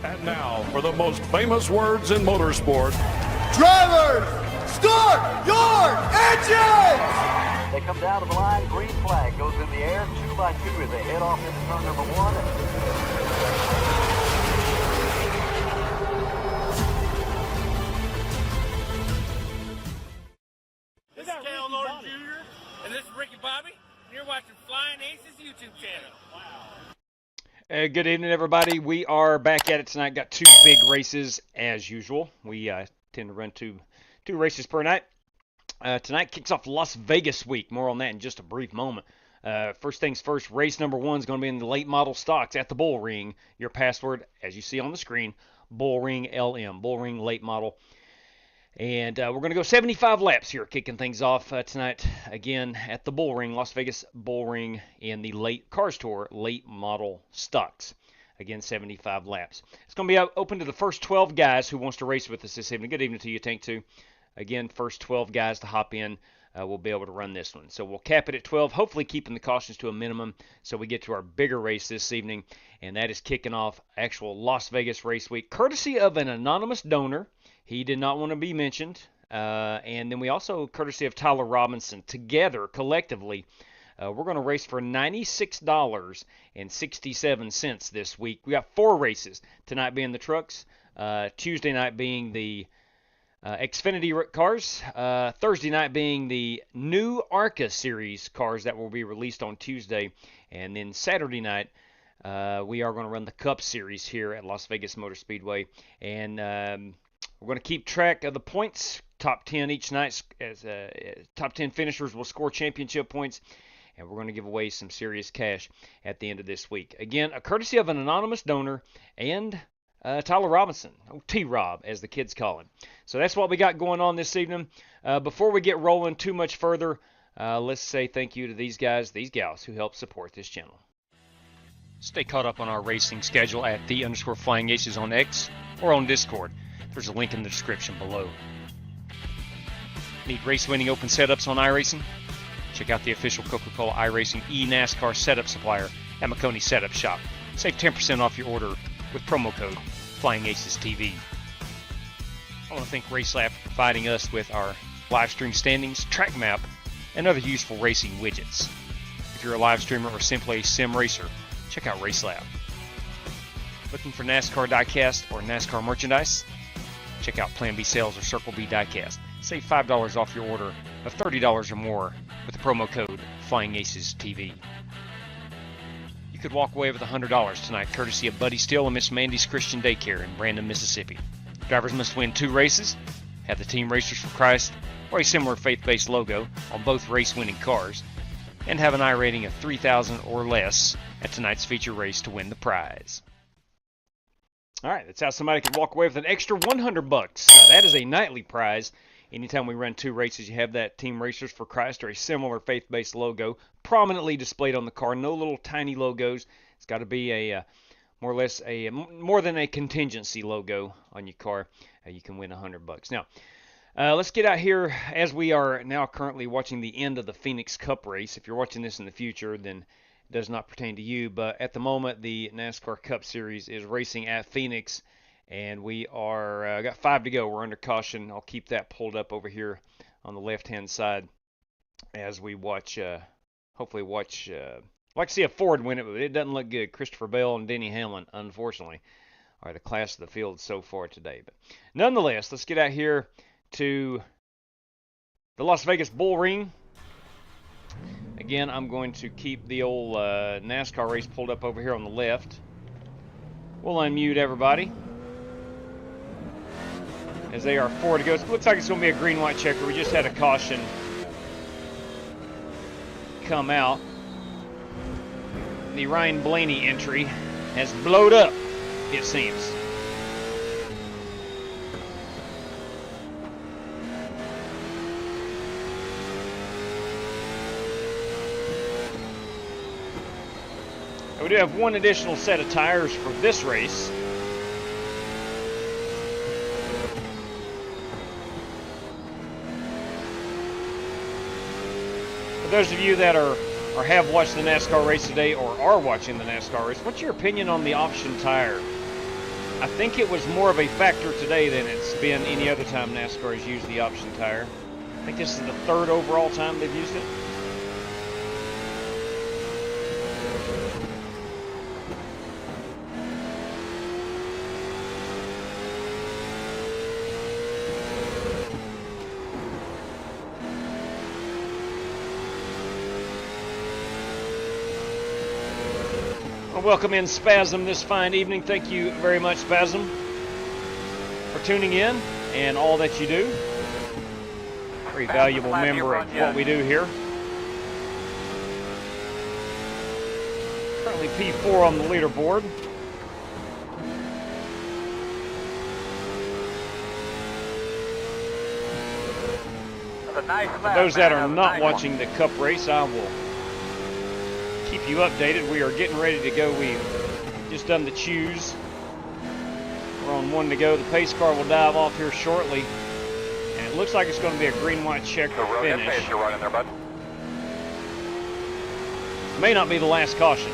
And now, for the most famous words in motorsport. Drivers, start your engines! They come down to the line, green flag goes in the air, 2 by 2 as they head off into turn number 1. This is Cal Norton Jr. and this is Ricky Bobby, and you're watching Flying Aces YouTube channel. Wow. Good evening, everybody. We are back at it tonight. Got 2 big races as usual. We tend to run two races per night. Tonight kicks off Las Vegas week. More on that in just a brief moment. First things first, race number 1 is going to be in the late model stocks at the Bullring. Your password, as you see on the screen, Bullring LM, Bullring late model. And we're going to go 75 laps here, kicking things off tonight again at the Bullring, Las Vegas Bullring in the late CarsTour late model stocks. Again, 75 laps. It's going to be open to the first 12 guys who wants to race with us this evening. Good evening to you, Tank 2. Again, first 12 guys to hop in will be able to run this one. So we'll cap it at 12, hopefully keeping the cautions to a minimum so we get to our bigger race this evening, and that is kicking off actual Las Vegas race week, courtesy of an anonymous donor. He did not want to be mentioned. And then we also, courtesy of Tyler Robinson, together, collectively, we're going to race for $96.67 this week. We got 4 races, tonight being the trucks, Tuesday night being the Xfinity cars, Thursday night being the new ARCA series cars that will be released on Tuesday, and then Saturday night we are going to run the Cup series here at Las Vegas Motor Speedway, and we're going to keep track of the points, top 10 each night, as top 10 finishers will score championship points, and we're going to give away some serious cash at the end of this week. Again, a courtesy of an anonymous donor and Tyler Robinson, T-Rob, as the kids call him. So that's what we got going on this evening. Before we get rolling too much further, let's say thank you to these guys, these gals, who help support this channel. Stay caught up on our racing schedule at _FlyingAces on X or on Discord. There's a link in the description below. Need race-winning open setups on iRacing? Check out the official Coca-Cola iRacing NASCAR setup supplier at McConey Setup Shop. Save 10% off your order with promo code FlyingAcesTV. I want to thank RaceLab for providing us with our live stream standings, track map, and other useful racing widgets. If you're a live streamer or simply a sim racer, check out RaceLab. Looking for NASCAR diecast or NASCAR merchandise? Check out Plan B Sales or Circle B Diecast. Save $5 off your order of $30 or more with the promo code FlyingAcesTV. You could walk away with $100 tonight, courtesy of Buddy Steele and Miss Mandy's Christian Daycare in Brandon, Mississippi. Drivers must win 2 races, have the Team Racers for Christ or a similar faith-based logo on both race-winning cars, and have an I rating of 3,000 or less at tonight's feature race to win the prize. All right, that's how somebody could walk away with an extra $100. That is a nightly prize. Anytime we run 2 races, you have that Team Racers for Christ or a similar faith-based logo prominently displayed on the car. No little tiny logos. It's got to be a more or less more than a contingency logo on your car. You can win $100. Now, let's get out here as we are now currently watching the end of the Phoenix Cup race. If you're watching this in the future, then it does not pertain to you. But at the moment, the NASCAR Cup Series is racing at Phoenix. And we are got 5 to go. We're under caution. I'll keep that pulled up over here on the left-hand side as we watch, hopefully watch, I'd like to see a Ford win it, but it doesn't look good. Christopher Bell and Denny Hamlin, unfortunately, are the class of the field so far today. But nonetheless, let's get out here to the Las Vegas Bullring. Again, I'm going to keep the old NASCAR race pulled up over here on the left. We'll unmute everybody as they are 4 to go. It looks like it's going to be a green-white checker. We just had a caution come out. The Ryan Blaney entry has blowed up, it seems. And we do have 1 additional set of tires for this race. For those of you that are have watched the NASCAR race today or are watching the NASCAR race, what's your opinion on the option tire? I think it was more of a factor today than it's been any other time NASCAR has used the option tire. I think this is the 3rd overall time they've used it. Welcome in Spasm this fine evening. Thank you very much, Spasm, for tuning in and all that you do. Very valuable member of what we do here. Currently P4 on the leaderboard. For those that are not watching the Cup race, I will keep you updated. We are getting ready to go. We've just done the choose. We're on 1 to go. The pace car will dive off here shortly, and it looks like it's going to be a green-white checker finish. You're right in there, bud. May not be the last caution.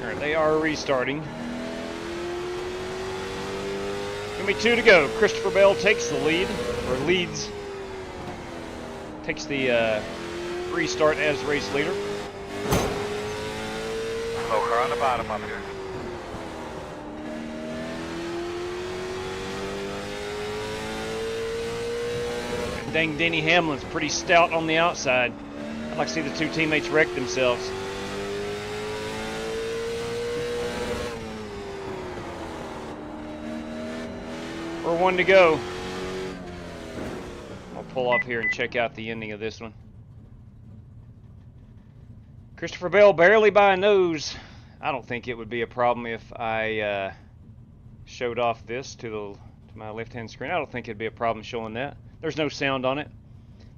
All right, they are restarting. Gonna be 2 to go. Christopher Bell takes the lead, or leads. Takes the restart as race leader. Low car on the bottom up here. And dang, Denny Hamlin's pretty stout on the outside. I'd like to see the 2 teammates wreck themselves. We're 1 to go. I'll pull off here and check out the ending of this one. Christopher Bell barely by a nose. I don't think it would be a problem if I showed off this to my left-hand screen. I don't think it'd be a problem showing that. There's no sound on it.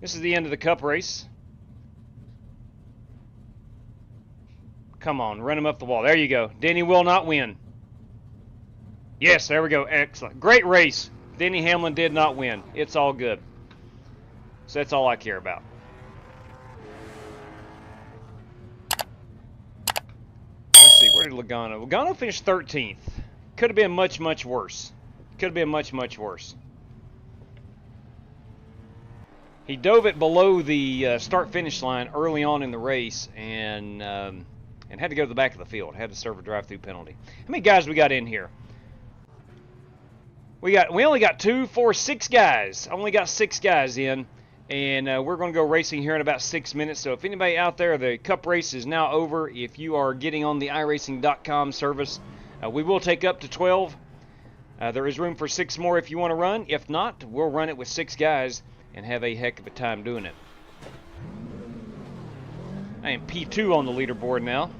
This is the end of the Cup race. Come on, run him up the wall. There you go. Denny will not win. Yes, there we go. Excellent. Great race. Denny Hamlin did not win. It's all good. So that's all I care about. Let's see, where did Logano? Logano finished 13th. Could have been much, much worse. Could have been much, much worse. He dove it below the start-finish line early on in the race and had to go to the back of the field. Had to serve a drive-through penalty. How many guys we got in here? We only got 2, 4, 6 guys. Only got 6 guys in, and we're going to go racing here in about 6 minutes. So if anybody out there, the Cup race is now over. If you are getting on the iRacing.com service, we will take up to 12. There is room for 6 more if you want to run. If not, we'll run it with 6 guys and have a heck of a time doing it. I am P2 on the leaderboard now.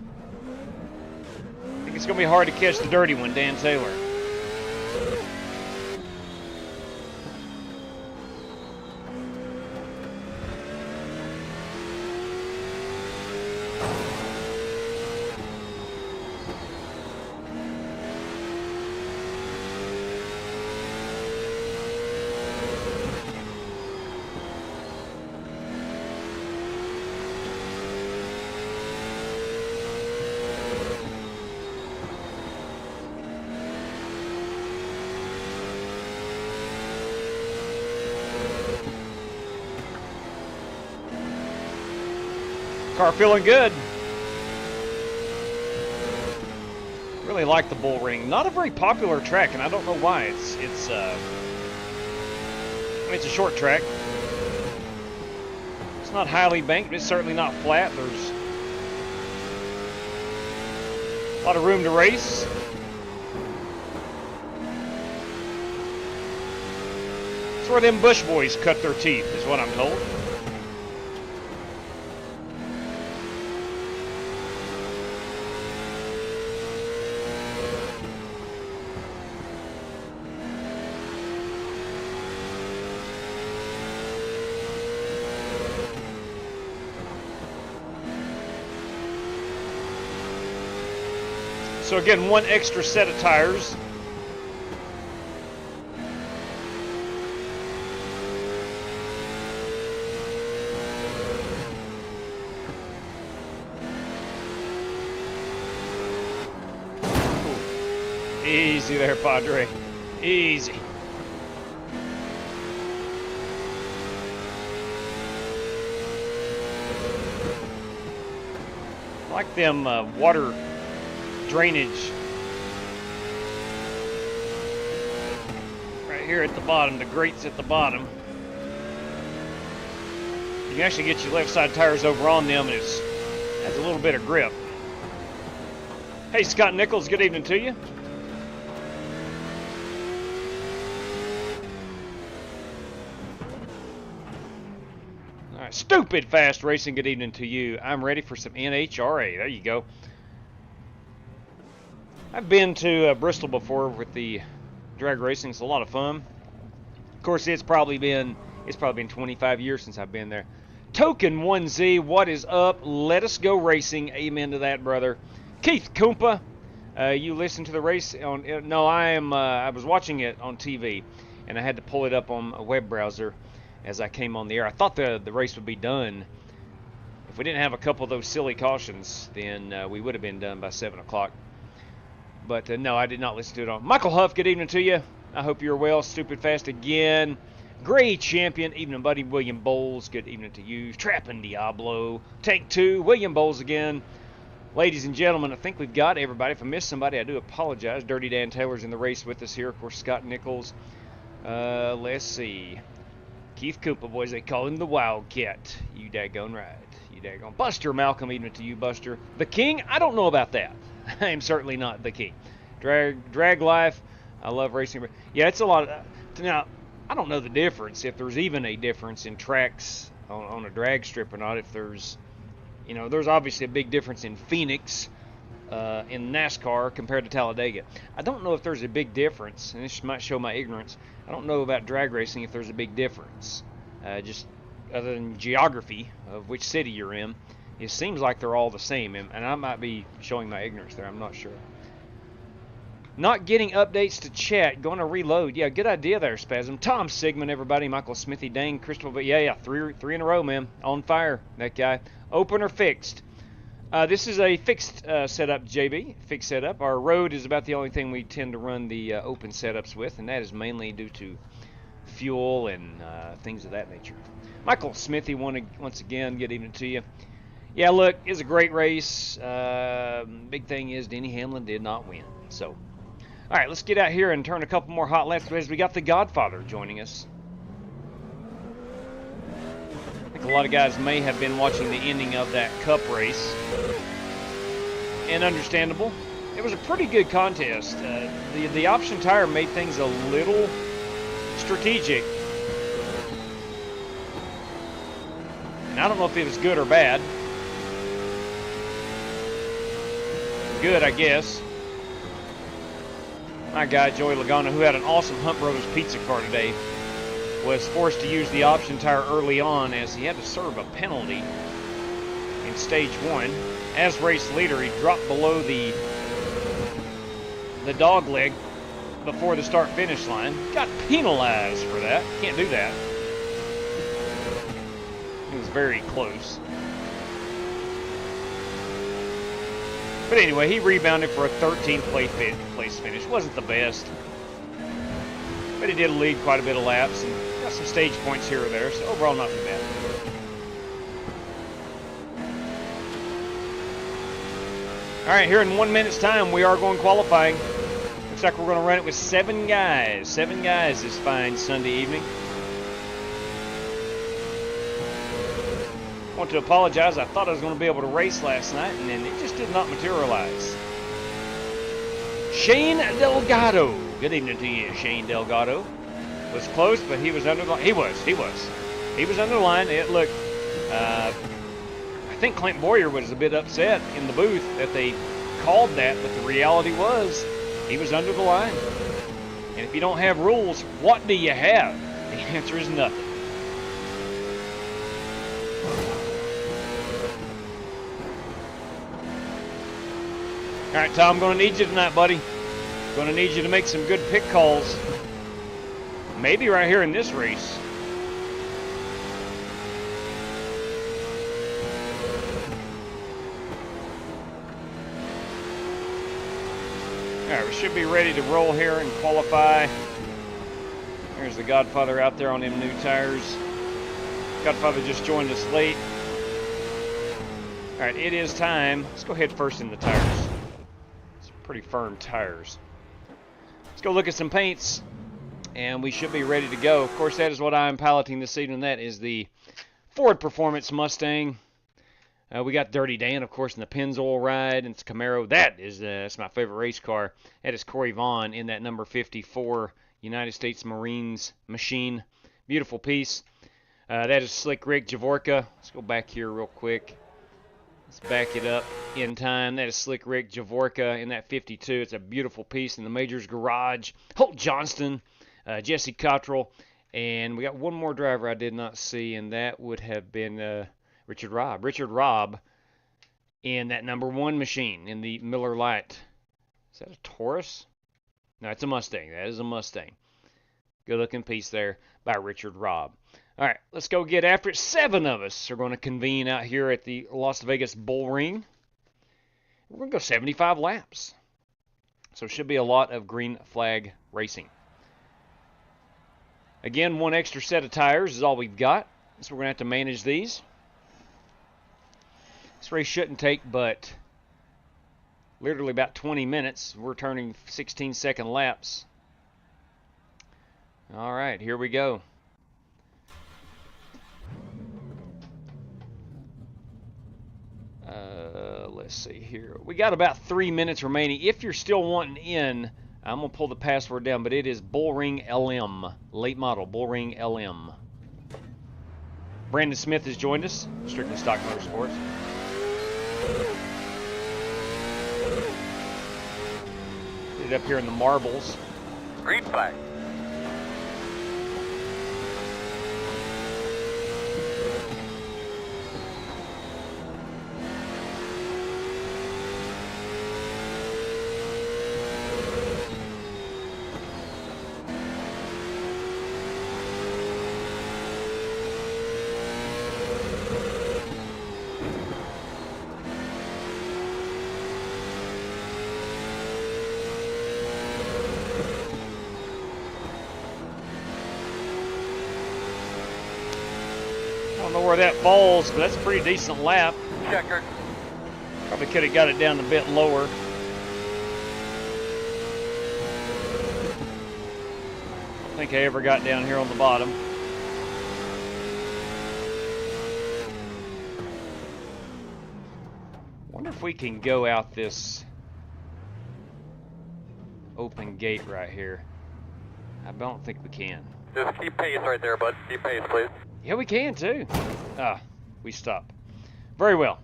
I think it's going to be hard to catch the dirty one, Dan Taylor. Car feeling good. Really like the Bullring. Not a very popular track, and I don't know why. It's a short track. It's not highly banked, but it's certainly not flat. There's a lot of room to race. It's where them Bush boys cut their teeth, is what I'm told. So again, 1 extra set of tires. Easy there, Padre. Easy. I like them water drainage right here at the bottom, the grates at the bottom. You can actually get your left side tires over on them, and it has a little bit of grip. Hey, Scott Nichols, good evening to you. All right, Stupid Fast Racing, good evening to you. I'm ready for some NHRA. There you go. I've been to Bristol before with the drag racing. It's a lot of fun. Of course, it's probably been 25 years since I've been there. Token 1Z, what is up? Let us go racing. Amen to that, brother. Keith Kumpa, you listened to the race on? No, I was watching it on TV, and I had to pull it up on a web browser as I came on the air. I thought the race would be done. If we didn't have a couple of those silly cautions, then we would have been done by 7 o'clock. But no, I did not listen to it on. Michael Huff, good evening to you. I hope you're well. Stupid Fast again. Gray Champion, evening buddy. William Bowles, good evening to you. Trapping Diablo, Take 2. William Bowles again. Ladies and gentlemen, I think we've got everybody. If I missed somebody, I do apologize. Dirty Dan Taylor's in the race with us here. Of course, Scott Nichols. Let's see. Keith Cooper, boys, they call him the Wildcat. You daggone right. You daggone. Buster Malcolm, evening to you, Buster. The King, I don't know about that. I am certainly not the King. Drag Life, I love racing. Yeah, it's a lot of... Now, I don't know the difference, if there's even a difference in tracks on a drag strip or not. If there's... You know, there's obviously a big difference in Phoenix, in NASCAR compared to Talladega. I don't know if there's a big difference, and this might show my ignorance. I don't know about drag racing if there's a big difference. Just other than geography of which city you're in, it seems like they're all the same, and I might be showing my ignorance there. I'm not sure. Not getting updates to chat. Going to reload. Yeah, good idea there, Spasm. Tom Sigmund, everybody. Michael Smithy, Dane, Crystal. But yeah, three in a row, man. On fire, that guy. Opener fixed. This is a fixed setup, JB. Fixed setup. Our road is about the only thing we tend to run the open setups with, and that is mainly due to fuel and things of that nature. Michael Smithy, once again, good evening to you. Yeah, look, it's a great race. Big thing is Denny Hamlin did not win. So, all right, let's get out here and turn a couple more hot laps as we got the Godfather joining us. I think a lot of guys may have been watching the ending of that Cup race. And understandable. It was a pretty good contest. The option tire made things a little strategic. And I don't know if it was good or bad. Good, I guess. My guy, Joey Logano, who had an awesome Hunt Brothers pizza car today, was forced to use the option tire early on as he had to serve a penalty in stage 1. As race leader, he dropped below the dog leg before the start-finish line. Got penalized for that. Can't do that. It was very close. But anyway, he rebounded for a 13th place finish. Wasn't the best. But he did lead quite a bit of laps and got some stage points here or there. So overall, not too bad. All right, here in 1 minute's time, we are going qualifying. Looks like we're going to run it with 7 guys. 7 guys this fine Sunday evening. I want to apologize. I thought I was going to be able to race last night, and then it just did not materialize. Shane Delgado. Good evening to you, Shane Delgado. Was close, but he was under the line. He was under the line. Look, I think Clint Boyer was a bit upset in the booth that they called that, but the reality was he was under the line. And if you don't have rules, what do you have? The answer is nothing. All right, Tom, I'm going to need you tonight, buddy. Going to need you to make some good pick calls. Maybe right here in this race. Alright, we should be ready to roll here and qualify. There's the Godfather out there on them new tires. Godfather just joined us late. Alright, it is time. Let's go head first in the tires. It's pretty firm tires. Let's go look at some paints, and we should be ready to go. Of course, that is what I'm piloting this evening. That is the Ford Performance Mustang. We got Dirty Dan, of course, in the Pennzoil ride, and it's Camaro. That's my favorite race car. That is Corey Vaughn in that number 54 United States Marines machine. Beautiful piece. That is Slick Rick Javorka. Let's go back here real quick. Let's back it up in time. That is Slick Rick Javorka in that 52. It's a beautiful piece in the Major's Garage. Holt Johnston, Jesse Cottrell, and we got one more driver I did not see, and that would have been Richard Robb. Richard Robb in that number 1 machine in the Miller Lite. Is that a Taurus? No, it's a Mustang. That is a Mustang. Good looking piece there by Richard Robb. All right, let's go get after it. 7 of us are going to convene out here at the Las Vegas Bullring. We're going to go 75 laps. So it should be a lot of green flag racing. Again, 1 extra set of tires is all we've got. So we're going to have to manage these. This race shouldn't take but literally about 20 minutes. We're turning 16-second laps. All right, here we go. Let's see here. We got about 3 minutes remaining. If you're still wanting in, I'm going to pull the password down, but it is Bullring LM. Late model, Bullring LM. Brandon Smith has joined us, Strictly Stock Motorsports. Get it up here in the marbles. Green flag. I don't know where that falls, but that's a pretty decent lap. Checker. Probably could have got it down a bit lower. I don't think I ever got down here on the bottom. Wonder if we can go out this open gate right here. I don't think we can. Just keep pace right there, bud. Keep pace, please. Yeah, we can too. We stop. Very well.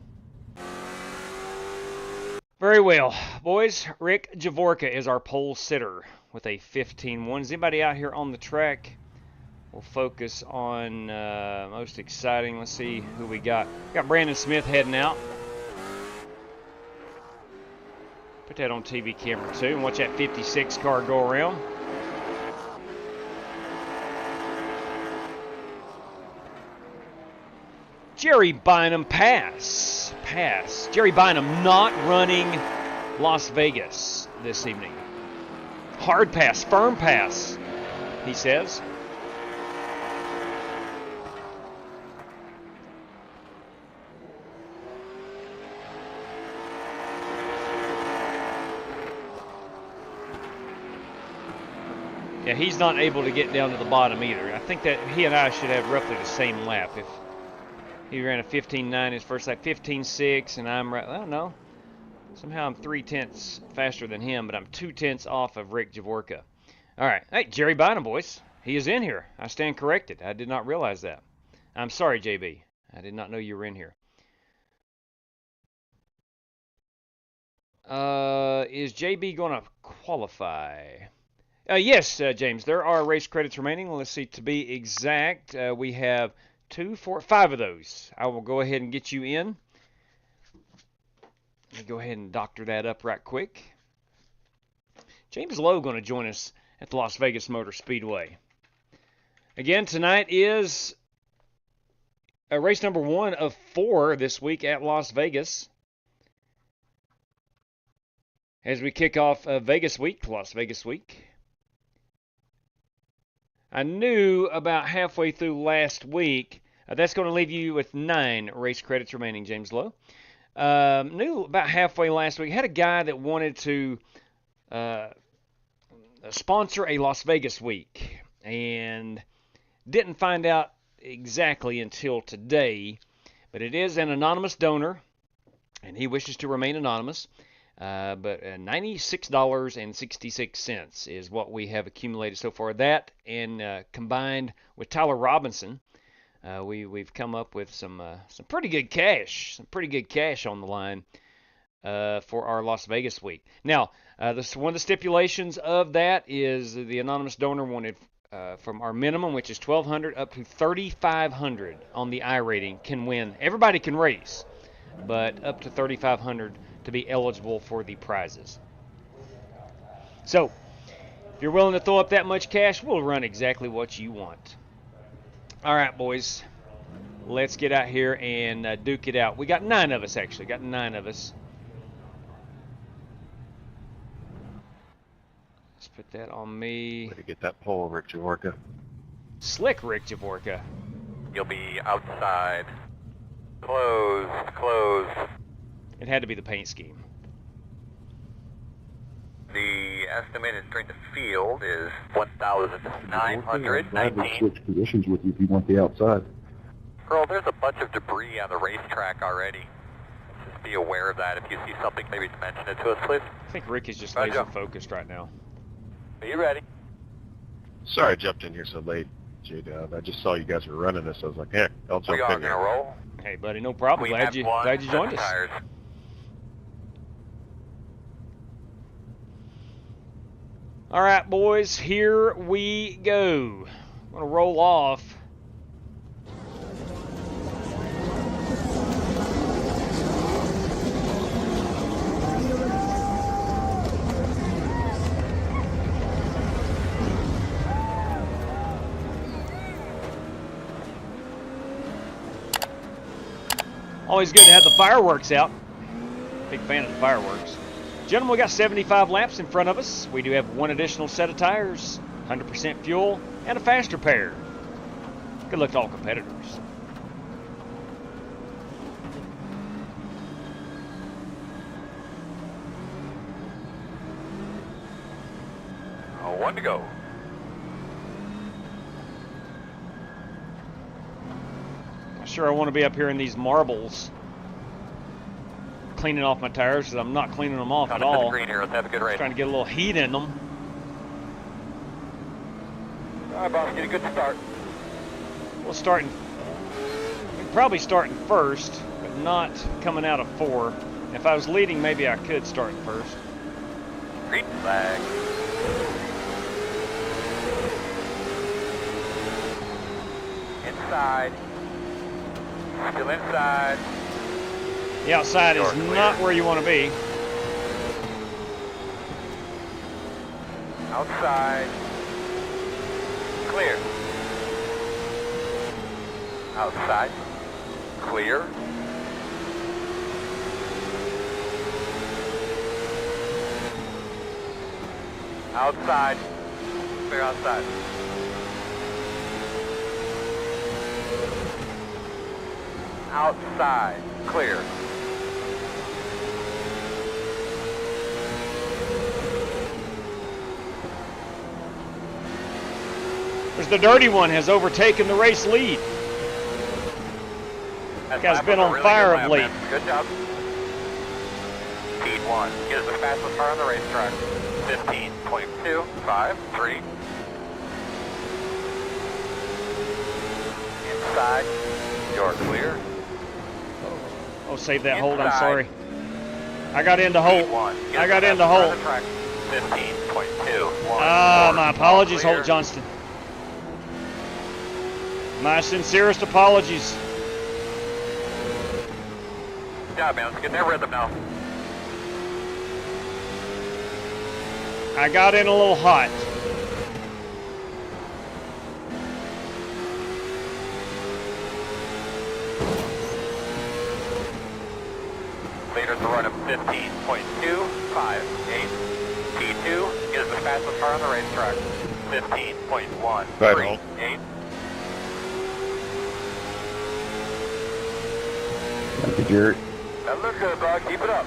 Very well. Boys, Rick Javorka is our pole sitter with a 15-1. Is anybody out here on the track? We'll focus on most exciting. Let's see who we got. Got Brandon Smith heading out. Put that on TV camera too and watch that 56 car go around. Jerry Bynum pass. Jerry Bynum not running Las Vegas this evening. Hard pass, firm pass, he says. Yeah, he's not able to get down to the bottom either. I think that he and I should have roughly the same lap. If he ran a 15.9 his first lap, 15.6, and I'm right. Well, no. Somehow I'm 3/10 faster than him, but I'm 2/10 off of Rick Javorka. All right. Hey, Jerry Bynum, boys. He is in here. I stand corrected. I did not realize that. I'm sorry, JB. I did not know you were in here. Is JB going to qualify? Yes, James. There are race credits remaining. Let's see. To be exact, we have 2, 4, 5 of those. I will go ahead and get you in. Let me go ahead and doctor that up right quick. James Lowe going to join us at the Las Vegas Motor Speedway. Again, tonight is race number 1 of 4 this week at Las Vegas. as we kick off Vegas week, Las Vegas week. I knew about halfway through last week, that's going to leave you with 9 race credits remaining, James Lowe. Knew about halfway last week, had a guy that wanted to sponsor a Las Vegas week, and didn't find out exactly until today, but it is an anonymous donor, and he wishes to remain anonymous. But $96.66 is what we have accumulated so far. That, and combined with Tyler Robinson, we've come up with some pretty good cash, on the line for our Las Vegas week. Now, one of the stipulations of that is the anonymous donor wanted from our minimum, which is $1,200, up to $3,500 on the iRating can win. Everybody can race, but up to $3,500 to be eligible for the prizes. So, if you're willing to throw up that much cash, we'll run exactly what you want. All right, boys, let's get out here and duke it out. We got 9 of us, actually. Got 9 of us. Let's put that on me. Way to get that pole, Rick Javorka. Slick Rick Javorka. You'll be outside. Close, close. It had to be the paint scheme. The estimated strength of field is 1,919. Switch positions with you if you want the outside. Earl, there's a bunch of debris on the racetrack already. Just be aware of that. If you see something, maybe mention it to us, please. I think Rick is just Roger. laser focused right now. Are you ready? Sorry I jumped in here so late, J-Dub. I just saw you guys were running this. I was like, heck, I'll jump We are in going to here. roll. Hey, buddy, no problem. We Glad have you one joined set of us. tires. All right, boys, here we go. I'm going to roll off. Always good to have the fireworks out. Big fan of the fireworks. Gentlemen, we got 75 laps in front of us. We do have 1 additional set of tires, 100% fuel, and a faster pair. Good luck to all competitors. Oh, 1 to go. Not sure I want to be up here in these marbles cleaning off my tires, because I'm not cleaning them off at Coming to the all. green here. Let's have a good race. Trying to get a little heat in them. All right, boss, get a good start. We'll probably start in first, but not coming out of 4. If I was leading, maybe I could start in first. Green flag. Inside. Still inside. The outside is You're clear. not where you want to be. Outside. Clear. Outside. Clear. Outside. Clear outside. Outside. Clear. There's the dirty one has overtaken the race lead. That Guy's lap been was a on really fire good of lap, late. man. Good job. Speed 1. Get us the fastest car on the racetrack. 15.253. Inside. You're clear. Oh, save that hold. I'm Inside. sorry. I got into Holt. Speed 1. Get us I got the into fastest car Holt. on the track. 15.214. Ah, my apologies, Clear. Holt Johnston. My sincerest apologies. Good job, man. Let's get that rhythm now. I got in a little hot. Leaders are running 15.2. 5.8. T2 is the fastest car on the racetrack. 15.138. Thank you, Jared. That looks good, dog. Keep it up.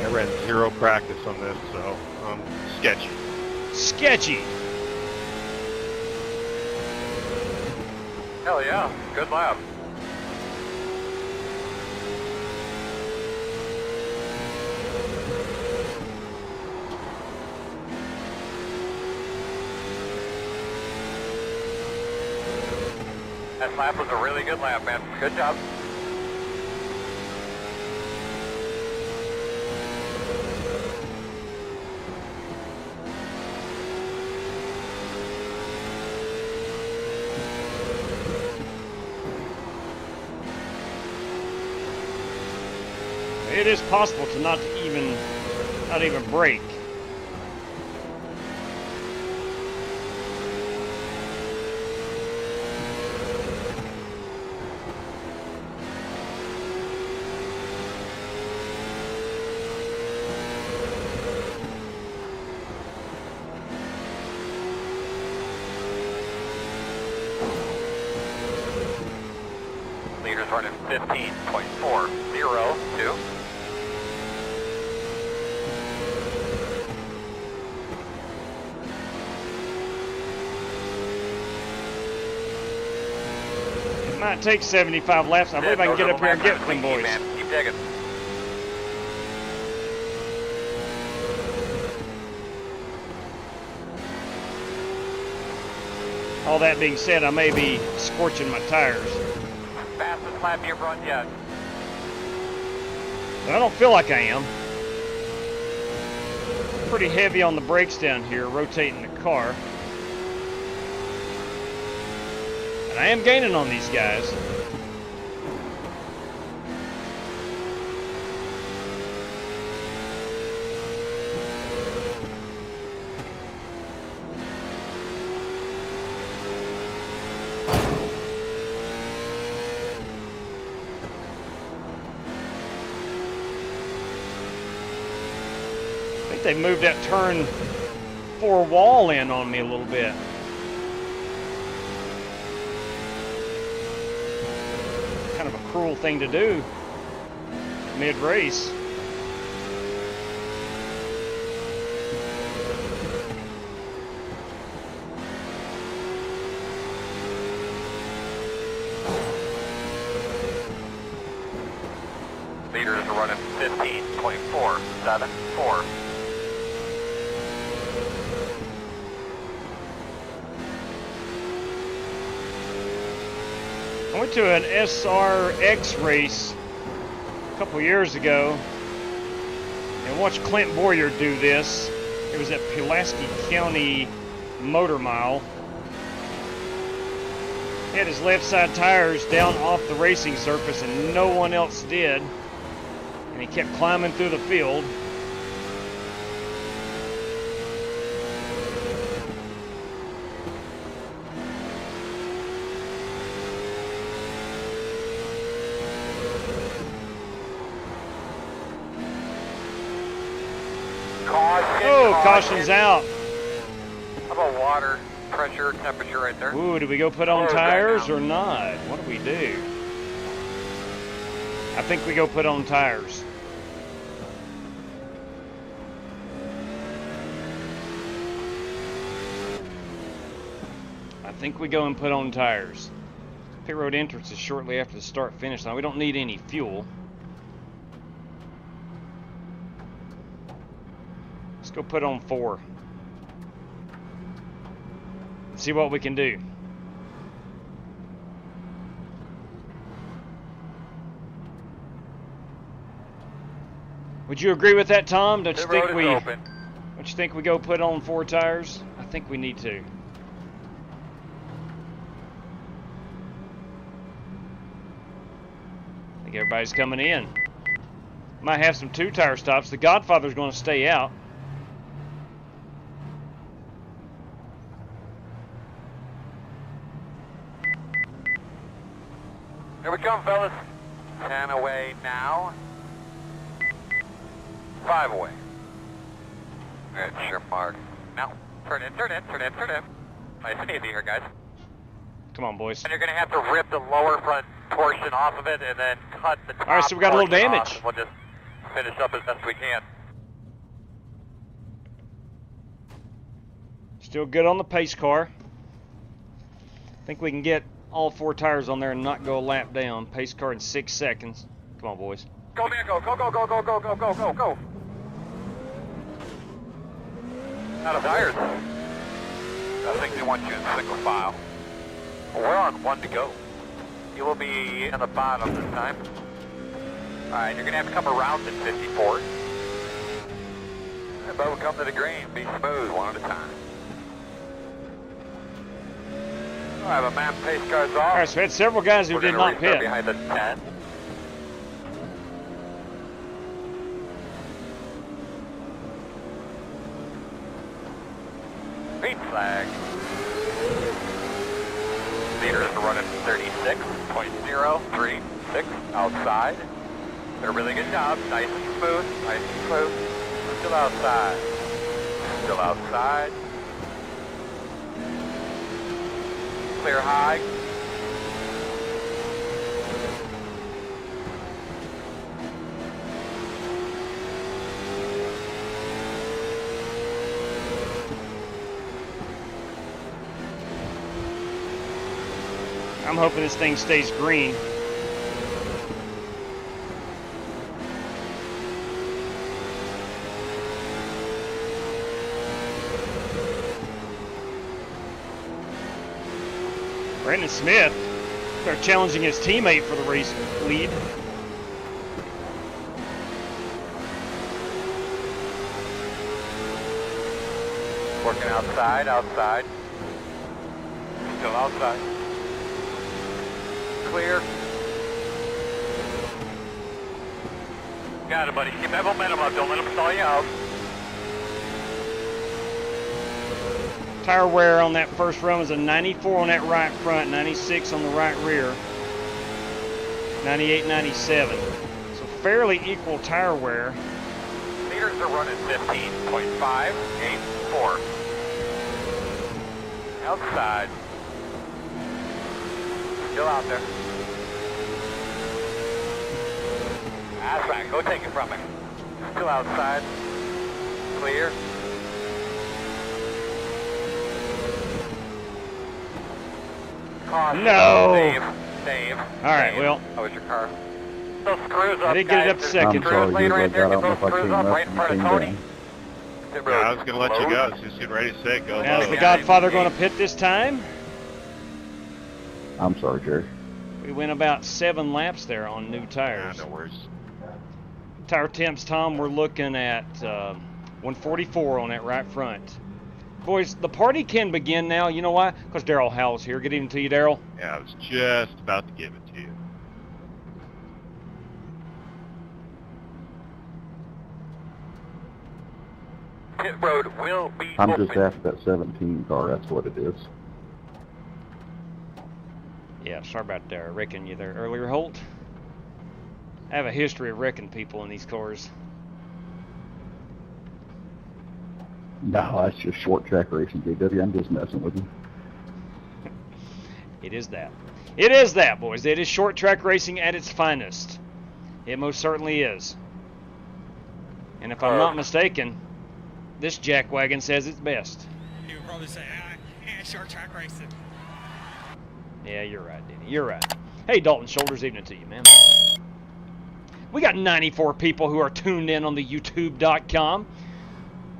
I ran 0 practice on this, so sketchy. Sketchy. Hell yeah. Good lap. That lap was a really good lap, man. Good job. It is possible to not even brake. Leaders running 15.402. It might take 75 laps. I believe I can get up here and get with them boys. Man. Keep digging. All that being said, I may be scorching my tires. Fastest lap you've run yet. But I don't feel like I am. Pretty heavy on the brakes down here, rotating the car. And I am gaining on these guys. I think they moved that turn 4 wall in on me a little bit. Kind of a cruel thing to do mid-race. Leaders are running 15.474. I went to an SRX race a couple years ago and watched Clint Boyer do this. It was at Pulaski County Motor Mile. He had his left side tires down off the racing surface and no one else did. And he kept climbing through the field. Oh, caution's out. How about water, pressure, temperature right there? Ooh, do we go put on tires or not? What do we do? I think we go put on tires. I think we go and put on tires. Pit road entrance is shortly after the start finish line. We don't need any fuel. Let's go put on 4. See what we can do. Would you agree with that, Tom? Don't you think we go put on 4 tires? I think we need to. I think everybody's coming in. Might have some 2 tire stops. The Godfather's going to stay out. Here we come, fellas. 10 away now. 5 away. Alright, sure mark. Now, turn in, turn in, turn in, turn in. Nice and easy here, guys. Come on, boys. And you're going to have to rip the lower front portion off of it and then cut the top. All right, so we got a little portion damage. off, and we'll just finish up as best we can. Still good on the pace car. I think we can get all 4 tires on there and not go a lap down. Pace car in 6 seconds. Come on, boys. Go, man, go, go, go, go, go, go, go, go, go, go. Out of tires. I think they want you in single file. We're on 1 to go. You will be in the bottom this time. Alright, you're going to have to come around in 54. But we'll come to the green. Be smooth, one at a time. Alright, but man, pace car's off. All right, so we had several guys who did not pit. Behind the 10. Green flag. Leaders are running 36.036 outside. Did a really good job. Nice and smooth. Nice and smooth. Still outside. Still outside. Clear high. I'm hoping this thing stays green. Brandon Smith, they're challenging his teammate for the race lead. Working outside, outside. Still outside. Clear. Got it, buddy. Keep that momentum up. Don't let them stall you out. Tire wear on that first run was a 94 on that right front, 96 on the right rear, 98, 97. So fairly equal tire wear. Meters are running 15.584. Outside. Still out there. That's right. Go take it from him. Still outside. Clear. Caution. No. Save. All right, well. How was your car? Those screws up, I did get it up guys. second. There's screws laying right there. Get those screws up right in front of Tony. Yeah, I was going to let you go. It's just getting ready to say go Now is low. the Godfather going to pit this time? I'm sorry, Jerry. We went about 7 laps there on new tires. No worries. Tire temps, Tom, we're looking at 144 on that right front. Boys, the party can begin now. You know why? Because Daryl Howell's here. Good evening to you, Daryl. Yeah, I was just about to give it to you. Pit road will be I'm open. just after that 17 car, that's what it is. Yeah, sorry about wrecking you there earlier, Holt. I have a history of wrecking people in these cars. No, that's just short track racing, JW. I'm just messing with you. It is that. It is that, boys. It is short track racing at its finest. It most certainly is. And if I'm not mistaken, this jackwagon says it's best. He would probably say, short track racing. Yeah, you're right, Danny. You're right. Hey, Dalton Shoulders, evening to you, man. We got 94 people who are tuned in on the YouTube.com.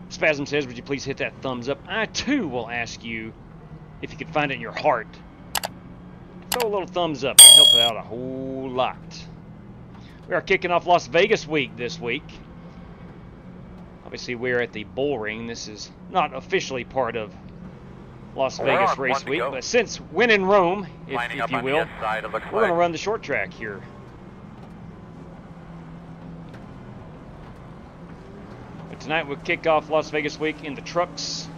Spasm says, would you please hit that thumbs up? I, too, will ask you if you could find it in your heart. Throw a little thumbs up. It'll help it out a whole lot. We are kicking off Las Vegas week this week. Obviously, we're at the Bullring. This is not officially part of Las Vegas Race Week, but since when in Rome, if you will, we're going to run the short track here. But tonight we'll kick off Las Vegas Week in the trucks.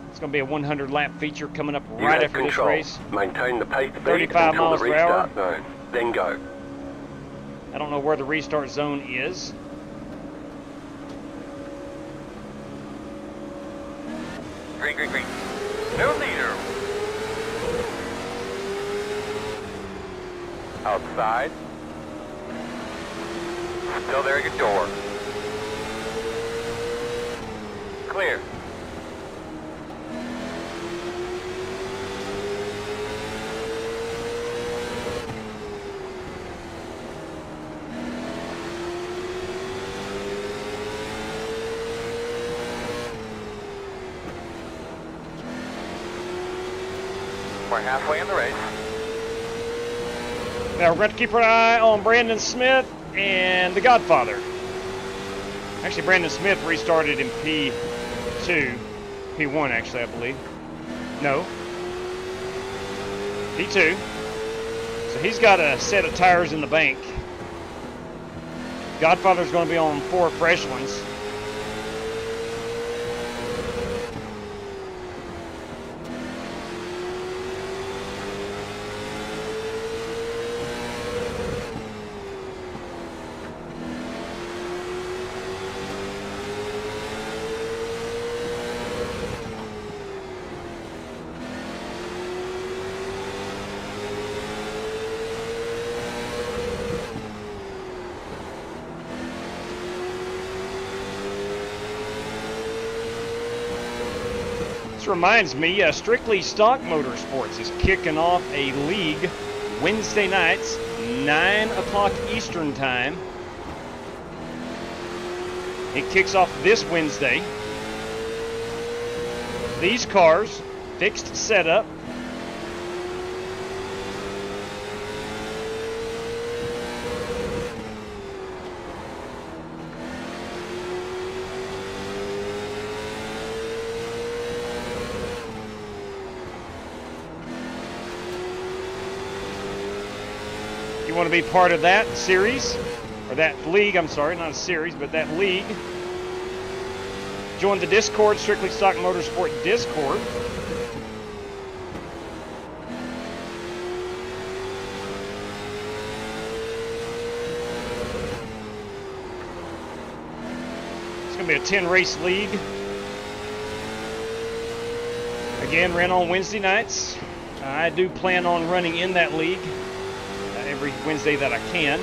It's going to be a 100-lap feature coming up right after this race. Maintain the pace 35 miles per hour. Zone. Then go. I don't know where the restart zone is. Green, green, green. No leader. Outside. Still there at your door. Clear. We're halfway in the race. Now we're going to keep our eye on Brandon Smith and the Godfather. Actually, Brandon Smith restarted in P2. P1, actually, I believe. No. P2. So he's got a set of tires in the bank. Godfather's going to be on 4 fresh ones. This reminds me, Strictly Stock Motorsports is kicking off a league Wednesday nights, 9 o'clock Eastern time. It kicks off this Wednesday. These cars, fixed setup. You want to be part of that series, or that league, I'm sorry, not a series, but that league, join the Discord, Strictly Stock Motorsport Discord. It's going to be a 10-race league. Again, ran on Wednesday nights. I do plan on running in that league every Wednesday that I can.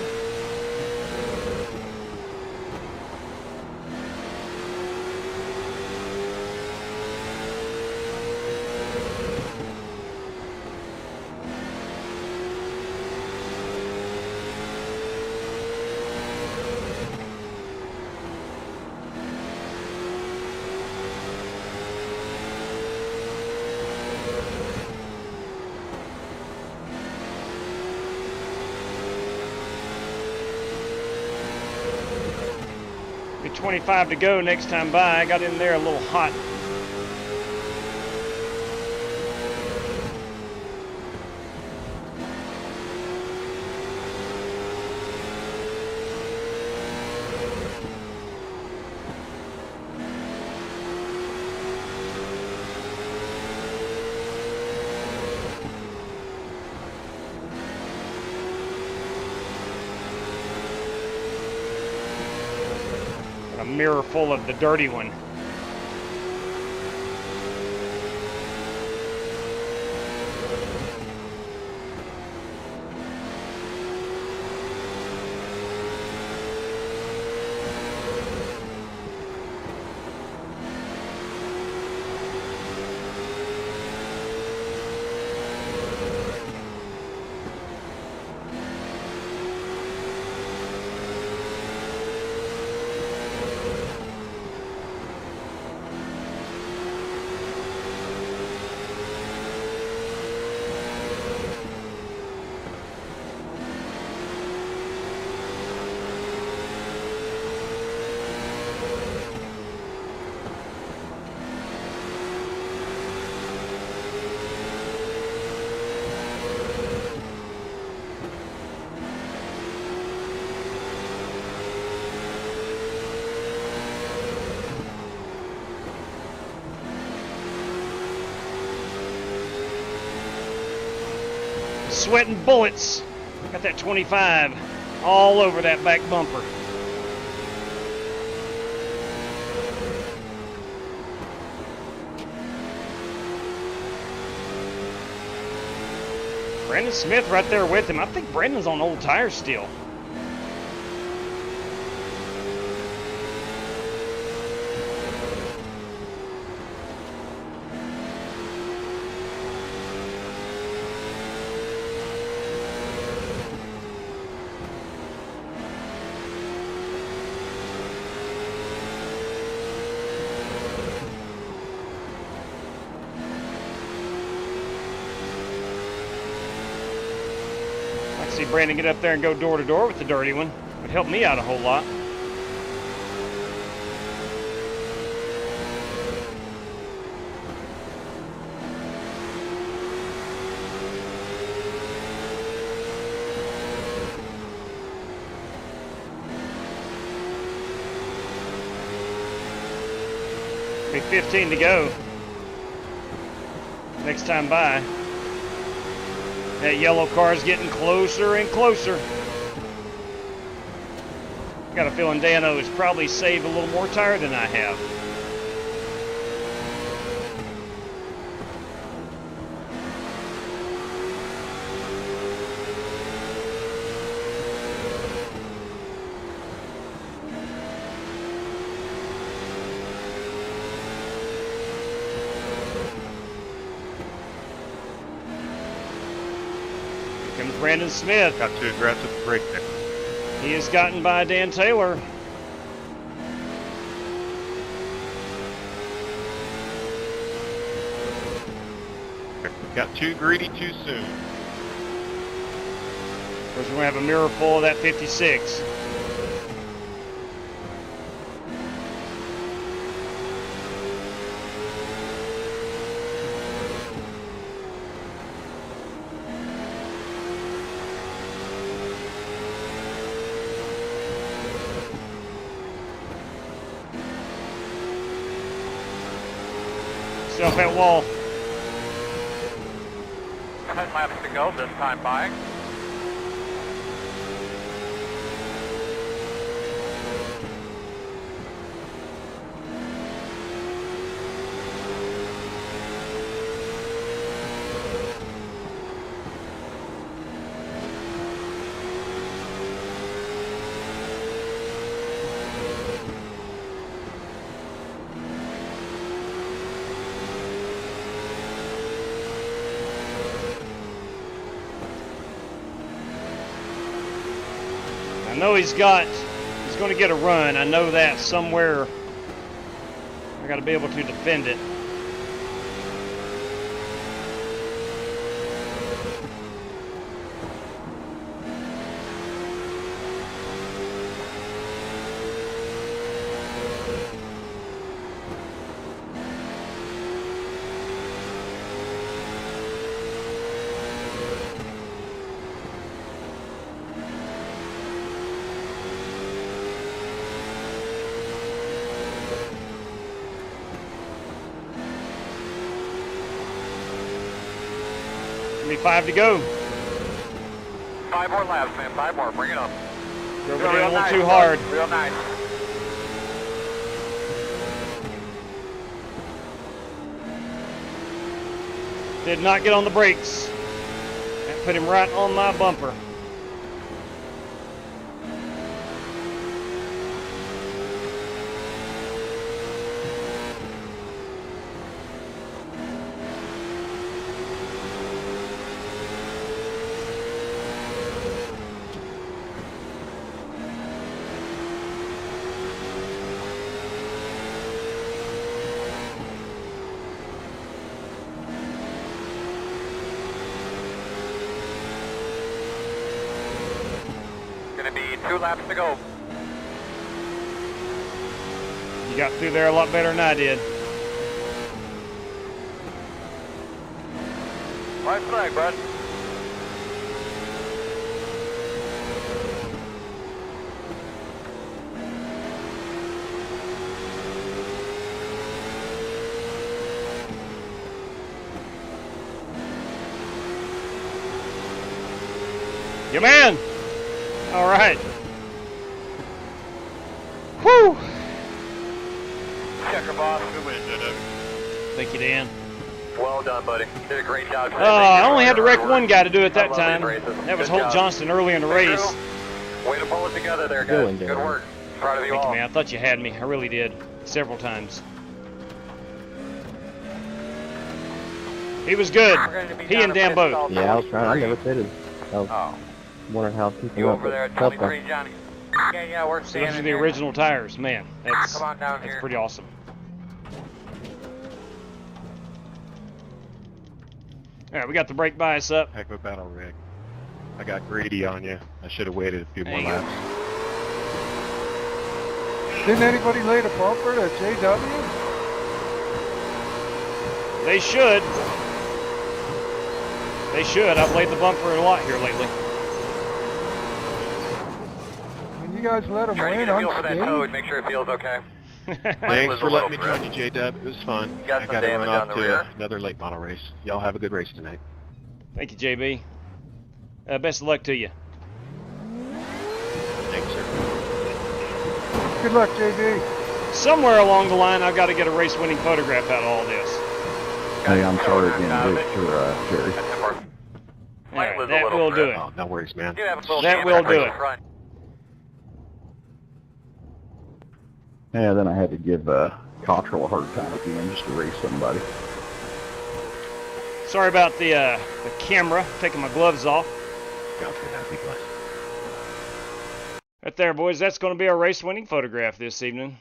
Be 25 to go next time by. I got in there a little hot. A mirror full of the dirty one. Sweating bullets. Got that 25. All over that back bumper. Brandon Smith right there with him. I think Brandon's on old tires still. See Brandon get up there and go door to door with the dirty one. Would help me out a whole lot. Be 15 to go. Next time by. That yellow car is getting closer and closer. Got a feeling Dano has probably saved a little more tire than I have. Comes Brandon Smith. Got too aggressive brake there. He is gotten by Dan Taylor. Got too greedy too soon. Of course, we're going to have a mirror full of that 56. Off that wall. 10 laps to go this time by. I know he's going to get a run. I know that somewhere. I got to be able to defend it. Only 5 to go. 5 more laps, man. 5 more. Bring it up. Drove it in a little too hard. Real nice. Did not get on the brakes. That put him right on my bumper. Gonna be 2 laps to go. You got through there a lot better than I did. Right flag, bud. Your man! All right. Whew. Checker, boss. Thank you, Dan. Well done, buddy. Did a great job. I only had to wreck one guy to do it that I love time. these races. That was Good Holt job. Johnston early in the race. Way to pull it together there, guys. Good work. Proud of you Thank you, all. man. I thought you had me. I really did. Several times. He was good. He and Dan both. Yeah, I was trying. I never fitted. I was wondering how people You up, over there at but 23, Johnny? Yeah, we're So standing those are the here. original tires. Man, that's Come on down here. pretty awesome. All right, we got the brake bias up. Heck of a battle rig. I got greedy on you. I should have waited a few more laps. Didn't anybody lay the bumper to JW? They should. They should. I've laid the bumper a lot here lately. When you guys let them Trying to win, get a I'm feel for that scared. toad, make sure it feels okay. Thanks for letting me join you, J-Dub. It was fun. Got I some got to damage run on off the to rear. another late model race. Y'all have a good race tonight. Thank you, JB. Best of luck to you. Thanks, sir. Good luck, JB. Somewhere along the line, I've got to get a race-winning photograph out of all this. Hey, I'm sorry again, Victor, Jerry. That's important. All Might right, lose a that little will do grip. it. Oh, no worries, man. You have a little That damage will on do the it. front. Yeah, then I had to give Cottrell a hard time again just to race somebody. Sorry about the camera. Taking my gloves off. God's good. Be blessed. Right there, boys. That's going to be our race-winning photograph this evening.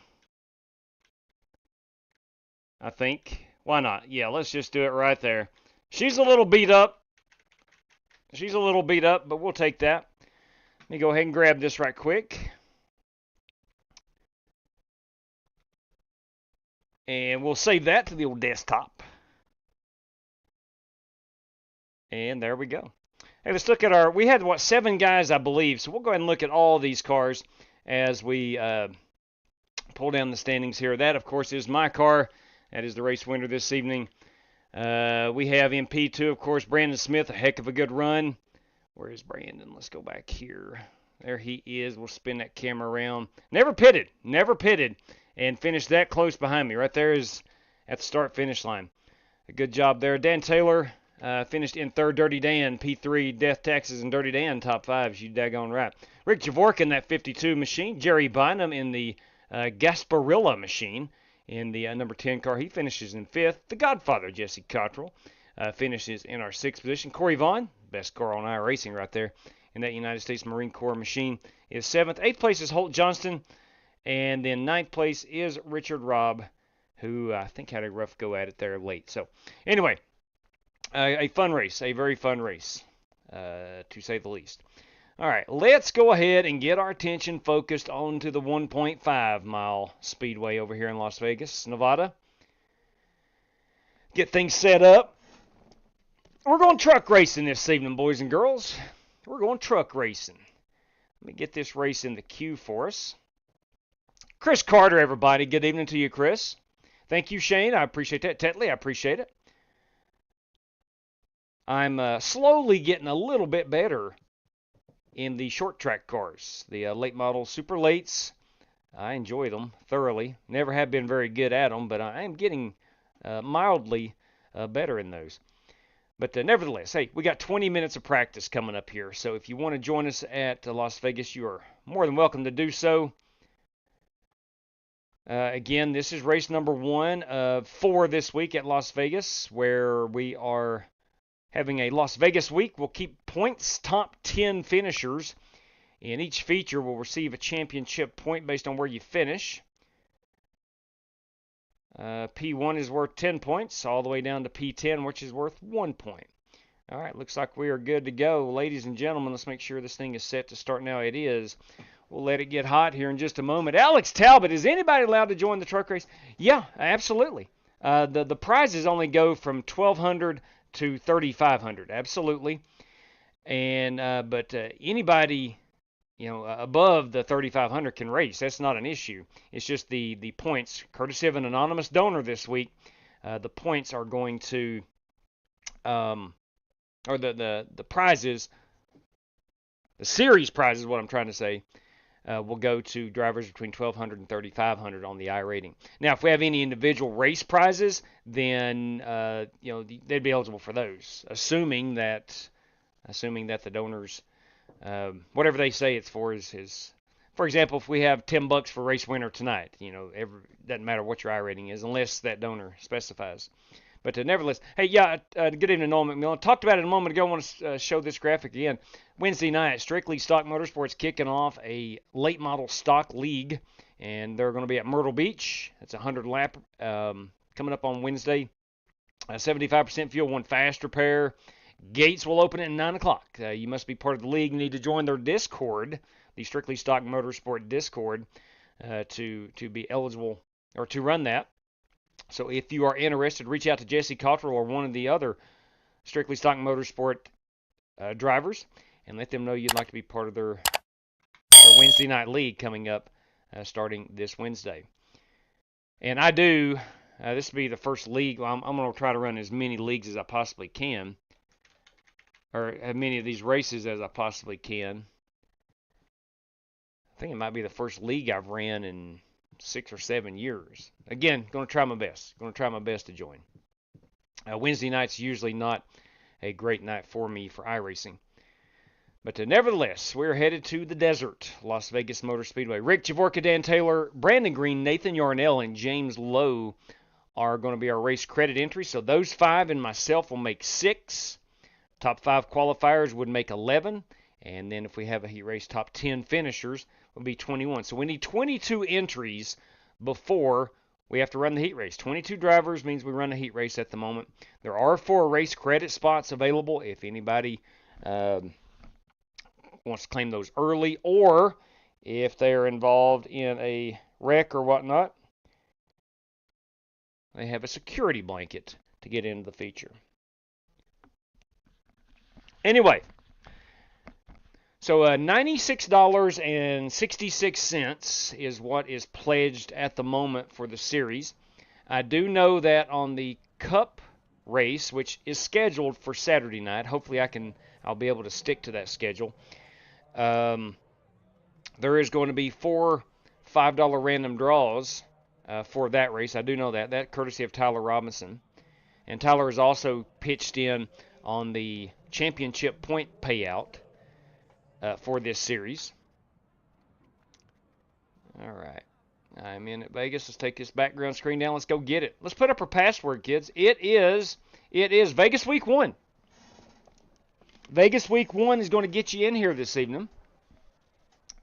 I think. Why not? Yeah, let's just do it right there. She's a little beat up. She's a little beat up, but we'll take that. Let me go ahead and grab this right quick. And we'll save that to the old desktop. And there we go. Hey, let's look at our, we had, what, 7 guys, I believe. So we'll go ahead and look at all these cars as we pull down the standings here. That, of course, is my car. That is the race winner this evening. We have in P2, of course, Brandon Smith, a heck of a good run. Where is Brandon? Let's go back here. There he is. We'll spin that camera around. Never pitted, and finished that close behind me. Right there is at the start-finish line. A good job there. Dan Taylor finished in 3rd. Dirty Dan, P3, Death, Taxes, and Dirty Dan, top 5s. You daggone right. Rick Javork in that 52 machine. Jerry Bynum in the Gasparilla machine. In the number 10 car, he finishes in 5th. The Godfather, Jesse Cottrell, finishes in our 6th position. Corey Vaughn, best car on iRacing right there, in that United States Marine Corps machine, is 7th. 8th place is Holt Johnston. And then 9th place is Richard Robb, who I think had a rough go at it there late. So anyway, a fun race, a very fun race, to say the least. All right, let's go ahead and get our attention focused onto the 1.5 mile speedway over here in Las Vegas, Nevada. Get things set up. We're going truck racing this evening, boys and girls. We're going truck racing. Let me get this race in the queue for us. Chris Carter, everybody. Good evening to you, Chris. Thank you, Shane. I appreciate that. Tetley, I appreciate it. I'm slowly getting a little bit better in the short track cars, the late model super lates. I enjoy them thoroughly. Never have been very good at them, but I am getting mildly better in those. But nevertheless, hey, we got 20 minutes of practice coming up here. So if you want to join us at Las Vegas, you are more than welcome to do so. Again, this is race number 1 of 4 this week at Las Vegas, where we are having a Las Vegas week. We'll keep points. Top 10 finishers in each feature will receive a championship point based on where you finish. P1 is worth 10 points, all the way down to P10, which is worth 1 point. All right, looks like we are good to go. Ladies and gentlemen, let's make sure this thing is set to start now. It is. We'll let it get hot here in just a moment. Alex Talbot, is anybody allowed to join the truck race? Yeah, absolutely. The prizes only go from $1,200 to $3,500, absolutely. And but anybody, above the $3,500 can race. That's not an issue. It's just the points, courtesy of an anonymous donor this week. The points are going to, or the prizes the series prizes, what I'm trying to say, will go to drivers between 1,200 and 3,500 on the iRating. Now, if we have any individual race prizes, then they'd be eligible for those, assuming that the donors, whatever they say it's for, is for example, if we have $10 for race winner tonight, doesn't matter what your iRating is, unless that donor specifies. But nevertheless, hey, good evening, Noel McMillan. Talked about it a moment ago. I want to show this graphic again. Wednesday night, Strictly Stock Motorsports kicking off a late model stock league, and they're going to be at Myrtle Beach. It's a 100 lap coming up on Wednesday. 75% fuel, 1 fast repair. Gates will open at 9 o'clock. You must be part of the league. You need to join their Discord, the Strictly Stock Motorsport Discord, to be eligible or to run that. So if you are interested, reach out to Jesse Cottrell or one of the other Strictly Stock Motorsport drivers and let them know you'd like to be part of their Wednesday night league coming up starting this Wednesday. And I do, this will be the first league. I'm going to try to run as many leagues as I possibly can, or as many of these races as I possibly can. I think it might be the first league I've ran in 6 or 7 years. Again, going to try my best. Going to try my best to join. Wednesday night's usually not a great night for me for iRacing. But nevertheless, we're headed to the desert, Las Vegas Motor Speedway. Rick Javorka, Dan Taylor, Brandon Green, Nathan Yarnell, and James Lowe are going to be our race credit entries. So those 5 and myself will make 6. Top 5 qualifiers would make 11. And then if we have a heat race, top 10 finishers will be 21. So we need 22 entries before we have to run the heat race. 22 drivers means we run a heat race at the moment. There are 4 race credit spots available if anybody wants to claim those early, or if they're involved in a wreck or whatnot, they have a security blanket to get into the feature. Anyway, so $96.66 is what is pledged at the moment for the series. I do know that on the Cup race, which is scheduled for Saturday night, hopefully I'll be able to stick to that schedule. There is going to be 4 $5 random draws for that race. I do know that courtesy of Tyler Robinson. And Tyler has also pitched in on the championship point payout for this series. All right. I'm in at Vegas. Let's take this background screen down. Let's go get it. Let's put up our password, kids. It is Vegas Week 1. Vegas Week 1 is going to get you in here this evening.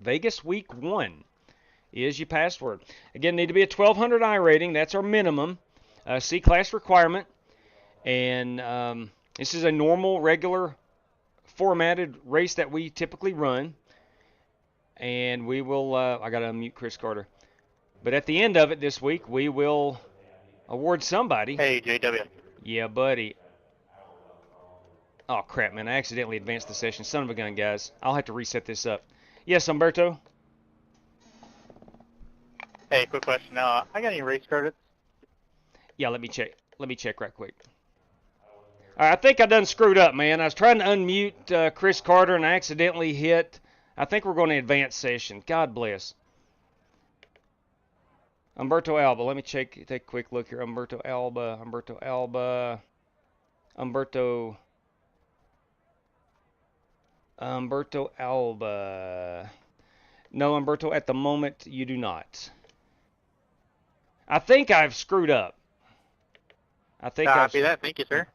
Vegas Week 1 is your password. Again, need to be a 1200 iRating. That's our minimum C-class requirement. And this is a normal, regular, formatted race that we typically run. And we will, I got to unmute Chris Carter. But at the end of it this week, we will award somebody. Hey, JW. Yeah, buddy. Oh, crap, man. I accidentally advanced the session. Son of a gun, guys. I'll have to reset this up. Yes, Umberto? Hey, quick question. I got any race credits? Yeah, let me check. Let me check right quick. All right, I think I done screwed up, man. I was trying to unmute Chris Carter, and I accidentally hit. I think we're going to advance session. God bless. Umberto Alba. Let me take a quick look here. Umberto Alba. No, Umberto, at the moment, you do not. I think I've screwed up. Copy that. Thank you, sir.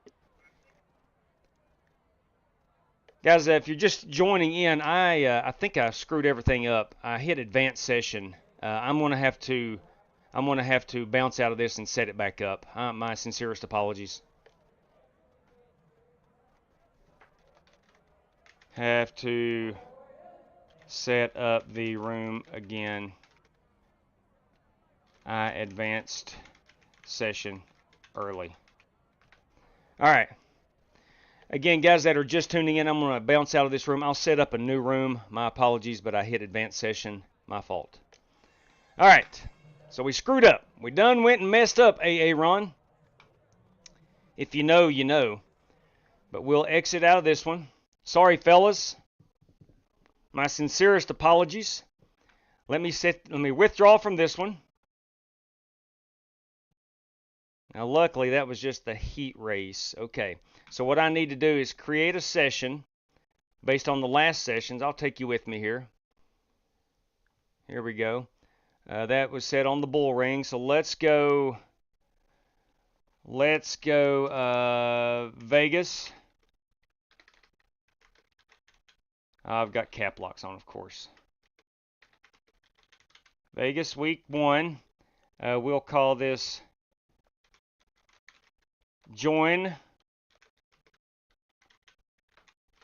Guys, if you're just joining in, I think I screwed everything up. I hit advanced session. I'm gonna have to bounce out of this and set it back up. My sincerest apologies. Have to set up the room again. I advanced session early. All right. Again, guys that are just tuning in, I'm going to bounce out of this room. I'll set up a new room. My apologies, but I hit advanced session. My fault. All right. So we screwed up. We done went and messed up, AA Ron. If you know, you know. But we'll exit out of this one. Sorry, fellas. My sincerest apologies. Let me withdraw from this one. Now, luckily, that was just the heat race. Okay, so what I need to do is create a session based on the last sessions. I'll take you with me here. Here we go. That was set on the Bullring. So let's go. Vegas. I've got cap locks on, of course. Vegas week 1. We'll call this join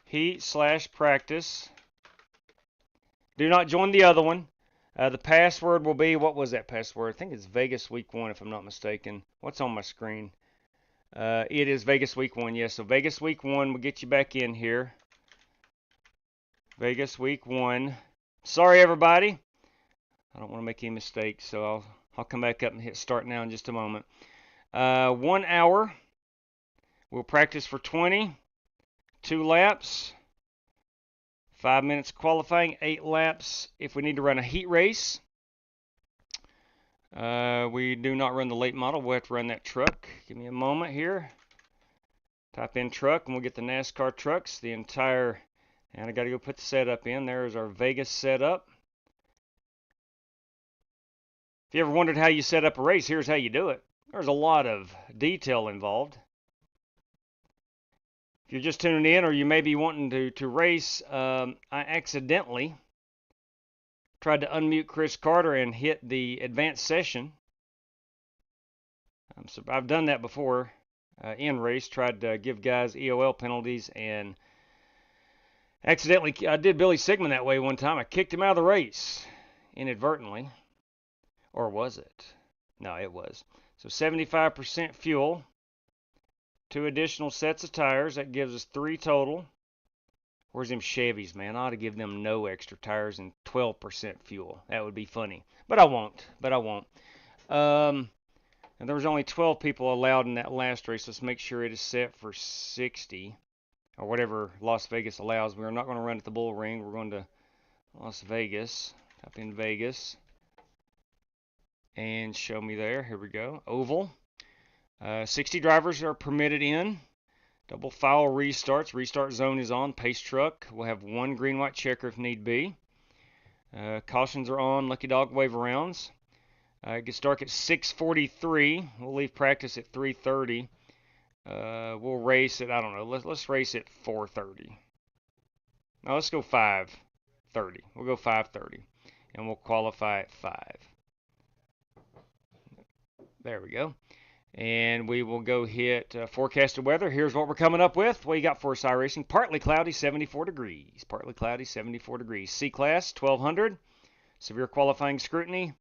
heat/practice. Do not join the other one. The password will be, what was that password? I think it's Vegas week 1 if I'm not mistaken. What's on my screen? It is Vegas week 1, yes. So Vegas week 1 will get you back in here. Vegas week 1. Sorry everybody. I don't want to make any mistakes, so I'll come back up and hit start now in just a moment. 1 hour. We'll practice for 20. 2 laps. 5 minutes qualifying, 8 laps if we need to run a heat race. We do not run the late model. We'll have to run that truck. Give me a moment here. Type in truck and we'll get the NASCAR trucks. The entire, and I got to go put the setup in. There's our Vegas setup. If you ever wondered how you set up a race, here's how you do it. There's a lot of detail involved. If you're just tuning in or you may be wanting to race, I accidentally tried to unmute Chris Carter and hit the advanced session. So I've done that before in race, tried to give guys EOL penalties and accidentally, I did Billy Sigmund that way one time. I kicked him out of the race inadvertently. Or was it? No, it was. So 75% fuel. 2 additional sets of tires. That gives us 3 total. Where's them Chevys, man? I ought to give them no extra tires and 12% fuel. That would be funny. But I won't. And there was only 12 people allowed in that last race. Let's make sure it is set for 60. Or whatever Las Vegas allows. We're not going to run at the Bullring. We're going to Las Vegas. Type in Vegas. And show me there. Here we go. Oval. 60 drivers are permitted in. Double file restarts. Restart zone is on. Pace truck. We'll have 1 green-white checker if need be. Cautions are on. Lucky dog wave arounds. It gets dark at 6:43. We'll leave practice at 3:30. We'll race at, I don't know. Let's race at 4:30. No, let's go 5:30. We'll go 5:30. And we'll qualify at 5. There we go. And we will go hit forecasted weather. Here's what we're coming up with. What you got for us, iRacing? Partly cloudy, 74 degrees. Partly cloudy, 74 degrees. C-Class, 1200. Severe qualifying scrutiny.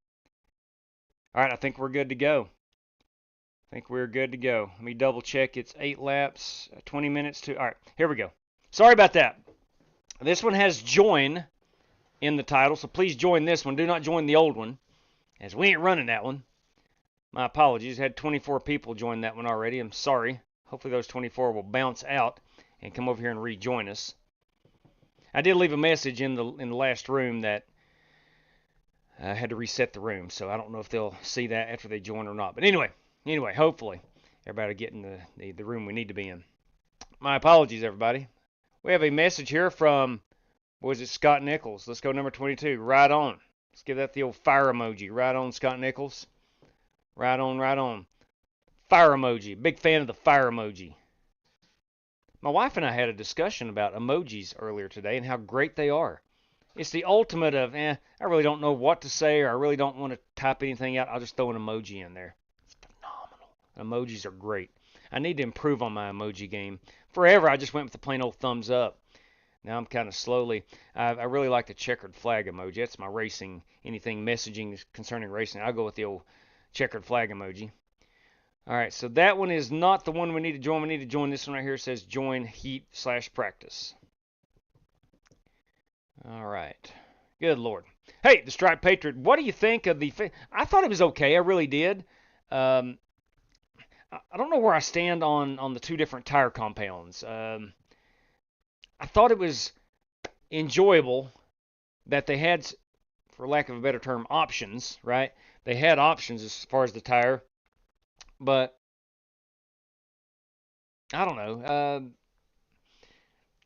All right, I think we're good to go. Let me double check. It's 8 laps, 20 minutes to... All right, here we go. Sorry about that. This one has join in the title, so please join this one. Do not join the old one, as we ain't running that one. My apologies. Had 24 people join that one already. I'm sorry. Hopefully those 24 will bounce out and come over here and rejoin us. I did leave a message in the last room that I had to reset the room, so I don't know if they'll see that after they join or not. But anyway, hopefully everybody will get in the room we need to be in. My apologies, everybody. We have a message here from, what was it, Scott Nichols. Let's go number 22. Right on. Let's give that the old fire emoji. Right on, Scott Nichols. Right on. Fire emoji. Big fan of the fire emoji. My wife and I had a discussion about emojis earlier today and how great they are. It's the ultimate of, I really don't know what to say, or I really don't want to type anything out. I'll just throw an emoji in there. It's phenomenal. Emojis are great. I need to improve on my emoji game. Forever, I just went with the plain old thumbs up. Now I'm kind of slowly. I really like the checkered flag emoji. That's my racing, anything messaging concerning racing. I'll go with the old checkered flag emoji. All right, so that one is not the one we need to join. We need to join this one right here. It says join heat/practice. All right. Good Lord. Hey, the Stripe Patriot, what do you think of the... I thought it was okay. I really did. I don't know where I stand on the 2 different tire compounds. I thought it was enjoyable that they had, for lack of a better term, options, right? They had options as far as the tire, but I don't know.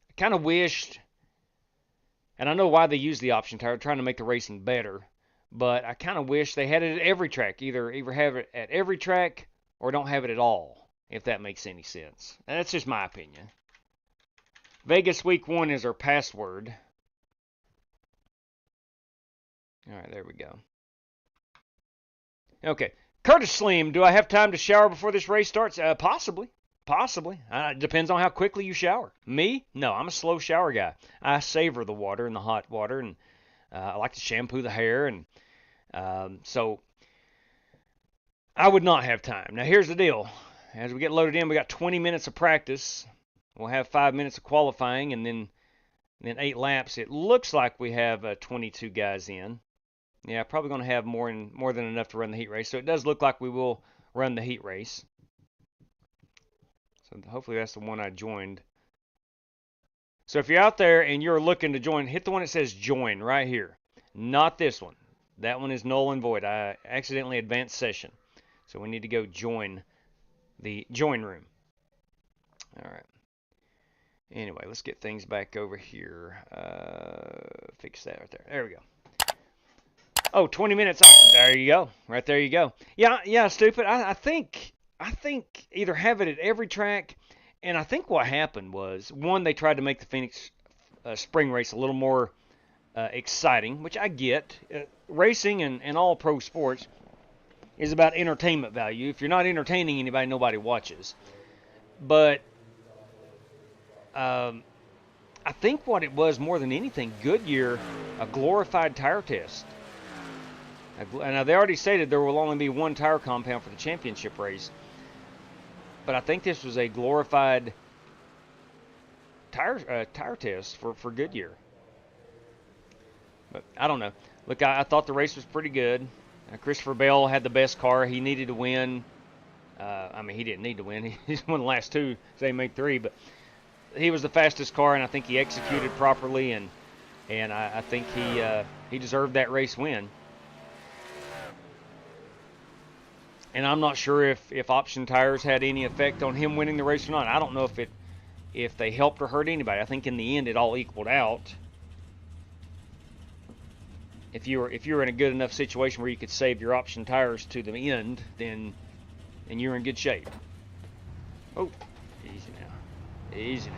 I kind of wished, and I know why they use the option tire, trying to make the racing better, but I kind of wish they had it at every track. Either have it at every track or don't have it at all, if that makes any sense. And that's just my opinion. Vegas Week 1 is our password. All right, there we go. Okay. Curtis Slim, do I have time to shower before this race starts? Possibly. Possibly. It depends on how quickly you shower. Me? No, I'm a slow shower guy. I savor the water and the hot water, and I like to shampoo the hair, and so I would not have time. Now, here's the deal. As we get loaded in, we got 20 minutes of practice. We'll have 5 minutes of qualifying, and then 8 laps. It looks like we have 22 guys in. Yeah, probably going to have more than enough to run the heat race. So it does look like we will run the heat race. So hopefully that's the one I joined. So if you're out there and you're looking to join, hit the one that says join right here. Not this one. That one is null and void. I accidentally advanced session. So we need to go join the join room. All right. Anyway, let's get things back over here. Fix that right there. There we go. Oh, 20 minutes. Oh, there you go. Right there you go. Yeah, stupid. I think either have it at every track, and I think what happened was, one, they tried to make the Phoenix spring race a little more exciting, which I get. Racing and all pro sports is about entertainment value. If you're not entertaining anybody, nobody watches. But I think what it was more than anything, Goodyear, a glorified tire test. Now, they already stated there will only be one tire compound for the championship race. But I think this was a glorified tire test for Goodyear. But I don't know. Look, I thought the race was pretty good. Christopher Bell had the best car. He needed to win. I mean, he didn't need to win. He's won the last two, so they made 3. But he was the fastest car, and I think he executed properly, and I think he deserved that race win. And I'm not sure if option tires had any effect on him winning the race or not. I don't know if they helped or hurt anybody. I think in the end it all equaled out. If you were in a good enough situation where you could save your option tires to the end, then you're in good shape. Oh, easy now. Easy now.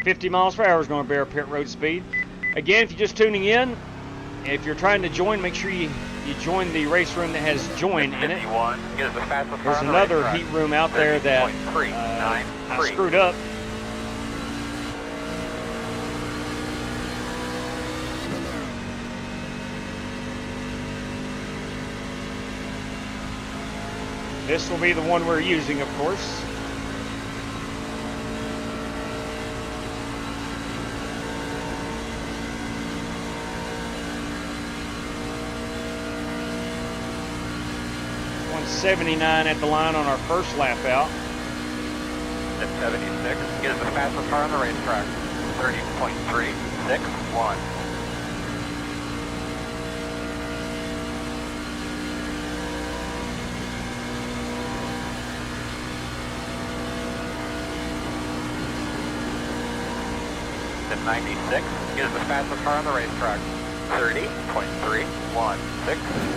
50 miles per hour is going to be our pit road speed. Again, if you're just tuning in, if you're trying to join, make sure you join the race room that has join in it. There's another heat room out there that I screwed up. This will be the one we're using, of course. .79 at the line on our first lap out. At 76, get us the fastest car on the racetrack. 30.361. At 96, get us the fastest car on the racetrack. 30.316.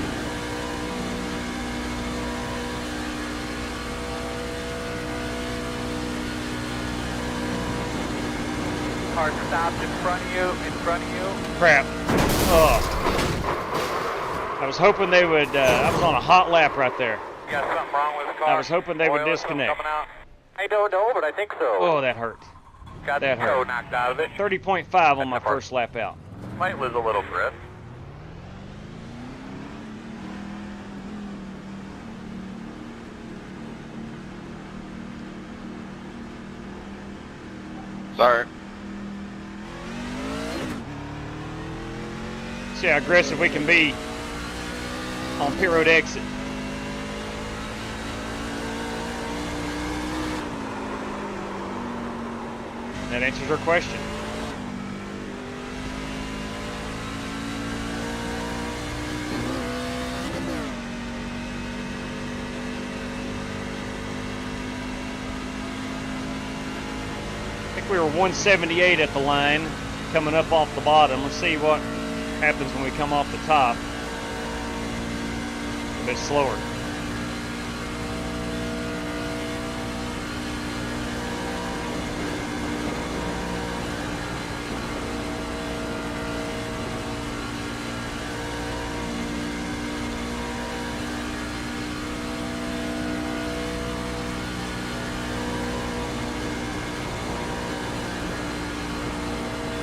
Car stopped in front of you, Crap. Oh. I was hoping they would, I was on a hot lap right there. You got something wrong with the car? I was hoping they would disconnect. I don't know, but I think so. Oh, that hurt. Got the toe knocked out of it. 30.5 on my first lap out. Might lose a little grip. Sorry. See how aggressive we can be on pit road exit. That answers her question. I think we were 178 at the line, coming up off the bottom. Let's see what happens when we come off the top. A bit slower.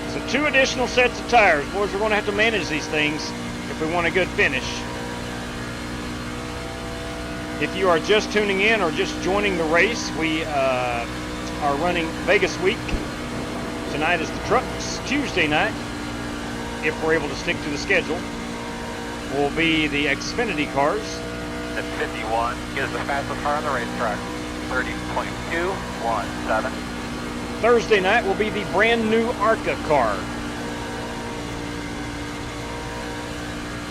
So 2 additional sets of tires. Boys, we're going to have to manage these things if we want a good finish. If you are just tuning in or just joining the race, we are running Vegas week. Tonight is the trucks. Tuesday night, if we're able to stick to the schedule, will be the Xfinity cars. At 51 is the fastest car on the racetrack. 30.217. Thursday night will be the brand new ARCA car.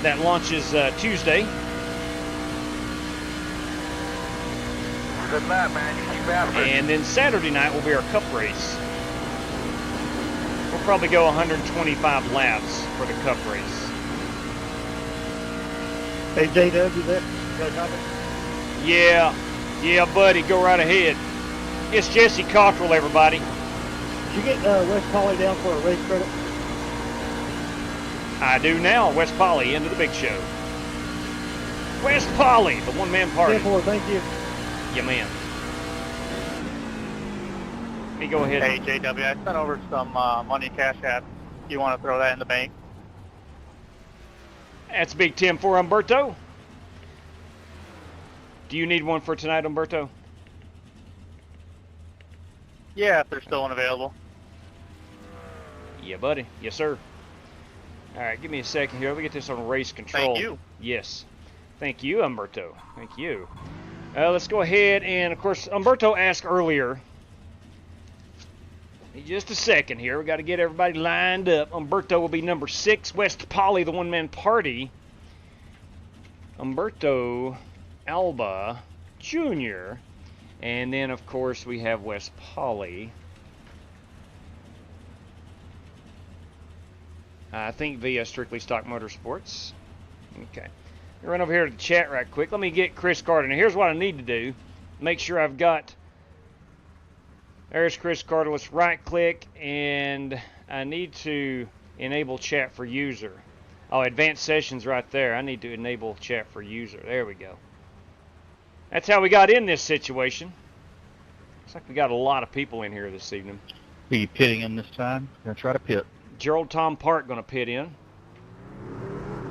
That launches Tuesday. Good night, man. You keep after it. And then Saturday night will be our Cup race. We'll probably go 125 laps for the Cup race. Hey, JW, that got a comment? Yeah, buddy, go right ahead. It's Jesse Cottrell, everybody. Did you get West Polly down for a race credit? I do now. West Polly into the big show. West Polly, the one-man party. 10-4, thank you. Yeah, man. Let me go ahead. Hey, JW, I sent over some money CashApp. You want to throw that in the bank? That's Big Tim for Umberto. Do you need one for tonight, Umberto? Yeah, if they're still unavailable. Yeah, buddy. Yes, sir. All right, give me a second here. Let me get this on race control. Thank you. Yes. Thank you, Umberto. Thank you. Let's go ahead and, of course, Umberto asked earlier. Just a second here. We got to get everybody lined up. Umberto will be number 6. West Polly, the one-man party. Umberto Alba Jr. And then, of course, we have West Polly. I think via Strictly Stock Motorsports. Okay. Run over here to the chat right quick. Let me get Chris Carter. Now, here's what I need to do. Make sure I've got... There's Chris Carter. Let's right-click, and I need to enable chat for user. Oh, advanced sessions right there. I need to enable chat for user. There we go. That's how we got in this situation. Looks like we got a lot of people in here this evening. Are you pitting him this time? Gonna try to pit. Gerald Tom Park going to pit in.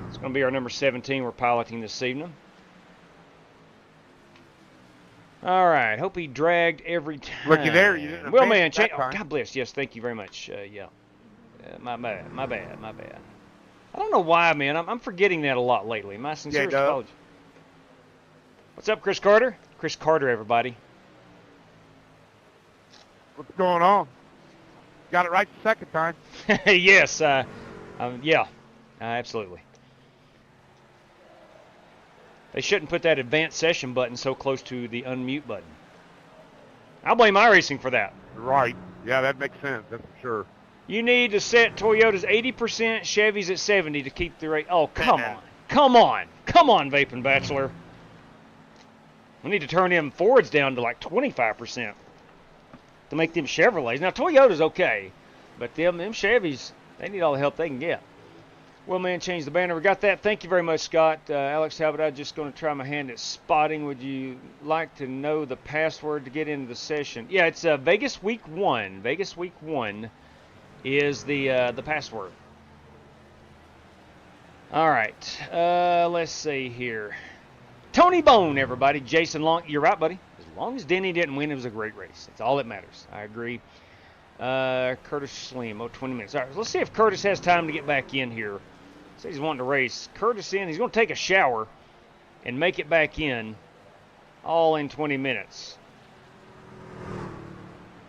It's going to be our number 17 we're piloting this evening. All right. Hope he dragged every time. Looky there. You didn't well, man. oh, God bless. Yes, thank you very much. Yeah. My bad. I don't know why, man. I'm forgetting that a lot lately. My sincerest apologies. What's up, Chris Carter? Chris Carter, everybody. What's going on? Got it right the second time. Yes. Yeah. Absolutely. They shouldn't put that advanced session button so close to the unmute button. I'll blame iRacing for that. Right. Yeah, that makes sense. That's for sure. You need to set Toyotas 80%, Chevys at 70 to keep the rate. Oh, come on. Come on, Vaping Bachelor. We need to turn them Fords down to like 25% to make them Chevrolets. Now, Toyota's okay, but them Chevys, they need all the help they can get. Well, man, change the banner. We got that. Thank you very much, Scott. Alex Talbot, I'm just going to try my hand at spotting. Would you like to know the password to get into the session? Yeah, it's Vegas Week 1. Vegas Week 1 is the password. All right. Let's see here. Tony Bone, everybody. Jason Long. You're right, buddy. As long as Denny didn't win, it was a great race. That's all that matters. I agree. Curtis Slim. 20 minutes. All right. Let's see if Curtis has time to get back in here. Says he's wanting to race. Curtis in. He's going to take a shower and make it back in all in 20 minutes.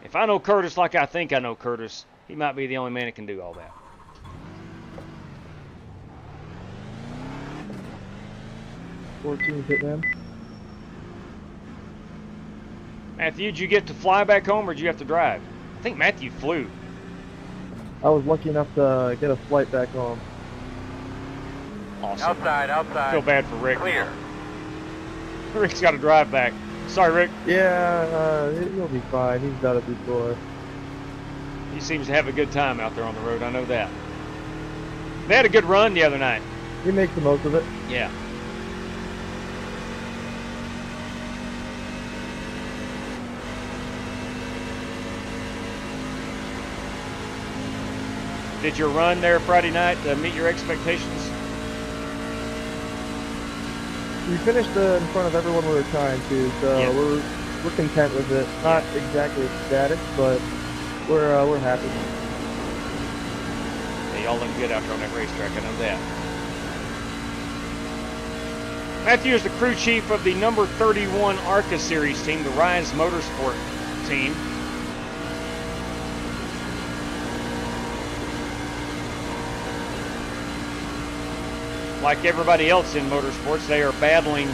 If I know Curtis like I think I know Curtis, he might be the only man that can do all that. Hit them. Matthew, did you get to fly back home or did you have to drive? I think Matthew flew. I was lucky enough to get a flight back home. Awesome. Outside, outside. Feel bad for Rick. Clear. Rick's got to drive back. Sorry, Rick. Yeah, he'll be fine. He's done it before. He seems to have a good time out there on the road. I know that. They had a good run the other night. He makes the most of it. Yeah. Did your run there Friday night meet your expectations? We finished in front of everyone we were trying to, so Yeah. we're content with it. Not exactly ecstatic, but we're happy. Yeah, y'all look good out there on that racetrack, I know that. Matthew is the crew chief of the number 31 ARCA Series team, the Rise Motorsport team. Like everybody else in motorsports, they are battling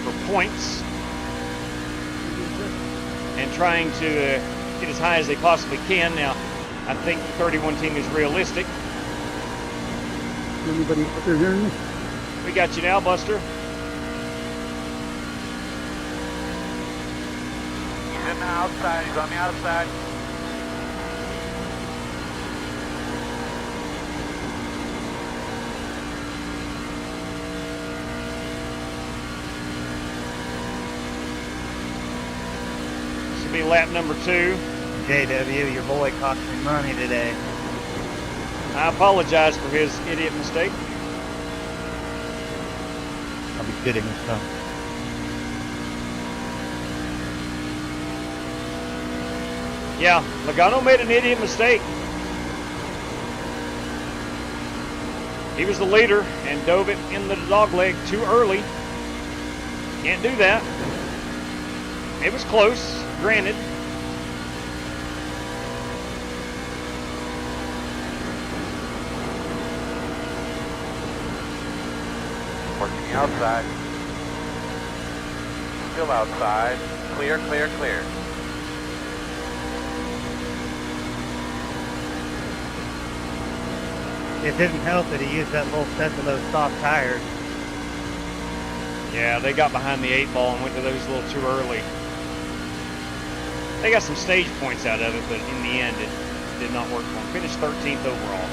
for points and trying to get as high as they possibly can. Now, I think the 31 team is realistic. Anybody out there hearing me? We got you now, Buster. He's in the outside. He's on the outside. This will be lap number 2. JW, your boy cost me money today. I apologize for his idiot mistake. I'll be kidding myself. Yeah, Logano made an idiot mistake. He was the leader and dove it in the dogleg too early. Can't do that. It was close, granted. Working the outside. Still outside. Clear, clear, clear. It didn't help that he used that little set of those soft tires. Yeah, they got behind the 8 ball and went to those a little too early. They got some stage points out of it, but in the end, it did not work for them. Finished 13th overall.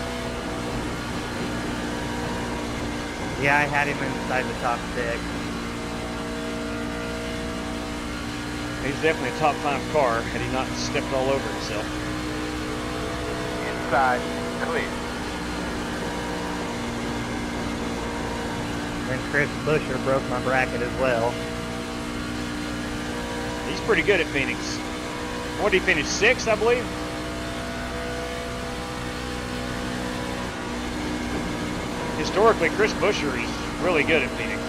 Yeah, I had him inside the top 6. He's definitely a top 5 car had he not stepped all over himself. Inside. Clear. And Chris Buescher broke my bracket as well. He's pretty good at Phoenix. What did he finish? 6th, I believe? Historically, Chris Buescher is really good at Phoenix.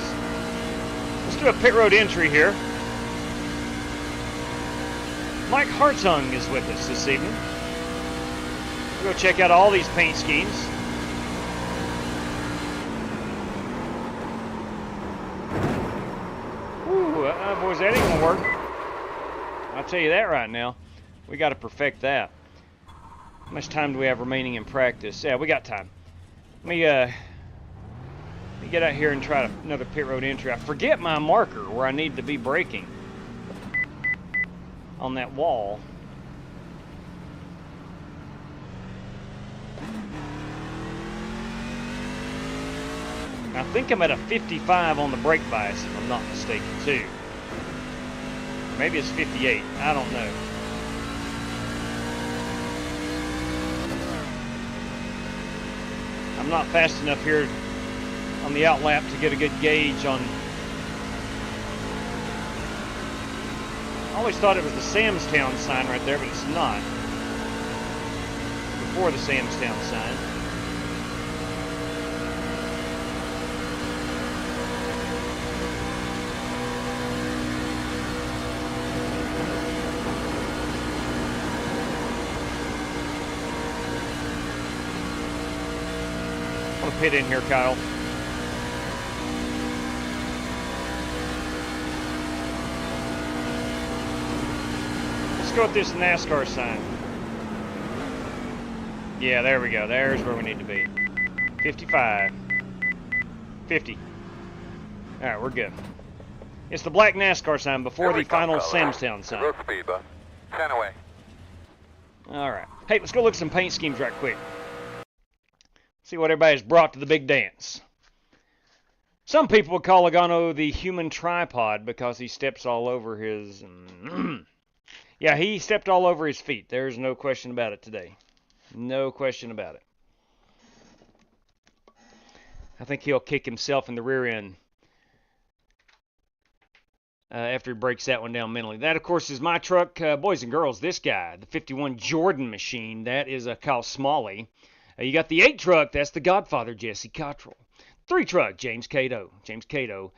Let's do a pit road entry here. Mike Hartung is with us this evening. We'll go check out all these paint schemes. Ooh, boys, that ain't gonna work. I'll tell you that right now. We got to perfect that. How much time do we have remaining in practice? Yeah, we got time. Let me get out here and try another pit road entry. I forget my marker where I need to be braking on that wall. I think I'm at a 55 on the brake bias, if I'm not mistaken, too. Maybe it's 58. I don't know. I'm not fast enough here on the outlap to get a good gauge on. I always thought it was the Samstown sign right there, but it's not. Before the Samstown sign. pit in here, Kyle. Let's go with this NASCAR sign. Yeah, there we go. There's where we need to be. 55. 50. All right, we're good. It's the black NASCAR sign before the final Samstown sign. Road speed, bud. 10 away. All right. Hey, let's go look at some paint schemes right quick. See what everybody's brought to the big dance. Some people would call Logano the human tripod because he steps all over his... yeah, he stepped all over his feet. There's no question about it today. No question about it. I think he'll kick himself in the rear end after he breaks that one down mentally. That, of course, is my truck. Boys and girls, this guy, the 51 Jordan machine, that is a Kyle Smalley. You got the 8 truck, that's the Godfather, Jesse Cottrell. 3 truck, James Cato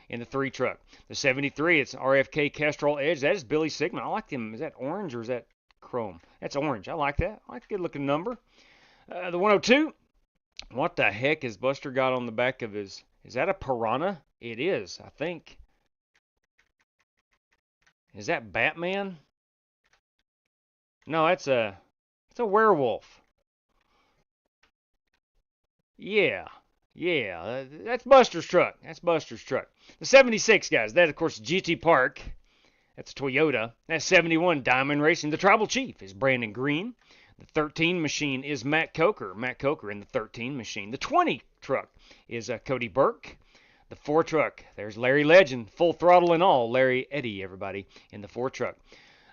in the 3 truck. The 73, it's RFK Castrol Edge. That is Billy Sigmund. I like him. Is that orange or is that chrome? That's orange. I like that. I like a good looking number. The 102, what the heck has Buster got on the back of his... Is that a piranha? It is, I think. Is that Batman? No, it's a werewolf. Yeah, that's Buster's truck. That's Buster's truck. The 76, guys, that, of course, GT Park. That's a Toyota. That's 71, Diamond Racing. The Tribal Chief is Brandon Green. The 13 machine is Matt Coker. Matt Coker in the 13 machine. The 20 truck is Cody Burke. The 4 truck, there's Larry Legend, full throttle and all. Larry Eddy, everybody, in the 4 truck.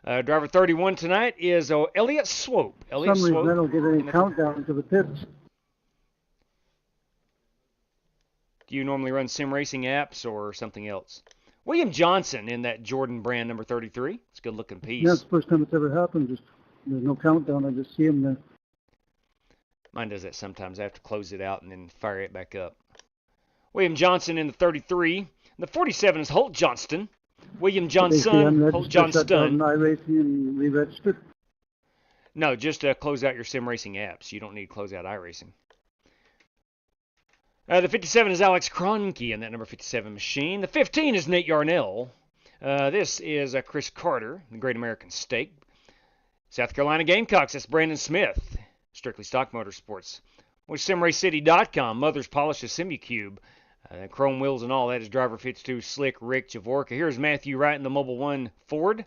Driver 31 tonight is Elliott Swope. Elliott For some reason, I Swope. don't get any countdown to the pits. Do you normally run sim racing apps or something else? William Johnson in that Jordan brand number 33. It's a good looking piece. Yeah, it's the first time it's ever happened. Just there's no countdown. I just see him there. Mine does that sometimes. I have to close it out and then fire it back up. William Johnson in the 33. The 47 is Holt Johnston. William Johnson, Holt Johnston. iRacing and re-registered. No, just close out your sim racing apps. You don't need to close out iRacing. The 57 is Alex Kroenke in that number 57 machine. The 15 is Nate Yarnell. This is Chris Carter, the Great American Steak. South Carolina Gamecocks, that's Brandon Smith. Strictly Stock Motorsports. With SimRaceCity.com, Mother's Polished Simucube. Chrome wheels and all, that is driver 52, Slick Rick Javorka. Here's Matthew Wright in the Mobile One Ford.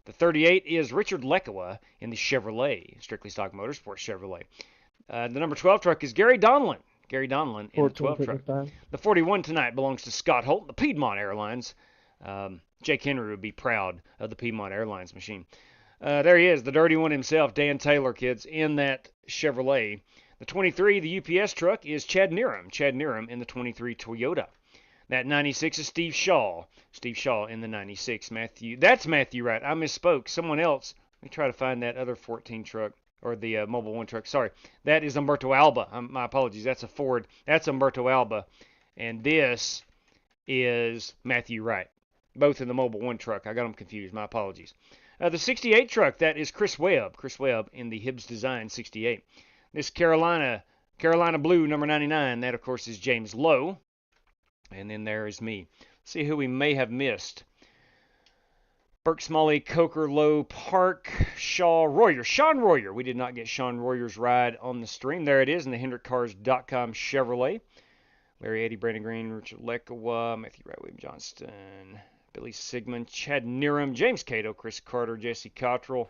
The 38 is Richard Lekawa in the Chevrolet, Strictly Stock Motorsports Chevrolet. The number 12 truck is Gary Donlin. Gary Donlin in the 12 truck. The 41 tonight belongs to Scott Holt, the Piedmont Airlines. Jake Henry would be proud of the Piedmont Airlines machine. There he is, the dirty one himself, Dan Taylor, kids, in that Chevrolet. The 23, the UPS truck, is Chad Nerum. Chad Nerum in the 23 Toyota. That 96 is Steve Shaw. Steve Shaw in the 96. That's Matthew Wright. I misspoke. Someone else. Let me try to find that other 14 truck, or the Mobile One truck. Sorry. That is Umberto Alba. My apologies. That's a Ford. That's Umberto Alba. And this is Matthew Wright. Both in the Mobile One truck. I got them confused. My apologies. The 68 truck, that is Chris Webb. Chris Webb in the Hibbs Design 68. This Carolina Blue, number 99, that, of course, is James Lowe. And then there is me. Let's see who we may have missed. Burke, Smalley, Coker, Lowe, Park, Shaw, Royer. Sean Royer. We did not get Sean Royer's ride on the stream. There it is in the HendrickCars.com Chevrolet. Larry Eddy, Brandon Green, Richard Lekawa, Matthew Wright, William Johnston, Billy Sigmund, Chad Nerum, James Cato, Chris Carter, Jesse Cottrell.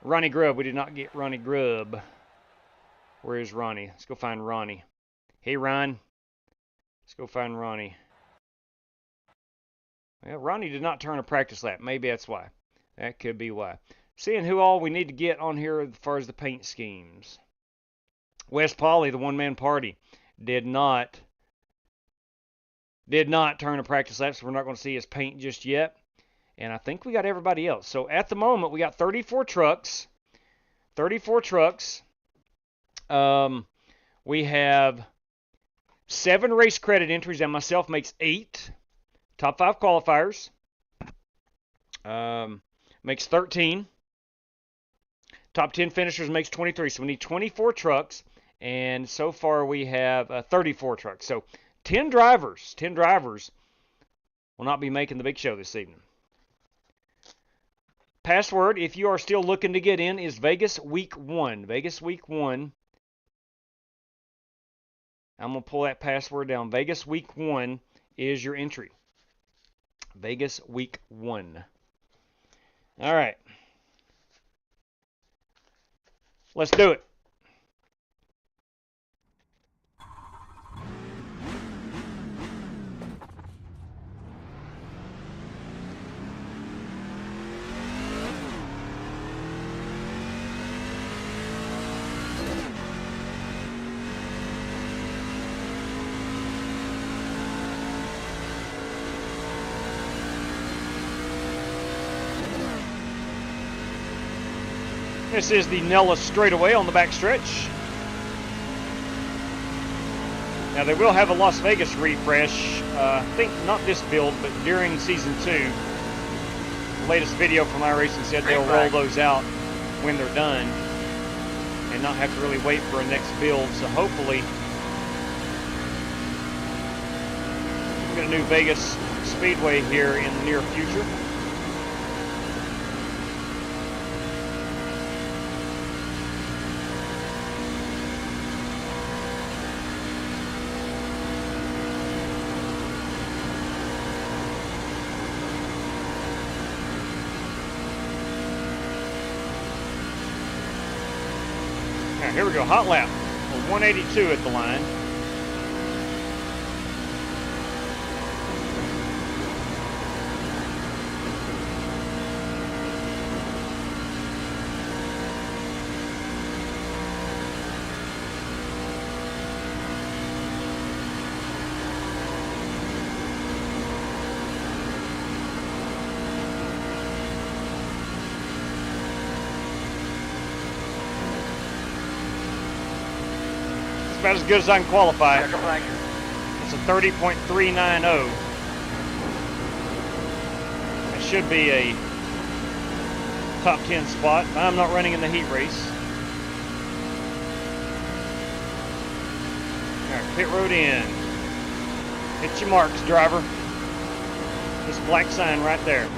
Ronnie Grubb. We did not get Ronnie Grubb. Where is Ronnie? Let's go find Ronnie. Hey, Ron. Let's go find Ronnie. Well, Ronnie did not turn a practice lap. Maybe that's why. That could be why. Seeing who all we need to get on here as far as the paint schemes. Wes Pauley, the one-man party, did not turn a practice lap, so we're not going to see his paint just yet. And I think we got everybody else. So at the moment, we got 34 trucks. 34 trucks. We have 7 race credit entries, and myself makes 8. Top 5 qualifiers. Makes 13. Top 10 finishers makes 23. So we need 24 trucks. And so far we have 34 trucks. So 10 drivers will not be making the big show this evening. Password, if you are still looking to get in, is Vegas Week 1. Vegas Week 1. I'm going to pull that password down. Vegas Week 1 is your entry. Vegas Week 1. All right. Let's do it. This is the Nellis straightaway on the backstretch. Now they will have a Las Vegas refresh, I think not this build, but during Season 2. The latest video from iRacing said they'll roll those out when they're done and not have to really wait for a next build. So hopefully we'll get a new Vegas Speedway here in the near future. Here we go, hot lap. We're 182 at the line. About as good as I can qualify. It's a 30.390. It should be a top 10 spot. I'm not running in the heat race. All right, pit road in. Hit your marks, driver. This black sign right there.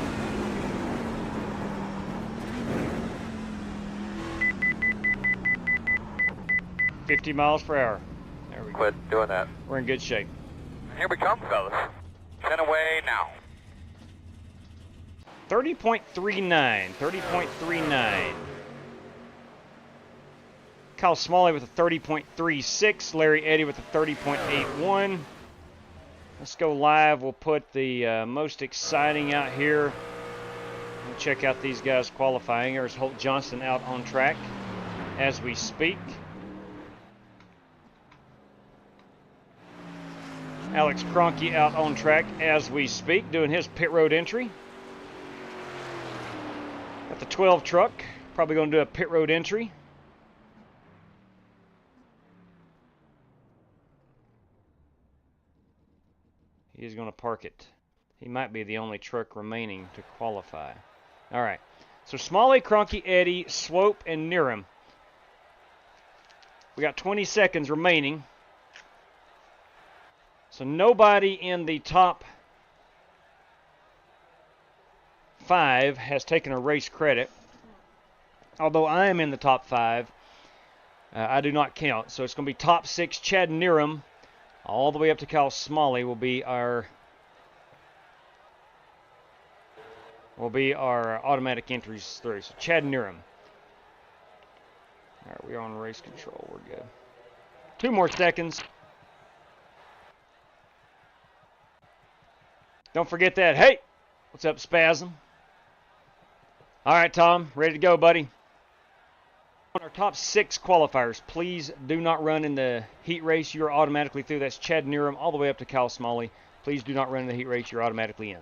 $50 miles per hour. There we go. Quit doing that. We're in good shape. Here we come, fellas. 10 away now. 30.39. 30.39. Kyle Smalley with a 30.36. Larry Eddy with a 30.81. Let's go live. We'll put the most exciting out here. We'll check out these guys qualifying. There's Holt Johnson out on track as we speak. Alex Kroenke out on track as we speak, doing his pit road entry. Got the 12 truck, probably going to do a pit road entry. He is going to park it. He might be the only truck remaining to qualify. All right, so Smalley, Kroenke, Eddy, Swope, and Niram. We got 20 seconds remaining. So nobody in the top 5 has taken a race credit. Although I am in the top 5, I do not count. So it's going to be top 6. Chad Niram, all the way up to Kyle Smalley, will be our automatic entries through. So Chad Niram. All right, we're on race control. We're good. 2 more seconds. Don't forget that. Hey, what's up, Spasm? All right, Tom, ready to go, buddy. On our top 6 qualifiers, please do not run in the heat race. You are automatically through. That's Chad Niram all the way up to Kyle Smalley. Please do not run in the heat race. You're automatically in.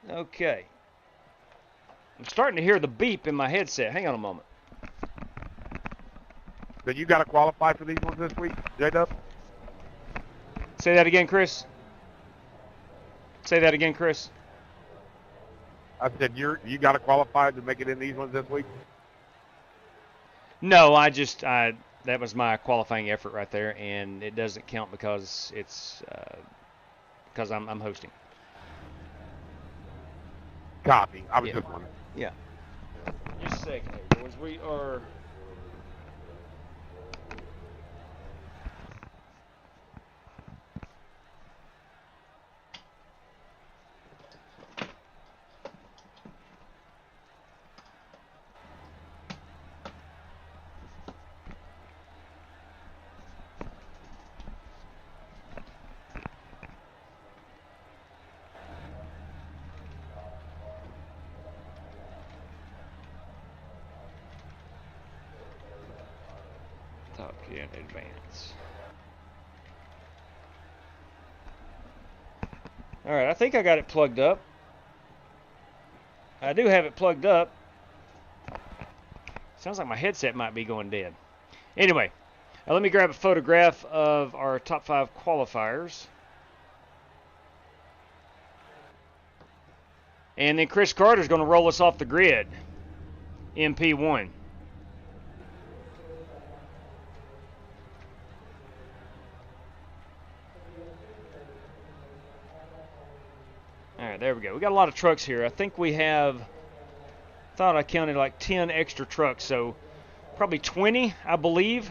Okay. I'm starting to hear the beep in my headset. Hang on a moment. So you got to qualify for these ones this week, J-Dub? Say that again, Chris. Say that again, Chris. I said you got to qualify to make it in these ones this week? No, that was my qualifying effort right there, and it doesn't count because it's because I'm hosting. Copy. I was Yeah. just wondering. Yeah. Just a second here, boys. We are. Top 10 advance. All right, I think I got it plugged up. I do have it plugged up. Sounds like my headset might be going dead. Anyway, let me grab a photograph of our top 5 qualifiers. And then Chris Carter's going to roll us off the grid. MP1. All right, there we go. We got a lot of trucks here. I think we have, thought I counted like 10 extra trucks, so probably 20, I believe.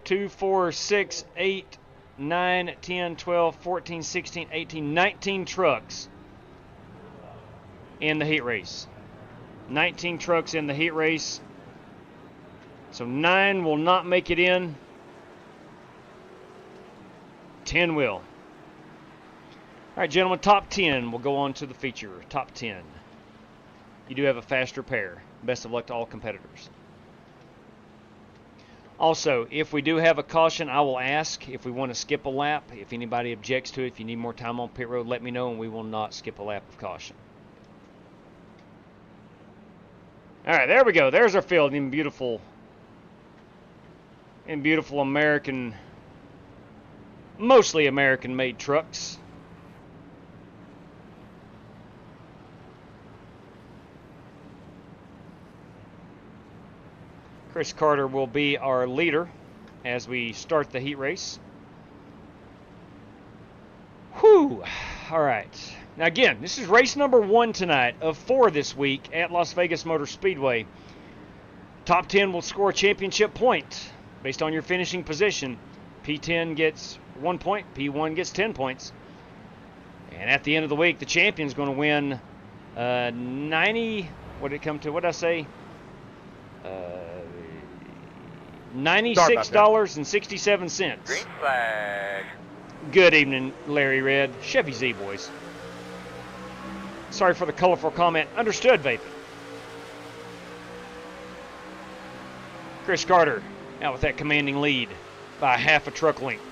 2, 4, 6, 8, 9, 10, 12, 14, 16, 18, 19 trucks in the heat race. 19 trucks in the heat race. So 9 will not make it in. 10 will. All right, gentlemen, top 10 will go on to the feature. Top 10. You do have a faster pair. Best of luck to all competitors. Also, if we do have a caution, I will ask if we want to skip a lap. If anybody objects to it, if you need more time on pit road, let me know, and we will not skip a lap of caution. All right, there we go. There's our field in beautiful American, mostly American-made trucks. Chris Carter will be our leader as we start the heat race. Whew! All right. Now again, this is race number 1 tonight of 4 this week at Las Vegas Motor Speedway. Top 10 will score a championship point based on your finishing position. P10 gets 1 point, P1 gets 10 points. And at the end of the week, the champion's going to win 90, what did it come to? What did I say? $96.67. Green flag. Good evening, Larry Red. Chevy Z, boys. Sorry for the colorful comment. Understood, vaping. Chris Carter out with that commanding lead by half a truck length.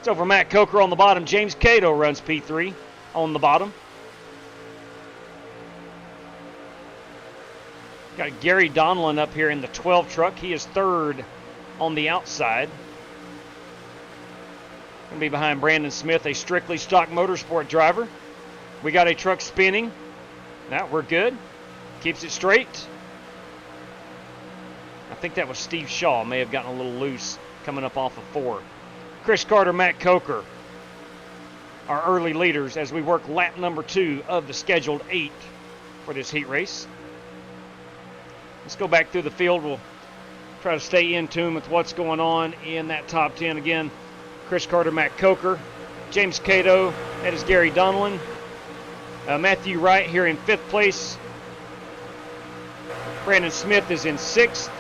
It's over Matt Coker on the bottom. James Cato runs P3 on the bottom. Got Gary Donlin up here in the 12 truck. He is third on the outside. Going to be behind Brandon Smith, a strictly stock motorsport driver. We got a truck spinning. Now we're good. Keeps it straight. I think that was Steve Shaw. May have gotten a little loose coming up off of 4. Chris Carter, Matt Coker, our early leaders as we work lap number 2 of the scheduled 8 for this heat race. Let's go back through the field. We'll try to stay in tune with what's going on in that top 10. Again, Chris Carter, Matt Coker, James Cato, that is Gary Donlin. Matthew Wright here in 5th place. Brandon Smith is in 6th.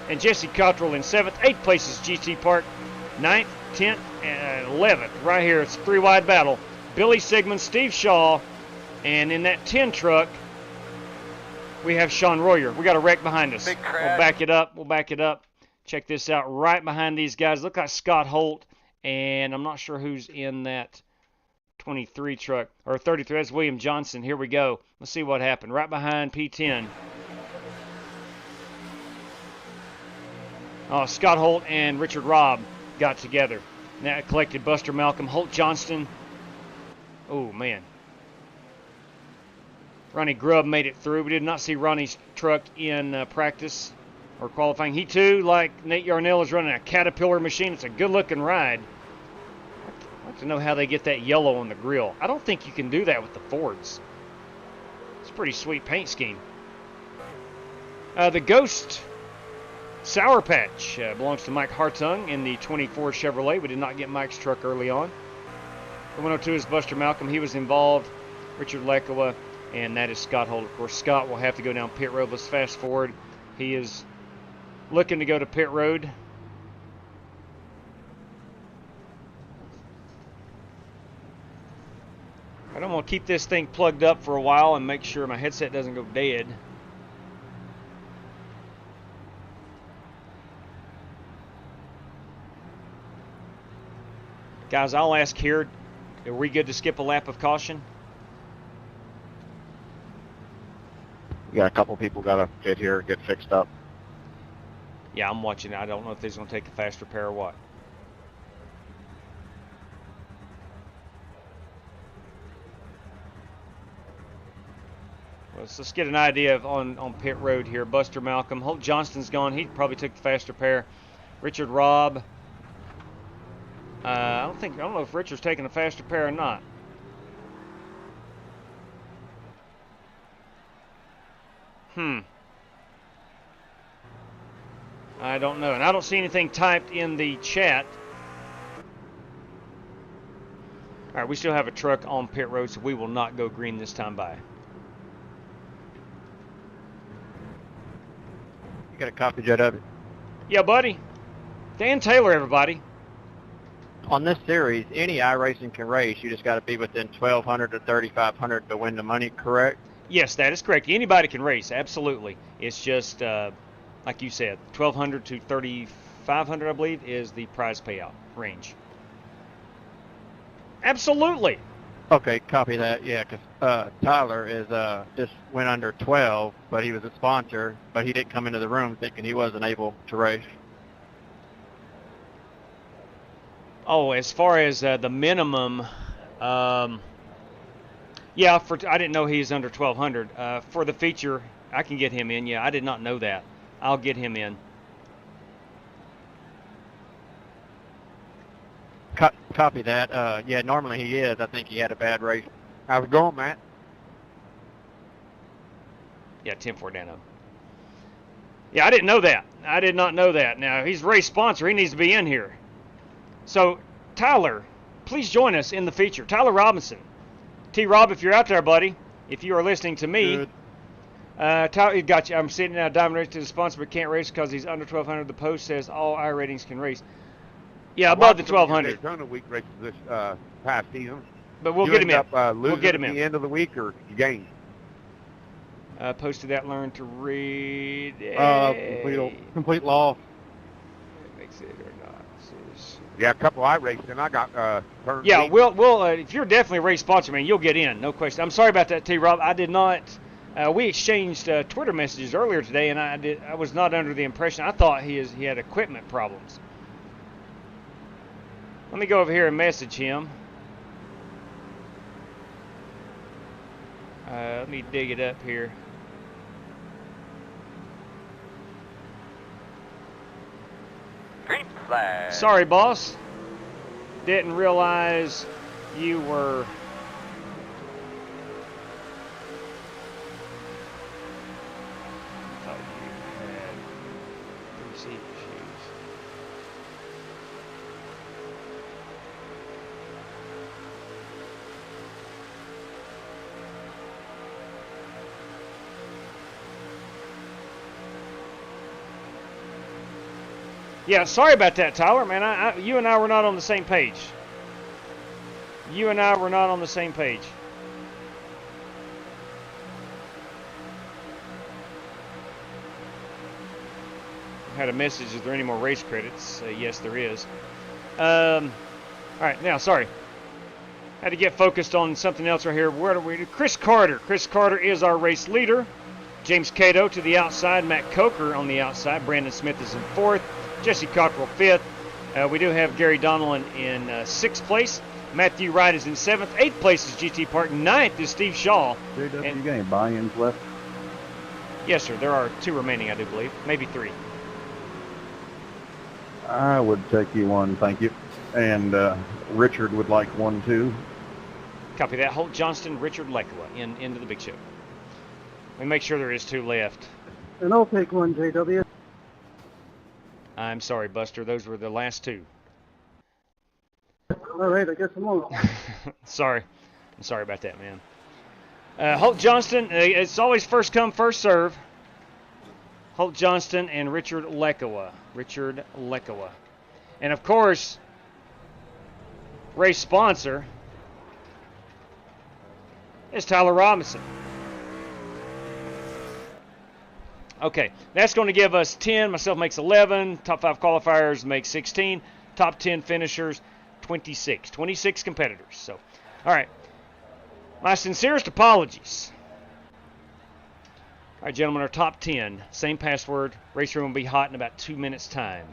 And Jesse Cottrell in 7th. 8th place is GT Park. 9th, 10th, and 11th. Right here, it's a 3-wide battle. Billy Sigmund, Steve Shaw, and in that 10 truck, we have Sean Royer. We got a wreck behind us. Big crash. We'll back it up. We'll back it up. Check this out. Right behind these guys. Look like Scott Holt. And I'm not sure who's in that 23 truck. Or 33. That's William Johnson. Here we go. Let's see what happened. Right behind P10. Oh, Scott Holt and Richard Robb got together. And that collected Buster Malcolm. Holt Johnston. Oh, man. Ronnie Grubb made it through. We did not see Ronnie's truck in practice or qualifying. He too, like Nate Yarnell, is running a Caterpillar machine. It's a good-looking ride. I'd like to know how they get that yellow on the grill. I don't think you can do that with the Fords. It's a pretty sweet paint scheme. The Ghost Sour Patch belongs to Mike Hartung in the 24 Chevrolet. We did not get Mike's truck early on. The 102 is Buster Malcolm. He was involved. Richard Lekowa, and that is Scott Holt. Of course, Scott will have to go down pit road. Let's fast forward. He is looking to go to pit road. I'm going to keep this thing plugged up for a while and make sure my headset doesn't go dead. Guys, I'll ask here, are we good to skip a lap of caution? We got a couple people got to get here, get fixed up. Yeah, I'm watching. I don't know if they's going to take a fast repair or what. Let's get an idea of on pit road here. Buster Malcolm. Holt Johnston's gone. He probably took the fast repair. Richard Robb. I don't know if Richard's taking a fast repair or not. I don't know. And I don't see anything typed in the chat. All right, we still have a truck on pit road, so we will not go green this time by. You got a copy, JW? Yeah, buddy. Dan Taylor, everybody. On this series, any iRacing can race. You just got to be within 1,200 to 3,500 to win the money, correct? Yes, that is correct. Anybody can race, absolutely. It's just, like you said, 1,200 to 3,500, I believe, is the prize payout range. Absolutely. Okay, copy that. Yeah, because Tyler is just went under 12, but he was a sponsor, but he didn't come into the room thinking he wasn't able to race. Oh, as far as the minimum, yeah, I didn't know he's under 1,200. For the feature, I can get him in. Yeah, I did not know that. I'll get him in. Copy that. Yeah, normally he is. I think he had a bad race. How's it going, Matt? Yeah, 10-4 Dano. Yeah, I didn't know that. I did not know that. Now, he's a race sponsor. He needs to be in here. So, Tyler, please join us in the feature. Tyler Robinson. T-Rob, if you're out there, buddy, if you are listening to me, Tyler, got you. I'm sitting now, Diamond Race to the sponsor, but can't race because he's under 1,200. The post says all I ratings can race. Yeah, above the 1,200. Daytona week races this past season. But we'll get him in. We'll get him in. At the end of the week, or you gain. Posted that. Learn to read. Complete loss. Makes it or not. Yeah, a couple I raced, and I got turned. Yeah, we'll if you're definitely a race sponsor, man, you'll get in, no question. I'm sorry about that, T-Rob. I did not. We exchanged Twitter messages earlier today, and I was not under the impression. I thought he had equipment problems. Let me go over here and message him. Let me dig it up here. Green flag. Sorry, boss. Didn't realize you were... I thought you had receipt issues. Yeah, sorry about that, Tyler. Man, you and I were not on the same page. You and I were not on the same page. I had a message, is there any more race credits? Yes, there is. All right, now, sorry. Had to get focused on something else right here. Where do we do? Chris Carter. Chris Carter is our race leader. James Cato to the outside. Matt Coker on the outside. Brandon Smith is in fourth. Jesse Cockrell fifth. We do have Gary Donnellan in 6th place. Matthew Wright is in 7th. 8th place is GT Park. 9th is Steve Shaw. JW, you got any buy-ins left? Yes, sir. There are 2 remaining, I do believe. Maybe 3. I would take you one, thank you. And Richard would like one, too. Copy that. Holt Johnston, Richard Lekua into the big show. Let me make sure there is 2 left. And I'll take one, JW. I'm sorry, Buster. Those were the last 2. All right, I guess I'm on. Sorry. I'm sorry about that, man. Holt Johnston, it's always first come, first serve. Holt Johnston and Richard Lekua. Richard Lekua. And, of course, race sponsor is Tyler Robinson. Okay, that's going to give us 10. Myself makes 11. Top 5 qualifiers make 16. Top 10 finishers, 26. 26 competitors. So, all right. My sincerest apologies. All right, gentlemen, our top 10. Same password. Race room will be hot in about 2 minutes' time.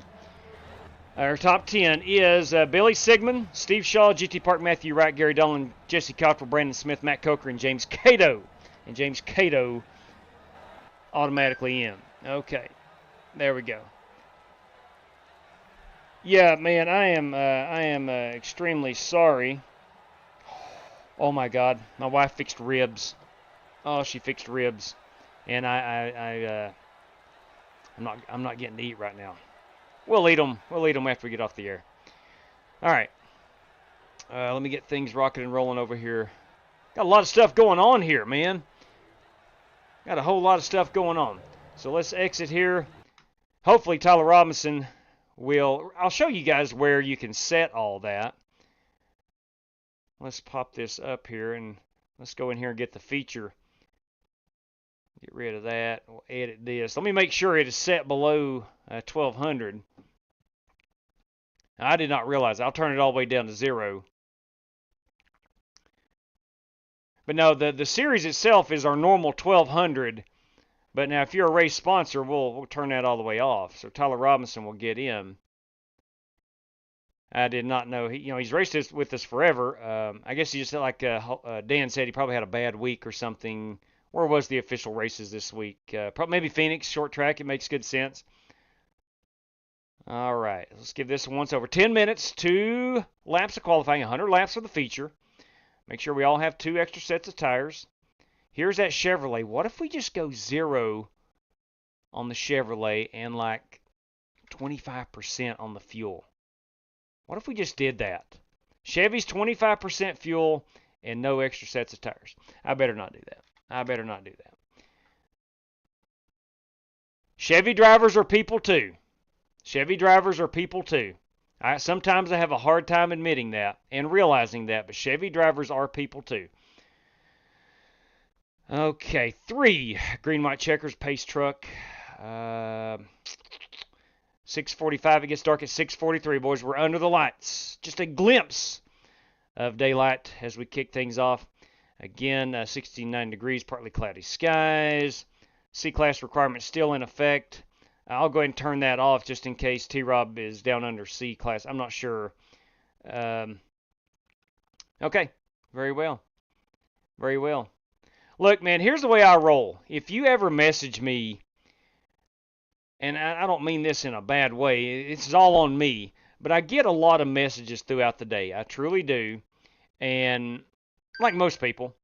Our top 10 is Billy Sigmund, Steve Shaw, GT Park, Matthew Wright, Gary Dolan, Jesse Cottrell, Brandon Smith, Matt Coker, and James Cato. And James Cato automatically in. Okay. There we go. Yeah, man, I am extremely sorry. Oh my God, my wife fixed ribs. Oh, she fixed ribs, and I'm not getting to eat right now. We'll eat them. We'll eat them after we get off the air. All right. Let me get things rocking and rolling over here. Got a lot of stuff going on here, man. Got a whole lot of stuff going on. So let's exit here. Hopefully Tyler Robinson will... I'll show you guys where you can set all that. Let's pop this up here and let's go in here and get the feature. Get rid of that. We'll edit this. Let me make sure it is set below 1200. I did not realize. I'll turn it all the way down to 0. But no, the series itself is our normal 1200. But now if you're a race sponsor, we'll turn that all the way off. So Tyler Robinson will get in. I did not know. He's raced this with us forever. I guess he just, like Dan said, he probably had a bad week or something. Where was the official races this week? Probably maybe Phoenix, short track. It makes good sense. All right, let's give this a once over. 10 minutes, 2 laps of qualifying, 100 laps for the feature. Make sure we all have 2 extra sets of tires. Here's that Chevrolet. What if we just go 0 on the Chevrolet and like 25% on the fuel? What if we just did that? Chevy's 25% fuel and no extra sets of tires. I better not do that. I better not do that. Chevy drivers are people too. Chevy drivers are people too. Sometimes I have a hard time admitting that and realizing that, but Chevy drivers are people too. Okay, 3 green, white checkers, pace truck. 6:45, it gets dark at 6:43, boys. We're under the lights. Just a glimpse of daylight as we kick things off. Again, 69 degrees, partly cloudy skies. C-class requirement still in effect. I'll go ahead and turn that off just in case T-Rob is down under C-class. I'm not sure. Okay, very well. Very well. Look, man, here's the way I roll. If you ever message me, and I don't mean this in a bad way, it's all on me, but I get a lot of messages throughout the day. I truly do. And like most people,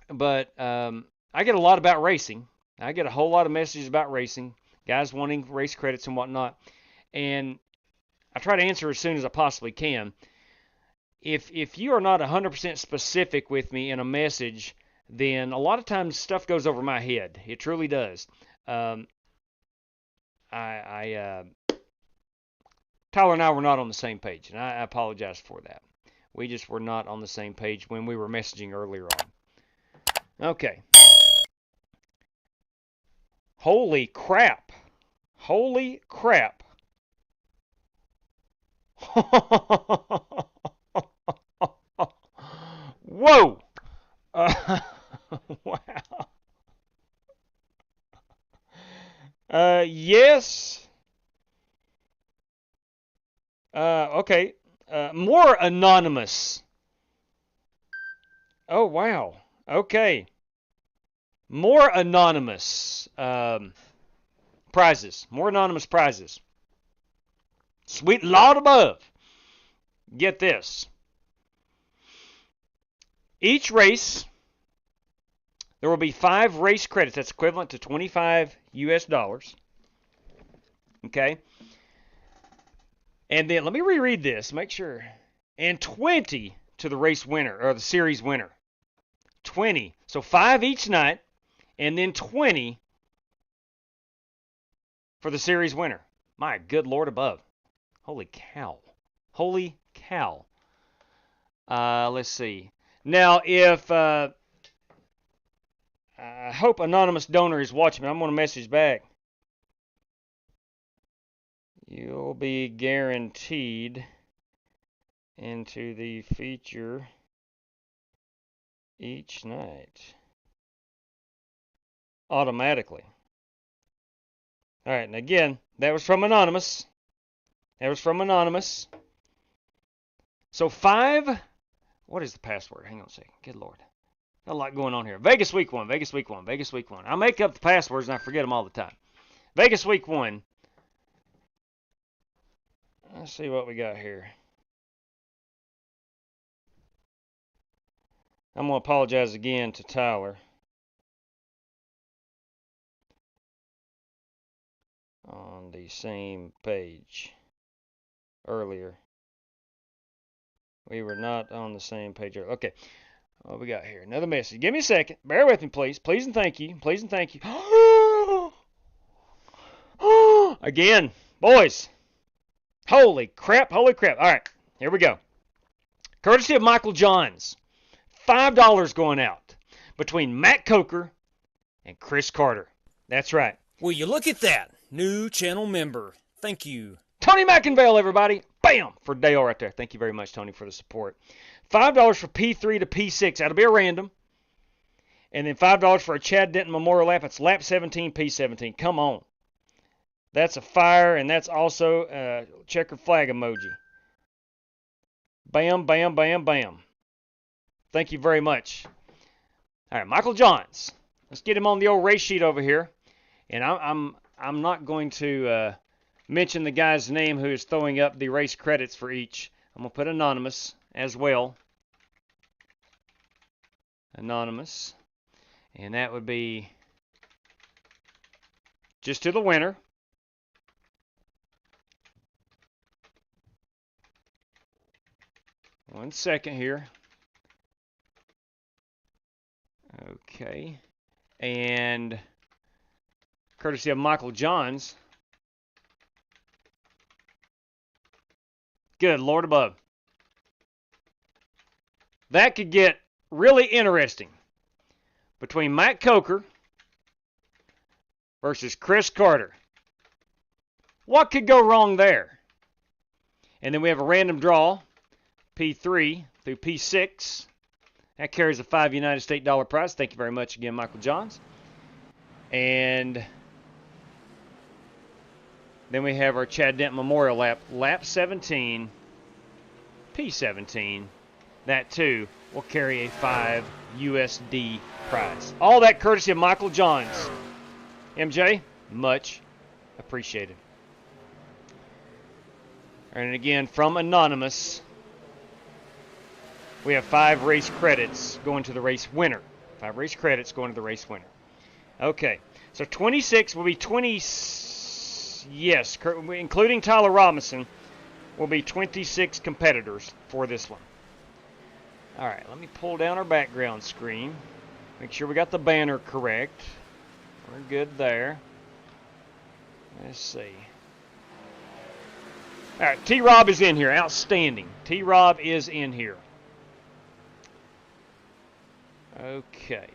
but I get a lot about racing. I get a whole lot of messages about racing, guys wanting race credits and whatnot, and I try to answer as soon as I possibly can. If you are not 100% specific with me in a message, then a lot of times stuff goes over my head. It truly does. Tyler and I were not on the same page, and I apologize for that. We just were not on the same page when we were messaging earlier on. Okay. Holy crap. Holy crap. Whoa. Wow. Yes. anonymous. Oh, wow. Okay. More anonymous prizes. More anonymous prizes. Sweet Lord above. Get this. Each race, there will be 5 race credits. That's equivalent to $25 US. Okay. And then let me reread this. Make sure. And 20 to the race winner, or the series winner. 20. So 5 each night, and then 20 for the series winner. My good Lord above. Holy cow. Holy cow. Let's see. Now, if I hope anonymous donor is watching me, I'm going to message back. You'll be guaranteed into the feature each night automatically. All right, and again, that was from anonymous. That was from anonymous. So 5. What is the password? Hang on a second. Good Lord. Got a lot going on here. Vegas week 1. Vegas week 1. Vegas week 1. I make up the passwords and I forget them all the time. Vegas week 1. Let's see what we got here. I'm going to apologize again to Tyler. On the same page earlier. We were not on the same page earlier. Okay. What we got here? Another message. Give me a second. Bear with me, please. Please and thank you. Please and thank you. Again. Boys. Holy crap. Holy crap. All right. Here we go. Courtesy of Michael Johns. $5 going out between Matt Coker and Chris Carter. That's right. Will you look at that? New channel member. Thank you. Tony McInvale, everybody. Bam! For Dale right there. Thank you very much, Tony, for the support. $5 for P3 to P6. That'll be a random. And then $5 for a Chad Denton Memorial Lap. It's Lap 17, P17. Come on. That's a fire, and that's also a checkered flag emoji. Bam, bam, bam, bam. Thank you very much. All right, Michael Johns. Let's get him on the old race sheet over here. And I'm not going to mention the guy's name who is throwing up the race credits for each. I'm going to put anonymous as well. Anonymous. And that would be just to the winner. One second here. Okay. And courtesy of Michael Johns. Good Lord above. That could get really interesting between Matt Coker versus Chris Carter. What could go wrong there? And then we have a random draw, P3 through P6. That carries a $5 United States dollar prize. Thank you very much again, Michael Johns. And then we have our Chad Denton Memorial Lap, Lap 17, P17. That, too, will carry a $5 USD prize. All that courtesy of Michael Johns. MJ, much appreciated. And again, from Anonymous, we have 5 race credits going to the race winner. 5 race credits going to the race winner. Okay, so 26 will be 20. Yes, including Tyler Robinson, will be 26 competitors for this one. All right, let me pull down our background screen. Make sure we got the banner correct. We're good there. Let's see. All right, T-Rob is in here. Outstanding. T-Rob is in here. Okay.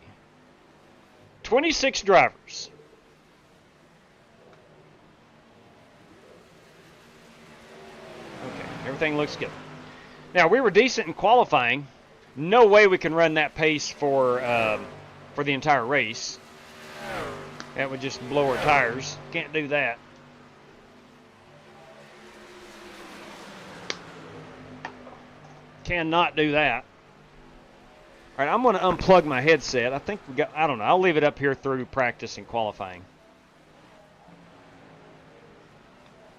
26 drivers. Okay, everything looks good. Now, we were decent in qualifying. No way we can run that pace for the entire race. That would just blow our tires. Can't do that. Cannot do that. All right, I'm going to unplug my headset. I think we got, I don't know. I'll leave it up here through practice and qualifying.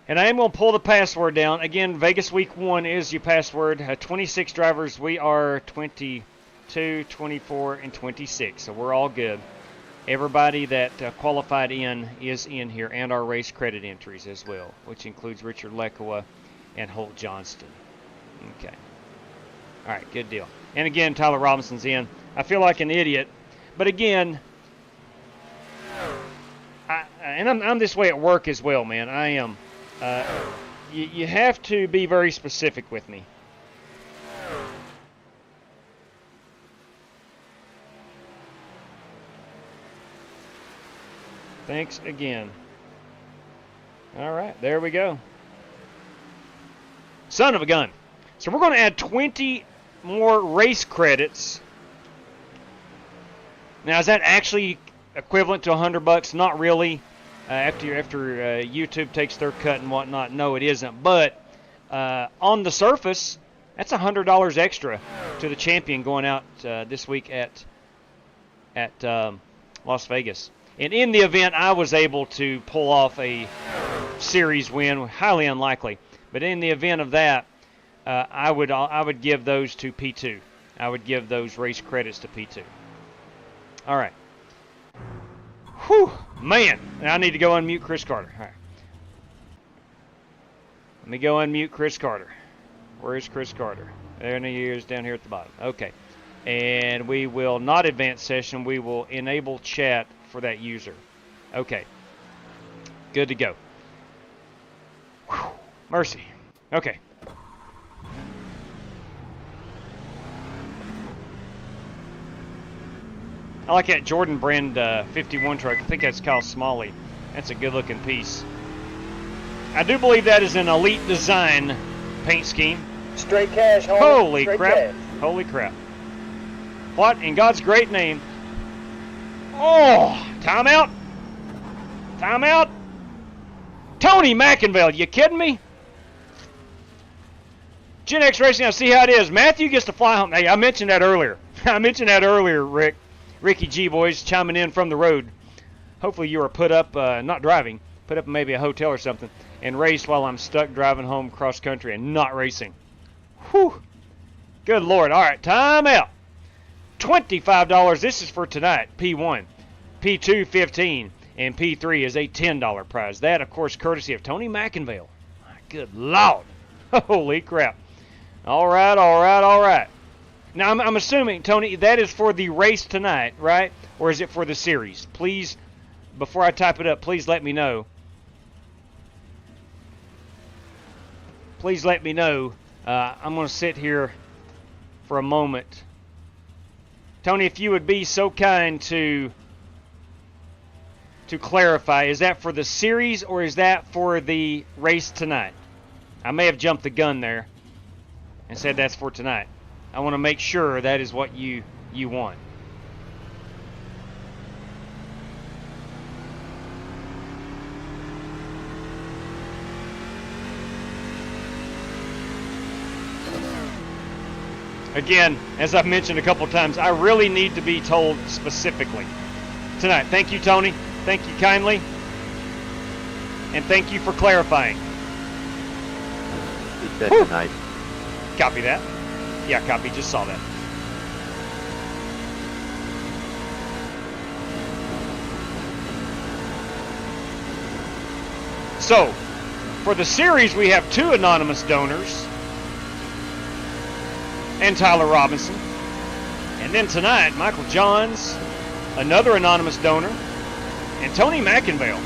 And I am going to pull the password down. Again, Vegas Week 1 is your password. 26 drivers. We are 22, 24, and 26. So we're all good. Everybody that qualified in is in here, and our race credit entries as well, which includes Richard Lekowa and Holt Johnston. Okay. All right, good deal. And again, Tyler Robinson's in. I feel like an idiot, but again, I'm this way at work as well, man. I am. You have to be very specific with me. Thanks again. All right, there we go. Son of a gun. So we're going to add 20 more race credits. Now, is that actually equivalent to $100? Not really. After YouTube takes their cut and whatnot, no, it isn't. But on the surface, that's $100 extra to the champion going out this week at Las Vegas. And in the event I was able to pull off a series win, highly unlikely, but in the event of that, I would give those to P2. I would give those race credits to P2. All right. Whew, man. I need to go unmute Chris Carter. All right. Let me go unmute Chris Carter. Where is Chris Carter? There he is down here at the bottom. Okay. And we will not advance session. We will enable chat for that user. Okay. Good to go. Whew, mercy. Okay. I like that Jordan brand 51 truck. I think that's Kyle Smalley. That's a good looking piece. I do believe that is an Elite Design paint scheme. Straight cash, homie. Holy Straight crap. cash. Holy crap. What in God's great name? Oh, timeout. Timeout. Tony McInville, you kidding me? Gen X Racing, I see how it is. Matthew gets to fly home. Hey, I mentioned that earlier. Rick. Ricky G, boys, chiming in from the road. Hopefully you are put up, not driving, put up maybe a hotel or something, and raced while I'm stuck driving home cross country and not racing. Whew. Good Lord. All right, time out. $25. This is for tonight, P1. P2, $15. And P3 is a $10 prize. That, of course, courtesy of Tony McInville. My good Lord. Holy crap. All right. Now, I'm assuming, Tony, that is for the race tonight, right? Or is it for the series? Please, before I type it up, please let me know. Please let me know. I'm going to sit here for a moment. Tony, if you would be so kind to clarify, is that for the series or is that for the race tonight? I may have jumped the gun there and said that's for tonight. I want to make sure that is what you want. Again, as I've mentioned a couple of times, I really need to be told specifically tonight. Thank you, Tony. Thank you kindly. And thank you for clarifying. He said tonight. Copy that. Yeah, copy. Just saw that. So, for the series, we have 2 anonymous donors. And Tyler Robinson. And then tonight, Michael Johns, another anonymous donor, and Tony McInville.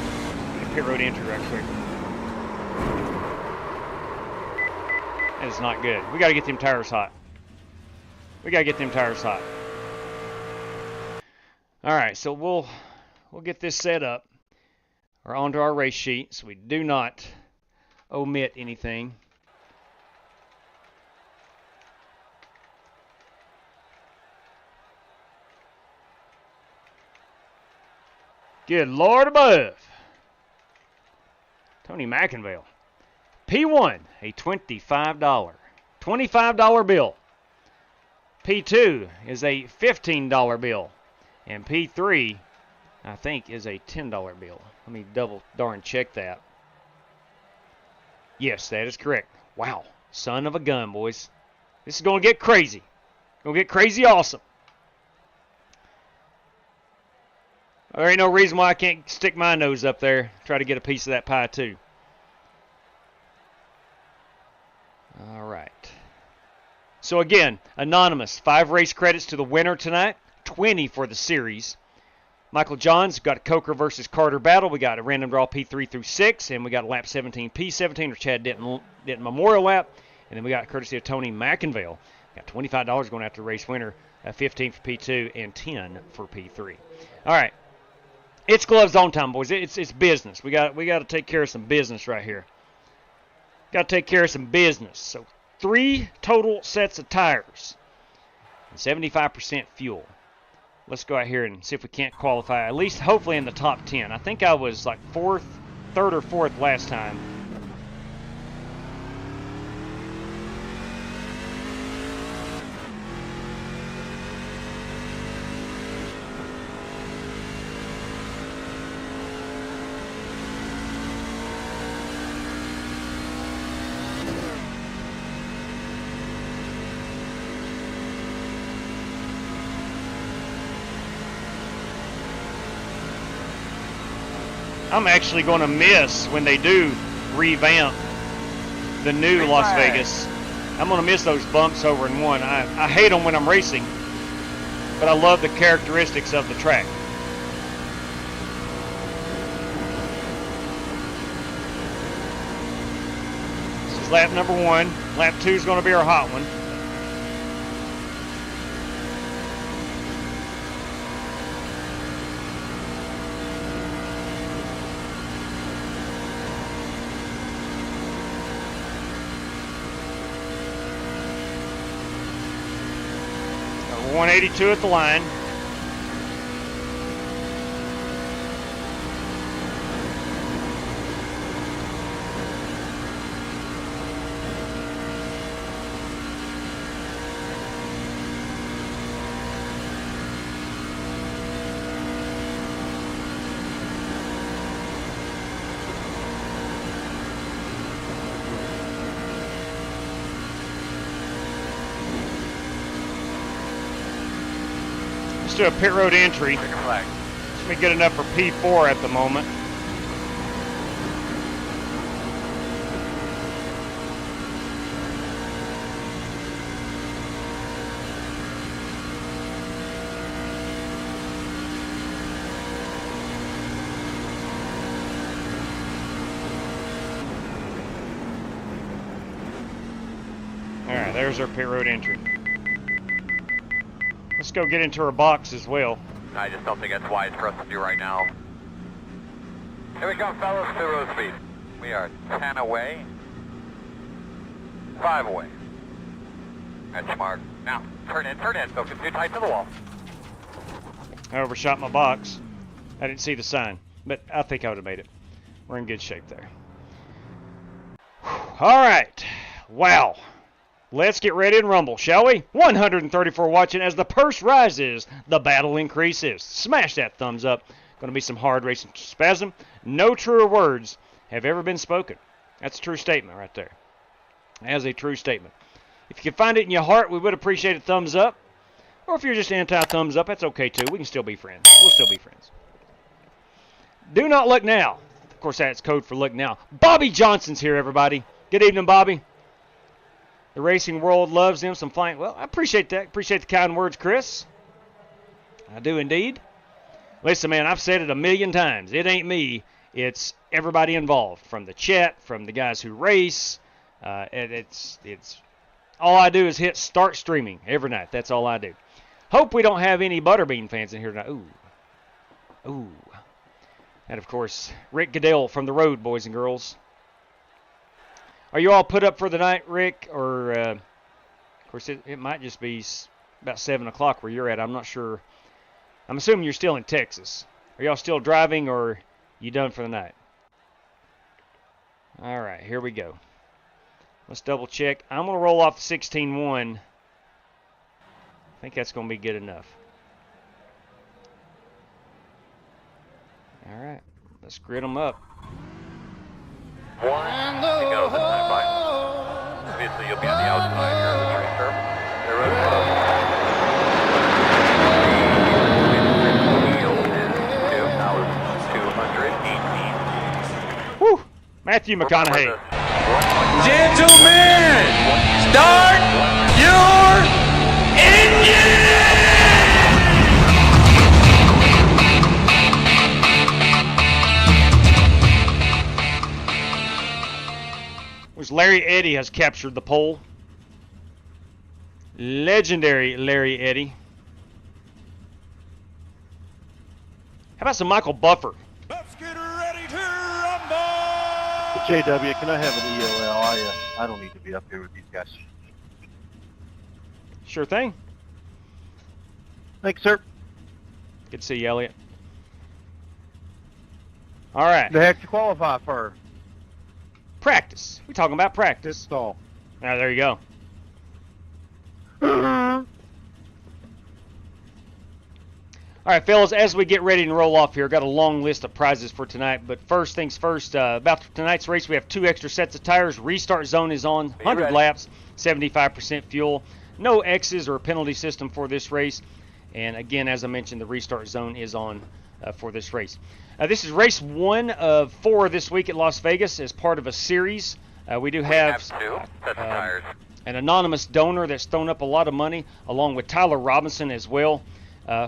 Pit road entry right quick. That is not good. We got to get them tires hot. All right, so we'll get this set up or onto our race sheet so we do not omit anything. Good Lord above. Tony McInville. P1, a $25 bill. P2 is a $15 bill. And P3, I think, is a $10 bill. Let me double darn check that. Yes, that is correct. Wow. Son of a gun, boys. This is going to get crazy. Going to get crazy awesome. There ain't no reason why I can't stick my nose up there, try to get a piece of that pie too. All right. So again, anonymous, 5 race credits to the winner tonight, 20 for the series. Michael Johns got a Coker versus Carter battle. We got a random draw P3 through 6, and we got a lap 17 P17 or Chad Denton Memorial lap, and then we got courtesy of Tony McInville. Got $25 going after the race winner, 15 for P2 and 10 for P3. All right. It's gloves on time, boys. It's business. We got to take care of some business right here. Got to take care of some business. So 3 total sets of tires and 75% fuel. Let's go out here and see if we can't qualify, at least hopefully in the top 10. I think I was like 3rd or 4th last time. I'm actually going to miss when they do revamp the new Las Vegas. I'm going to miss those bumps over in 1. I hate them when I'm racing, but I love the characteristics of the track. This is lap number 1. Lap 2 is going to be our hot one. Number 182 at the line. Let's do a pit road entry. Let me get enough for P4 at the moment. All right, there's our pit road entry. Let's go get into our box as well. I just don't think that's wise for us to do right now. Here we go, fellas, 2 road speed. We are 10 away. 5 away. Benchmark. Now, turn in. Don't get too tight to the wall. I overshot my box. I didn't see the sign, but I think I would have made it. We're in good shape there. All right. Wow. Let's get ready and rumble, shall we? 134 watching as the purse rises, the battle increases. Smash that thumbs up. Going to be some hard racing spasm. No truer words have ever been spoken. That's a true statement right there. As a true statement. If you can find it in your heart, we would appreciate a thumbs up. Or if you're just anti-thumbs up, that's okay too. We can still be friends. We'll still be friends. Do not look now. Of course, that's code for look now. Bobby Johnson's here, everybody. Good evening, Bobby. The racing world loves them some flying. Well, I appreciate that. Appreciate the kind words, Chris. I do indeed. Listen, man, I've said it a million times. It ain't me. It's everybody involved, from the chat, from the guys who race. It's all I do is hit start streaming every night. That's all I do. Hope we don't have any Butterbean fans in here tonight. Ooh. And, of course, Rick Goodell from the road, boys and girls. Are you all put up for the night, Rick? Or, of course, it might just be about 7 o'clock where you're at. I'm not sure. I'm assuming you're still in Texas. Are y'all still driving, or you done for the night? All right, here we go. Let's double check. I'm going to roll off the 16-1. think that's going to be good enough. All right, let's grid them up. One to go this time, bye. Obviously, you'll be on the outside here of the race turf. There is Whew. Matthew McConaughey. Gentlemen, start your engine! Larry Eddy has captured the pole. Legendary Larry Eddy. How about some Michael Buffer? Let's get ready to rumble! JW, can I have an EOL? I don't need to be up here with these guys. Sure thing. Thanks, sir. Good to see you, Elliot. All right. The heck you qualify for? Practice. We're talking about practice. Stall. Ah, there you go. All right, fellas, as we get ready to roll off here, got a long list of prizes for tonight. But first things first, about tonight's race, we have 2 extra sets of tires. Restart zone is on, 100 laps, 75% fuel. No X's or penalty system for this race. And again, as I mentioned, the restart zone is on for this race. This is race 1 of 4 this week at Las Vegas as part of a series. We do have an anonymous donor that's thrown up a lot of money, along with Tyler Robinson as well.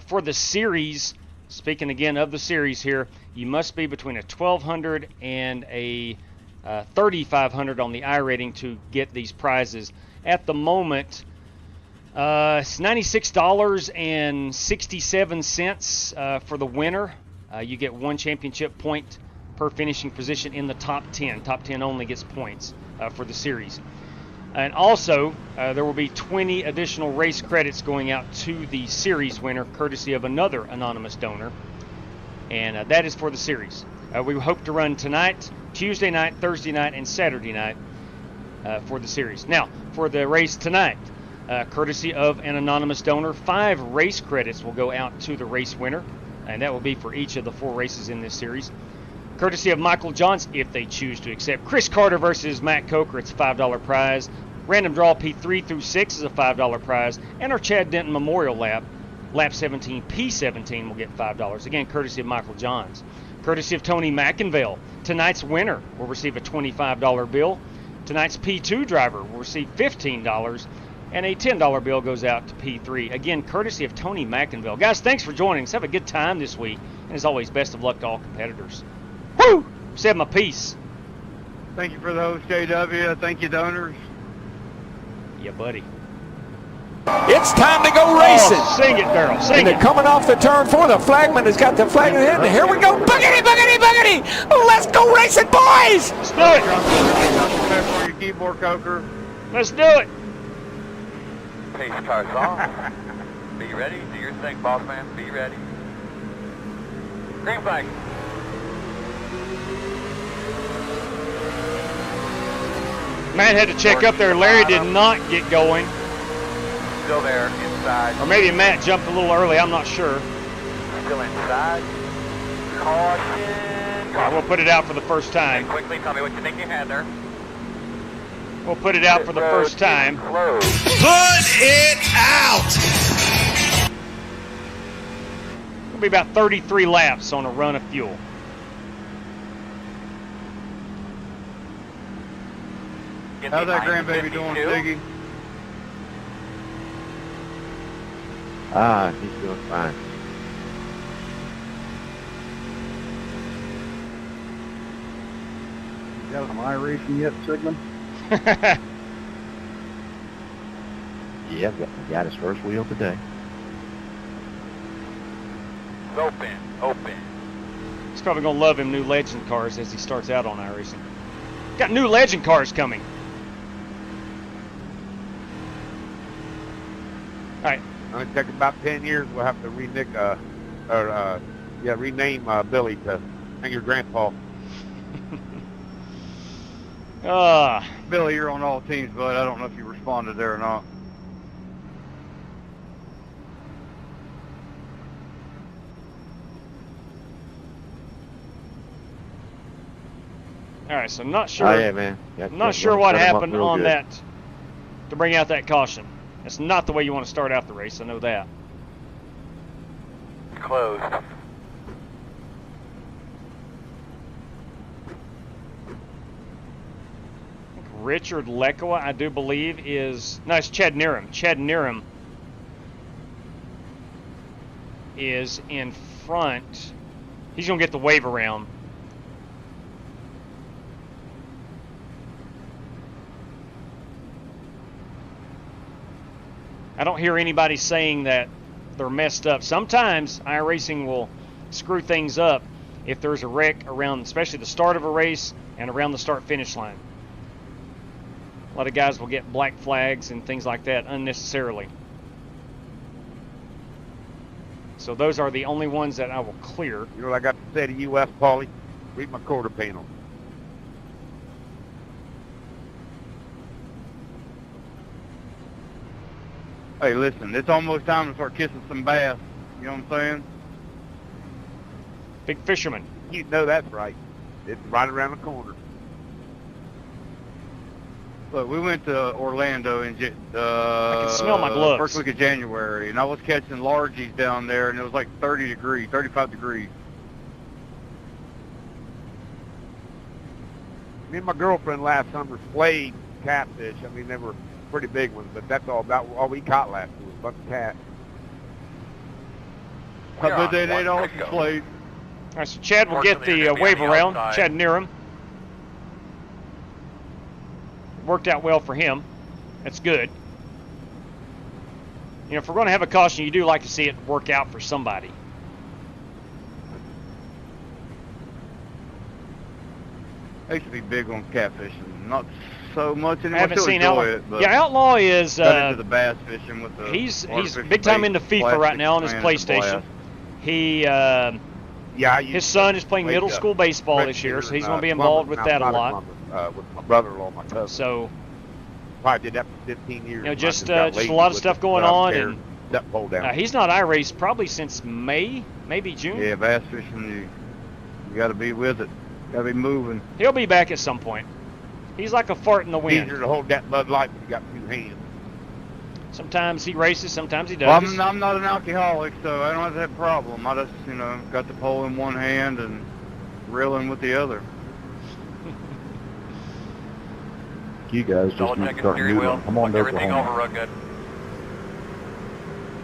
For the series, speaking again of the series here, you must be between a 1200 and a 3500 on the iRating to get these prizes. At the moment, it's $96.67 for the winner. You get 1 championship point per finishing position in the top 10. Top 10 only gets points for the series. And also, there will be 20 additional race credits going out to the series winner, courtesy of another anonymous donor. And that is for the series. We hope to run tonight, Tuesday night, Thursday night, and Saturday night for the series. Now, for the race tonight, courtesy of an anonymous donor, 5 race credits will go out to the race winner, and that will be for each of the 4 races in this series. Courtesy of Michael Johns, if they choose to accept. Chris Carter versus Matt Coker, it's a $5 prize. Random draw P3 through 6 is a $5 prize. And our Chad Denton Memorial Lap, Lap 17, P17 will get $5. Again, courtesy of Michael Johns. Courtesy of Tony McInville, tonight's winner will receive a $25 bill. Tonight's P2 driver will receive $15. And a $10 bill goes out to P3. Again, courtesy of Tony McInville. Guys, thanks for joining us. Have a good time this week. And as always, best of luck to all competitors. Woo! Said my piece. Thank you for those, JW. Thank you, donors. Yeah, buddy. It's time to go racing. Oh, sing it, Daryl. Sing and it. They're coming off the turn 4. The flagman has got the flag in the head. And here we go. Boogity, boogity, boogity. Let's go racing, boys. Let's do it. For your keyboard, Coker. Let's do it. Pace car's off. Be ready. Do your thing, boss man. Be ready. Green flag. Matt had to check up there. Larry did not get going. Still there, inside. Or maybe Matt jumped a little early. I'm not sure. Still inside. Caution. All right, we'll put it out for the first time. Okay, quickly, tell me what you think you had there. We'll put it out for the first time. Put it out! It'll be about 33 laps on a run of fuel. How's that grandbaby doing, Ziggy? He's doing fine. You got some iRacing yet, Sigmund? Yeah, got his first wheel today. Open, open. He's probably going to love him new legend cars as he starts out on iRacing. Got new legend cars coming. All right. It'll take about 10 years. We'll have to rename Billy to Angry Grandpa. Billy, you're on all teams, bud. I don't know if you responded there or not. All right, so I'm not sure. Oh, yeah, man. I'm not sure what happened on that to bring out that caution. It's not the way you want to start out the race. I know that. Closed. Richard Lekowa, I do believe, is... No, it's Chad Niram. Chad Niram is in front. He's going to get the wave around. I don't hear anybody saying that they're messed up. Sometimes iRacing will screw things up if there's a wreck around, especially the start of a race and around the start-finish line. A lot of guys will get black flags and things like that unnecessarily. So those are the only ones that I will clear. You know what I got to say to you, Wes Paulie? Read my quarter panel. Hey, listen, it's almost time to start kissing some bass. You know what I'm saying? Big fisherman. You know that's right. It's right around the corner. Look, we went to Orlando in I can smell my gloves. first week of January, and I was catching largies down there, and it was like 30 degrees, 35 degrees. Me and my girlfriend last summer splayed catfish. I mean, they were pretty big ones, but that's all we caught last year was a bunch of cats. But they also splayed. All right, so Chad will get the wave around. Chad Niram. Worked out well for him. That's good. You know, if we're going to have a caution, you do like to see it work out for somebody. I used to be big on catfishing, not so much anymore. I haven't seen Outlaw. It, but yeah, Outlaw is. Got into the bass fishing with the. He's big time into FIFA right now on his PlayStation. He. His son is playing middle school baseball this year, so he's going to be involved with that a lot. With my brother-in-law, my cousin. So. Probably did that for 15 years. You know, just a lot of stuff going on, and pull down. He's not iRaced probably since May, maybe June. Yeah, bass fishing, you got to be with it. Got to be moving. He'll be back at some point. He's like a fart in the wind. Easier to hold that Bud Light when you got two hands. Sometimes he races, sometimes he doesn't. Well, I'm not an alcoholic, so I don't have that problem. I just, got the pole in one hand and reeling with the other. You guys just need to start moving. Come on to Everything Oklahoma. over real good.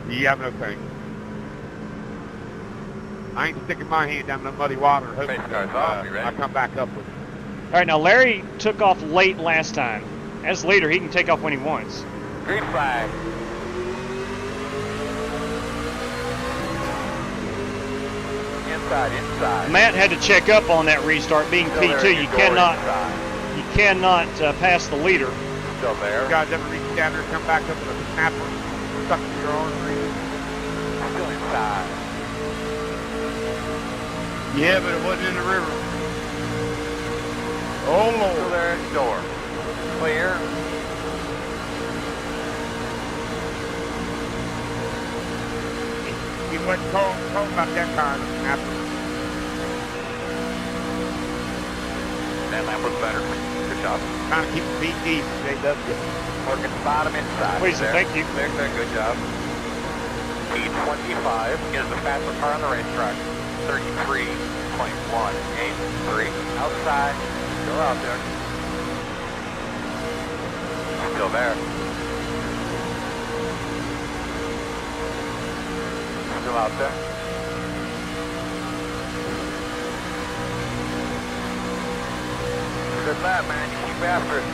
Yeah, no thanks. I ain't sticking my hand down in the muddy water. I come back up with it. All right, now Larry took off late last time. As leader, he can take off when he wants. Green flag. Inside. Matt had to check up on that restart. Being P2, you cannot pass the leader. Still there. You guys ever reach down there and come back up with a snapper stuck in your artery? Still inside. Yeah, but it wasn't in the river. Oh, Lord. Still there at the door. Clear. He wasn't told about that kind of snapper. That lap was better. Good job. Trying to keep the beat deep, JW. Working bottom inside. Please, thank you. There, good job. P25 is the fastest car on the racetrack. 33.183. Outside. Still out there. Still there. Still out there. Good lap, man. You keep after it.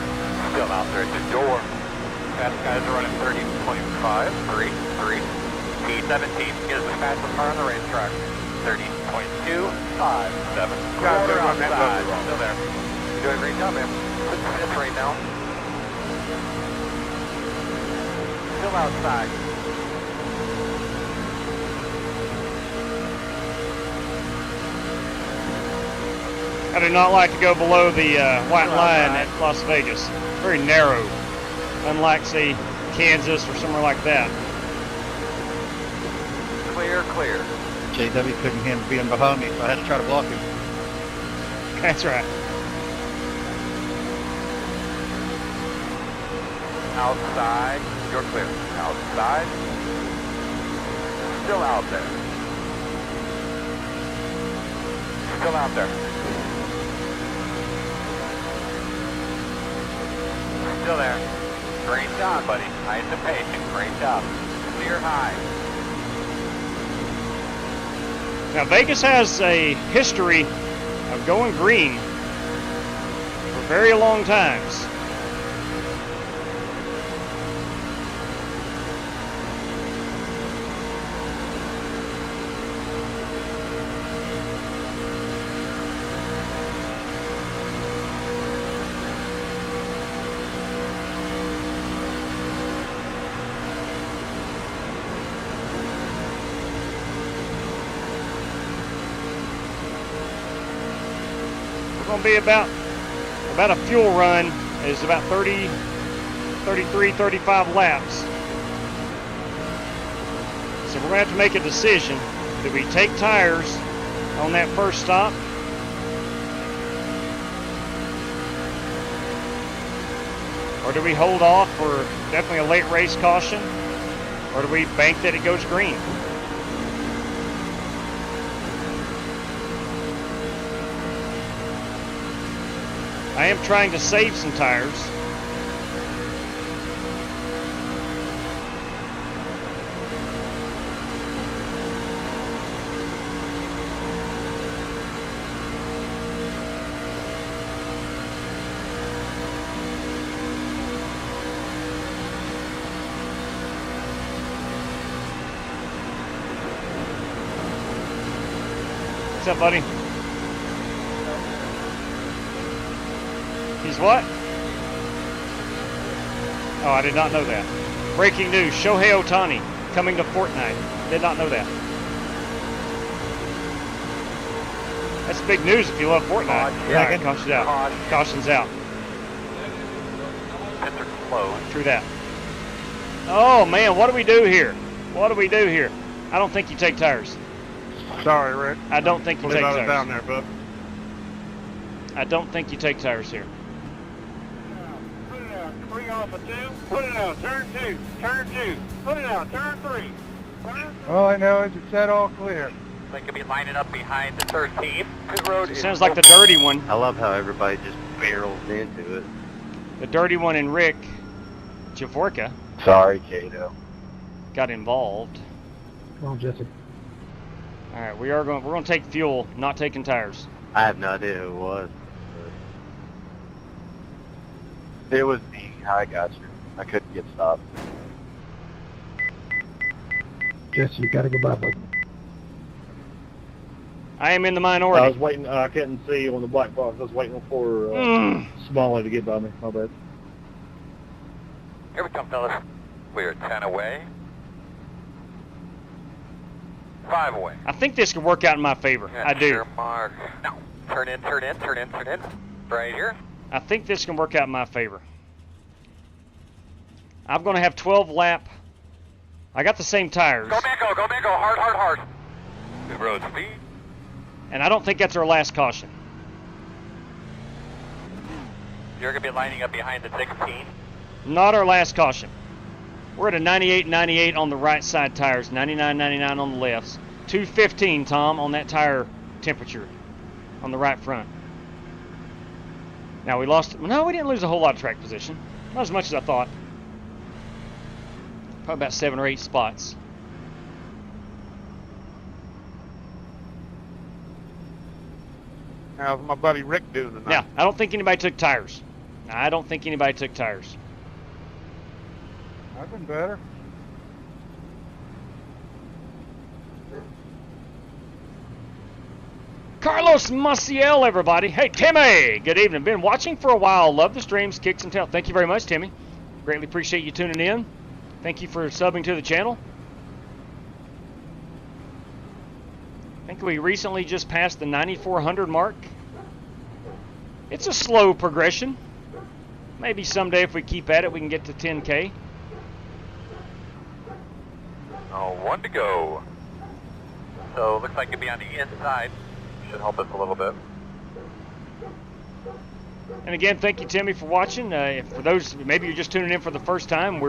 Still out there at the door. Fast guys are running 30.533. P17 is the fastest car on the racetrack. 30.257. Quarter outside. Still there. You're doing a great job, man. Good finish right now. Still outside. I do not like to go below the white line at Las Vegas. Very narrow, unlike, say, Kansas or somewhere like that. Clear. JW couldn't him being behind me, so I had to try to block him. That's right. Outside. You're clear. Outside. Still out there. Still out there. Still there. Great job, buddy. Nice and patient. Great job. Clear high. Now Vegas has a history of going green for very long times. Going to be about a fuel run is about 30, 33, 35 laps. So we're going to have to make a decision. Do we take tires on that first stop? Or do we hold off for definitely a late race caution? Or do we bank that it goes green? I am trying to save some tires. What's up, buddy? He's what? Oh, I did not know that. Breaking news, Shohei Ohtani coming to Fortnite. Did not know that. That's big news if you love Fortnite. Yeah, caution's out. Caution's out. True that. Oh man, what do we do here? What do we do here? I don't think you take tires. Sorry, Rick. I don't think you take tires. Down there, bub. I don't think you take tires here. Put it out. Three off of 2. Put it out. Turn 2. Turn 2. Put it out. Turn 3. All I know is it said all clear. They could be lining up behind the 13. Pit road is sounds like the dirty one. I love how everybody just barrels into it. The dirty one and Rick Javorka. Sorry, Kato. Got involved. Come on, Jesse. All right, we're going to take fuel, not taking tires. I have no idea who it was. It was me. I got you. I couldn't get stopped. Jesse, you gotta go by, bud. I am in the minority. I was waiting. I couldn't see on the black box. I was waiting for Smalley to get by me. My bad. Here we come, fellas. We're 10 away. 5 away. I think this could work out in my favor. I do. Your mark. No. Turn in, turn in, turn in, turn in. Right here. I think this can work out in my favor. I'm going to have 12 lap. I got the same tires. Go, man, go, go, man, go. Hard, hard, hard. Good road speed. And I don't think that's our last caution. You're going to be lining up behind the 16. Not our last caution. We're at a 98 on the right side tires, 99 on the lefts. 215, Tom, on that tire temperature on the right front. Now we lost, no, we didn't lose a whole lot of track position. Not as much as I thought. Probably about 7 or 8 spots. How's my buddy Rick doing tonight? Yeah, I don't think anybody took tires. I don't think anybody took tires. I've been better. Carlos Maciel, everybody. Hey, Timmy. Good evening. Been watching for a while. Love the streams, kicks and tails. Thank you very much, Timmy. Greatly appreciate you tuning in. Thank you for subbing to the channel. I think we recently just passed the 9,400 mark. It's a slow progression. Maybe someday if we keep at it, we can get to 10K. Oh, 1 to go. So looks like it'll be on the inside. Should help us a little bit. And again, thank you, Timmy, for watching. For those, maybe you're just tuning in for the first time,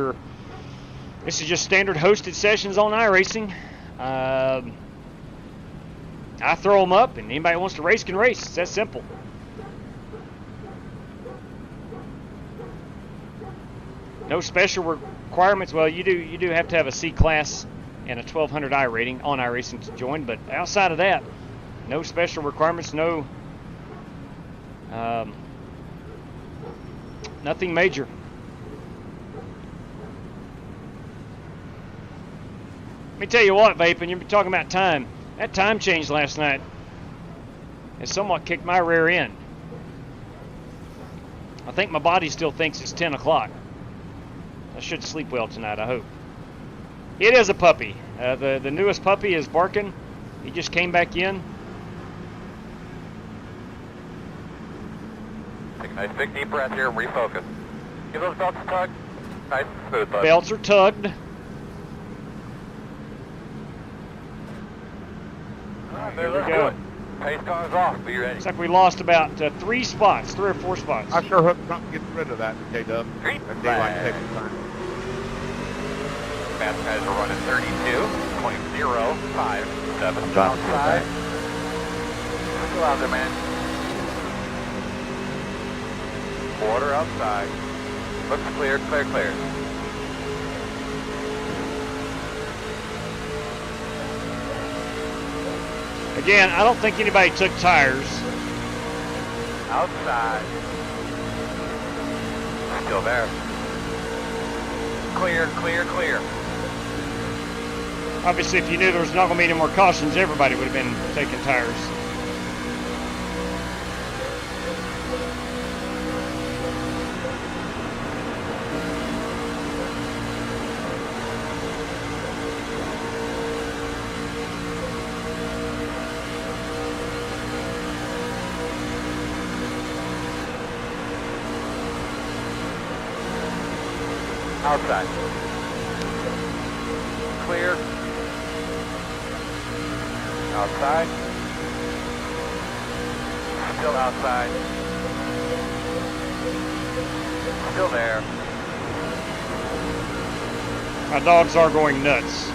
this is just standard hosted sessions on iRacing. I throw them up, and anybody who wants to race can race. It's that simple. No special requirements. Well, you do have to have a C class and a 1200i rating on iRacing to join, but outside of that, no special requirements, no nothing major. Let me tell you what, Vaping, you're talking about time. That time change last night has somewhat kicked my rear end. I think my body still thinks it's 10 o'clock. I should sleep well tonight, I hope. It is a puppy. The newest puppy is barking. He just came back in. Take a nice big deep breath here and refocus. Give those belts a tug. Nice and smooth, bud. Belts are tugged. There we go. Pace car's off. Be ready. Looks like we lost about 3 spots, 3 or 4 spots. I sure hope something gets rid of that, J-Dub. Green That daylight savings time. Fast guys are running 32.057 outside. Go out there, man. Quarter outside. Looks clear, clear, clear. Again, I don't think anybody took tires. Outside. Still there. Clear, clear, clear. Obviously, if you knew there was not going to be any more cautions, everybody would have been taking tires. Outside. Clear. Outside. Still outside. Still there. My dogs are going nuts.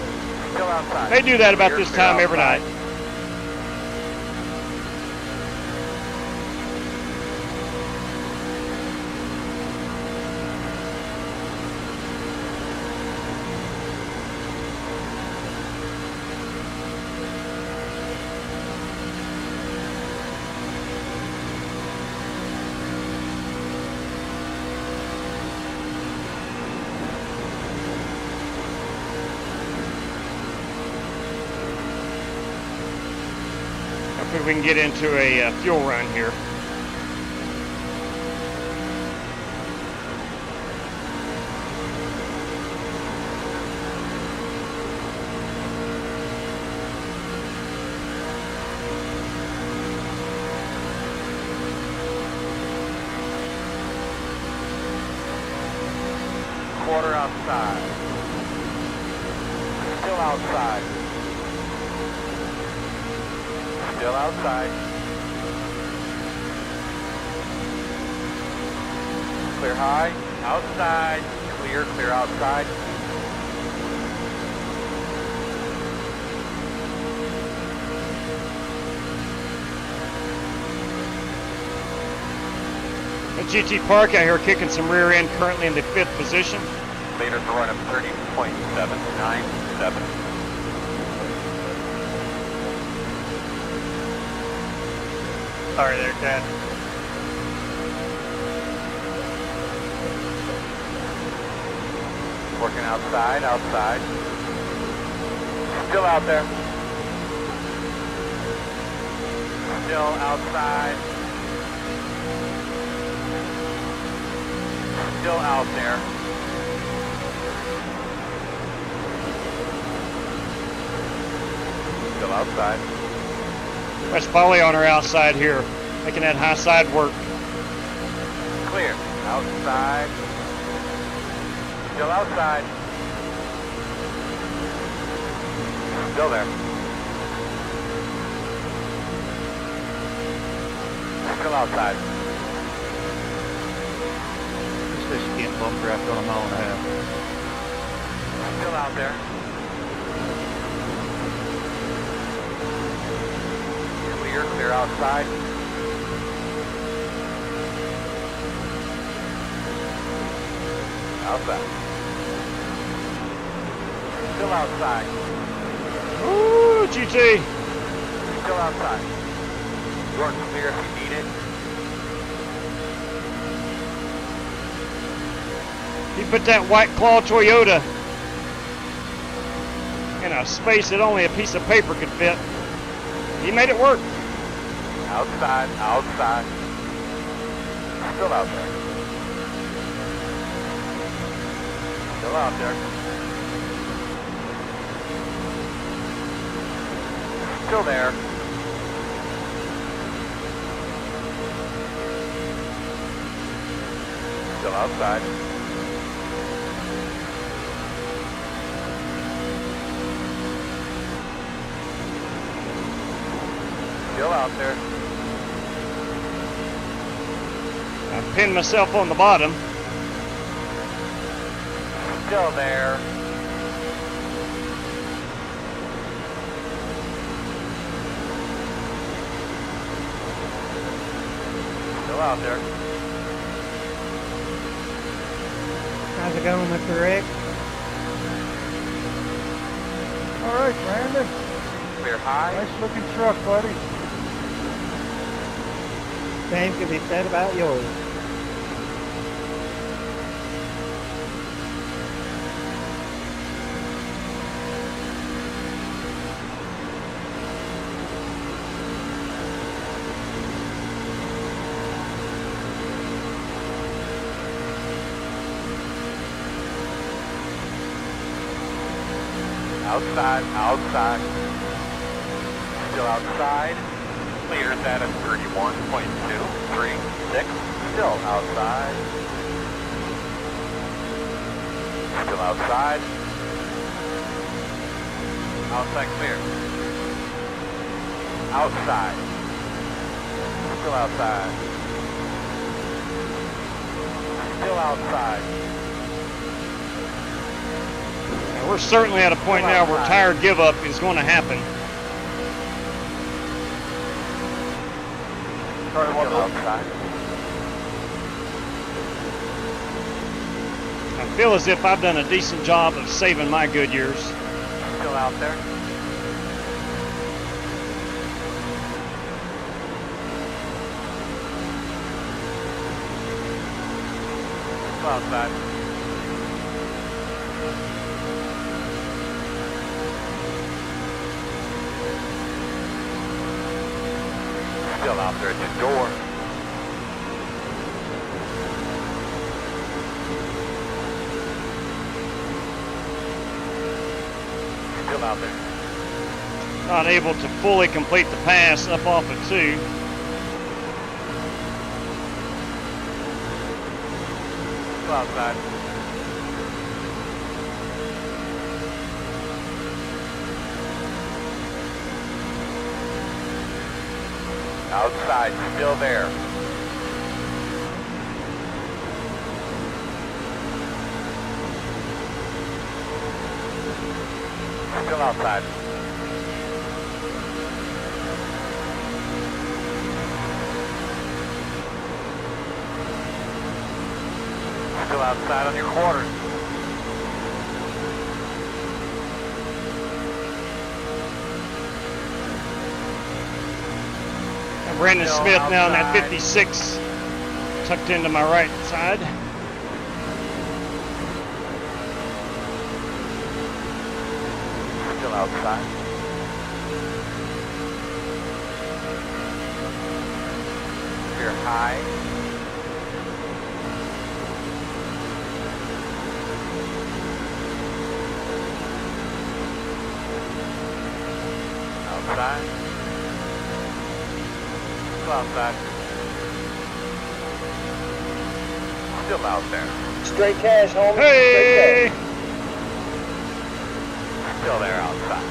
Still outside. They do that about Clear, this clear time every outside. night. We can get into a fuel run here. Quarter outside. Still outside. Still outside. Clear high. Outside. Clear, clear outside. At GT Park out here kicking some rear end, currently in the 5th position. Leaders are running 30.797. Sorry there, Chad. Working outside, outside. Still out there. Still outside. Still out there. Still outside. That's Polly on her outside here, making that high side work. Clear. Outside. Still outside. Still there. Still outside. fish can't bump draft on a mile and a half. Still out there. Clear outside. Outside. Still outside. Ooh, GT. Still outside. You're clear if you need it. He put that White Claw Toyota in a space that only a piece of paper could fit. He made it work. Outside, outside. Still out there. Still out there. Still there. Still outside. Still out there. I pinned myself on the bottom. Still there. Still out there. How's it going, Mr. Rick? All right, Brandon. Clear high. Nice looking truck, buddy. Same can be said about yours. Outside, outside. Still outside. Clears that at 31.236. Still outside. Still outside. Outside clear. Outside. Still outside. Still outside. And we're certainly at a point now where tire give up is going to happen. I feel as if I've done a decent job of saving my Goodyears. Still out there. Still outside. Still out there at the door. Still out there. Not able to fully complete the pass up off of 2. Still outside. Outside, still there. Still outside. Still outside on your quarter. Brandon Smith now in that 56, tucked into my right side. Still outside. Clear high. Outside. Still outside. Still out there. Straight cash, homie. Hey! Still there outside.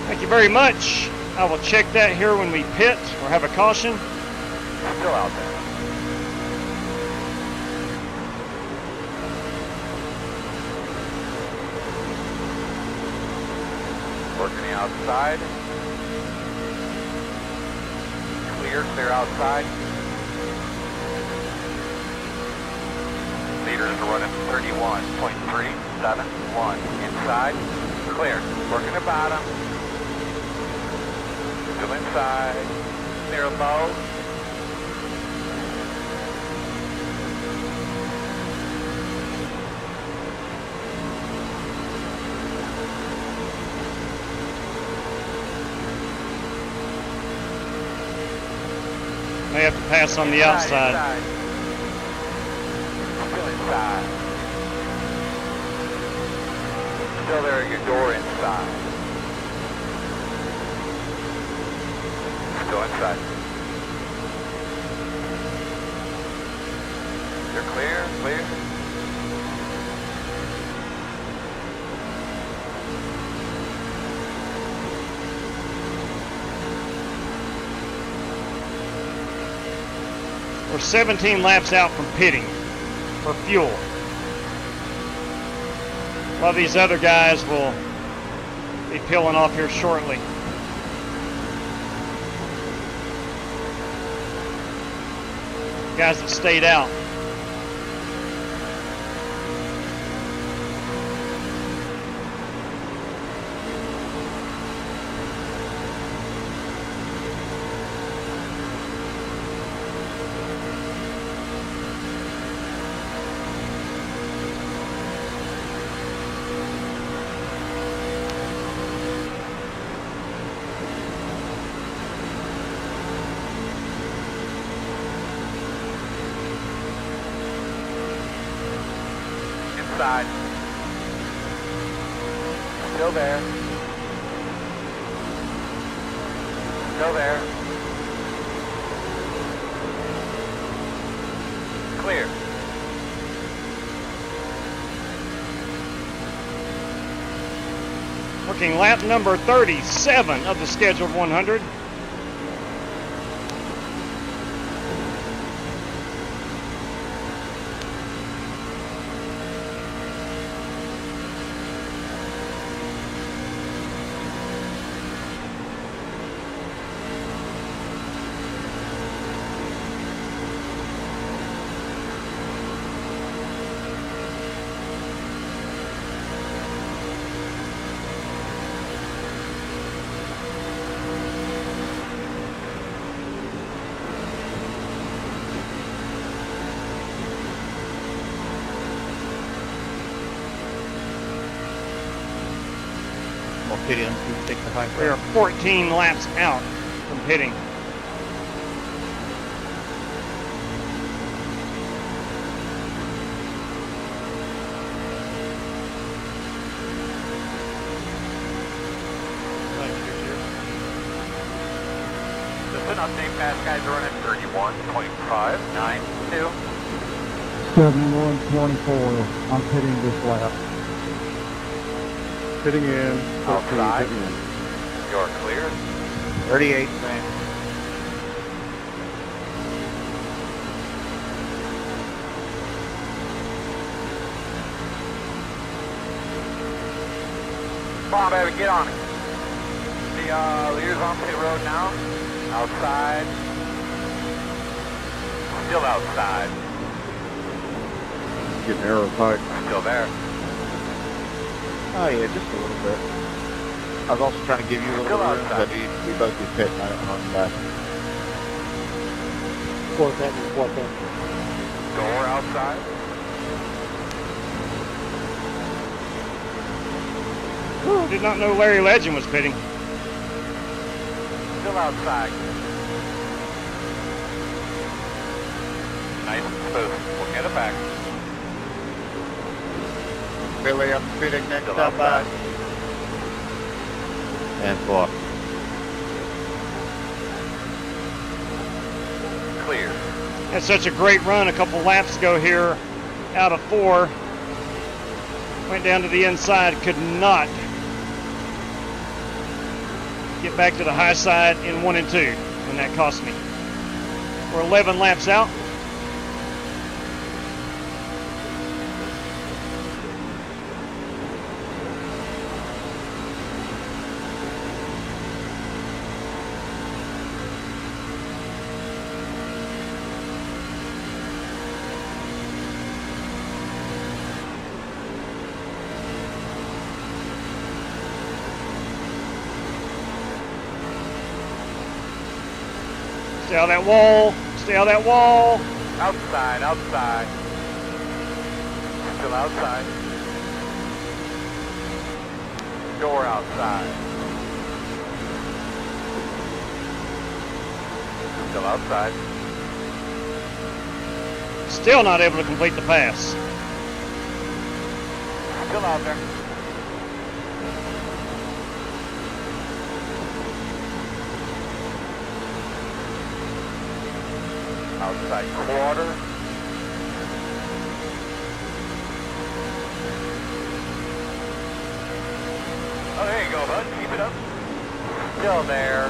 Thank you very much. I will check that here when we pit or have a caution. Still out there. Working the outside. Clear outside. Leader is running 31.371 inside. Clear. Working the bottom. Still inside. Clear low. May have to pass on the outside. Still inside. Still there at your door inside. Still inside. You're clear. We're 17 laps out from pitting for fuel. A lot of these other guys will be peeling off here shortly. Guys that stayed out. Inside. Still there. Still there. Clear. Working lap number 37 of the scheduled 100. Pitting, take the high We are 14 laps out from pitting. Just an update, fast guys are running 31.592. 71.24. I'm pitting this lap. Pitting in. Outside. Pitting in. You're clear. 38, man. Come on, baby, get on it. The leader's on pit road now. Outside. Still outside. Getting arrow tight. Still there. Oh yeah, just a little bit. I was also trying to give you a little room, but we both be pitting on the back. Report that. Door outside. Did not know Larry Legend was pitting. Still outside. Nice and smooth. We'll get it back. Billy, I'm pitting next Still time by. outside. And block. Clear. Had such a great run a couple laps ago here out of 4. Went down to the inside, could not get back to the high side in 1 and 2, and that cost me. We're 11 laps out. Stay on that wall. Stay on that wall. Outside, outside. Still outside. Door outside. Still outside. Still not able to complete the pass. Still out there. Outside quarter. Oh, there you go, bud. Keep it up. Still there.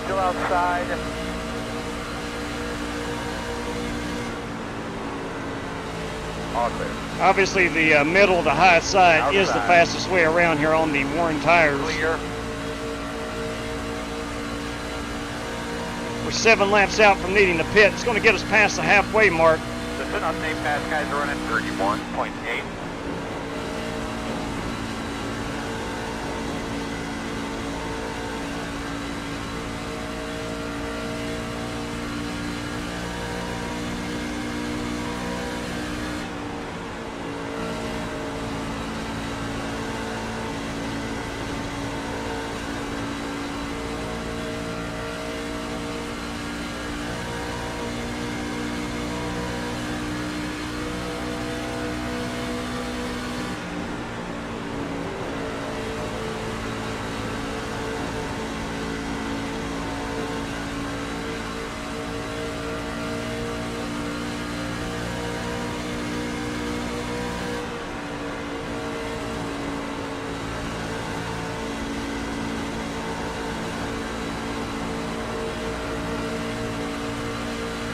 Still outside. All clear. Obviously, the middle, the high side, Outside. is the fastest way around here on the worn tires. Clear. We're 7 laps out from needing to pit. It's going to get us past the halfway mark. Just an update, pass guys are running 31.8.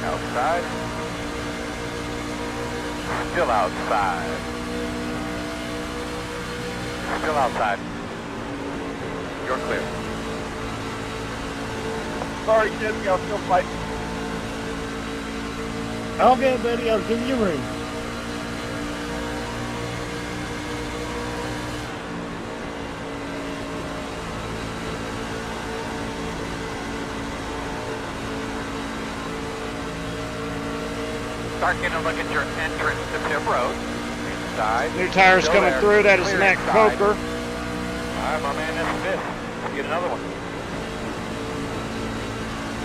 Outside. Still outside. Still outside. You're clear. Sorry, Jimmy, I'm still fighting. Okay, buddy, I'll give you room. Start getting a look at your entrance to pit road. Inside. New tires Still coming there. through. That is Clear Matt inside. Coker. Alright, my man, that's fifth. Let's get another one.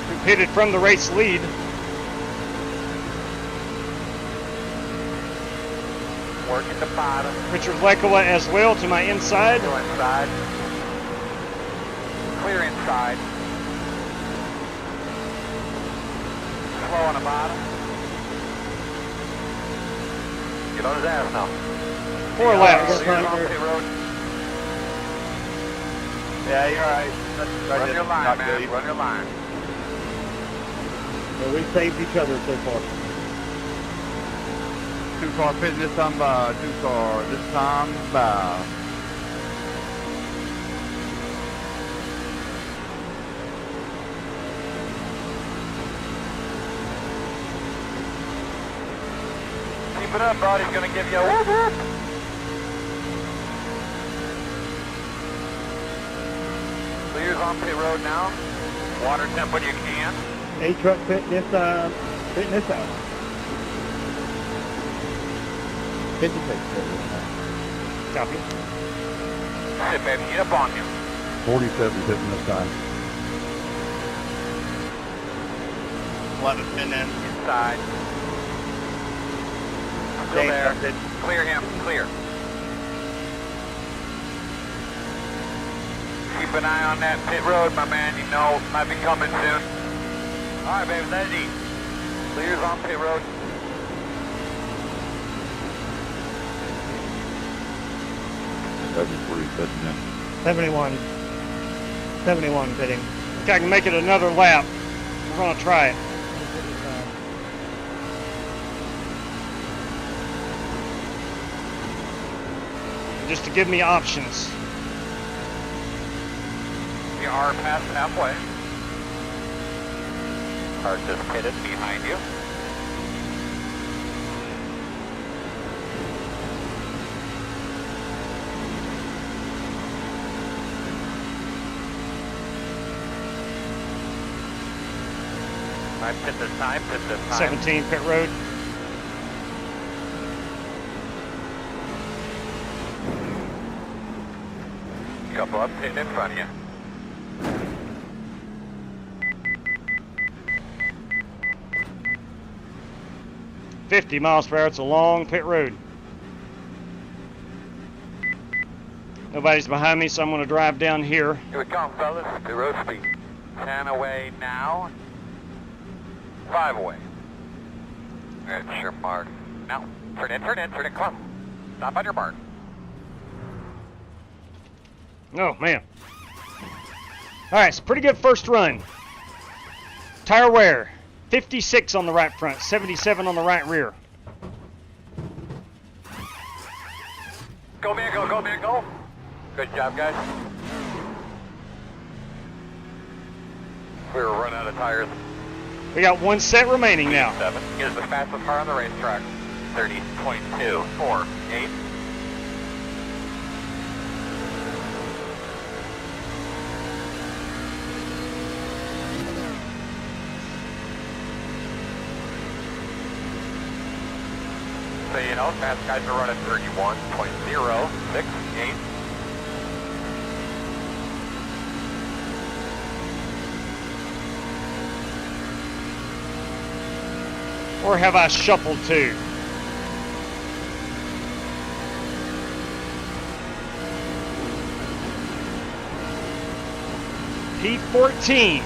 Who pitted from the race lead. Working the bottom. Richard Lekowa as well to my inside. Go inside. Clear inside. Slow on the bottom. Get on his ass now. 4 laps. Clear on pit road. Yeah, you're right. Run your line, man. Run your line. Well, we saved each other so far. 2-car pitting this time by 2-car this time by. Keep it up, bud. He's going to give you a whoop whoop. Clears on pit road now. Water temp when you can. A-truck pitting this out. 56. Copy. Sit, baby. Get up on him. 47 hitting this time. 11 pin in. Inside. Still there. Clear him. Clear. Keep an eye on that pit road, my man. You know it might be coming soon. All right, baby. Let it eat. Clears on pit road. That's 47 in. 71. 71 pitting. Think I can make it another lap. We're going to try it. Just to give me options. You are past halfway. Car just pitted behind you. Alright, pit this time, pit this time. 17 pit road. Couple up, pitting in front of you. $50 miles per hour. It's a long pit road. Nobody's behind me, so I'm going to drive down here. Here we come, fellas. Good road speed. 10 away now. 5 away. That's your mark. Now, turn in, turn in, turn in. Come on. Stop on your mark. Oh, man. All right, it's a pretty good first run. Tire wear, 56 on the right front, 77 on the right rear. Go, man, go, go, man, go. Good job, guys. We were running out of tires. We got one set remaining now. 7 is the fastest car on the racetrack. 30.248. So you know, fast guys are running 31.068. Or have I shuffled too? P14.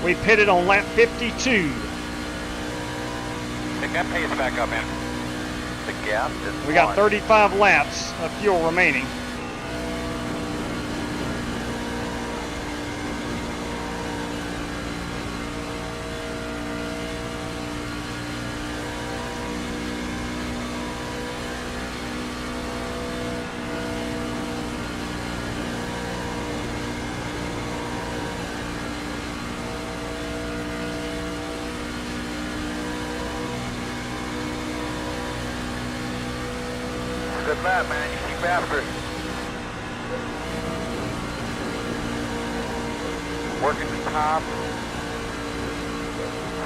We pitted on lap 52. Pick that pace back up, man. The gap is We got 35 laps of fuel remaining. Good lap, man. You keep after it. Working the top.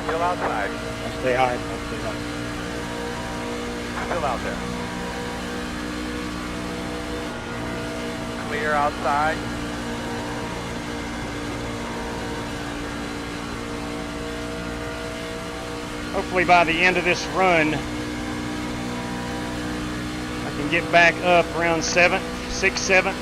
Still outside. I'll stay high. I'll stay high. Still out there. Clear outside. Hopefully by the end of this run, I can get back up around 7th, 6th, 7th.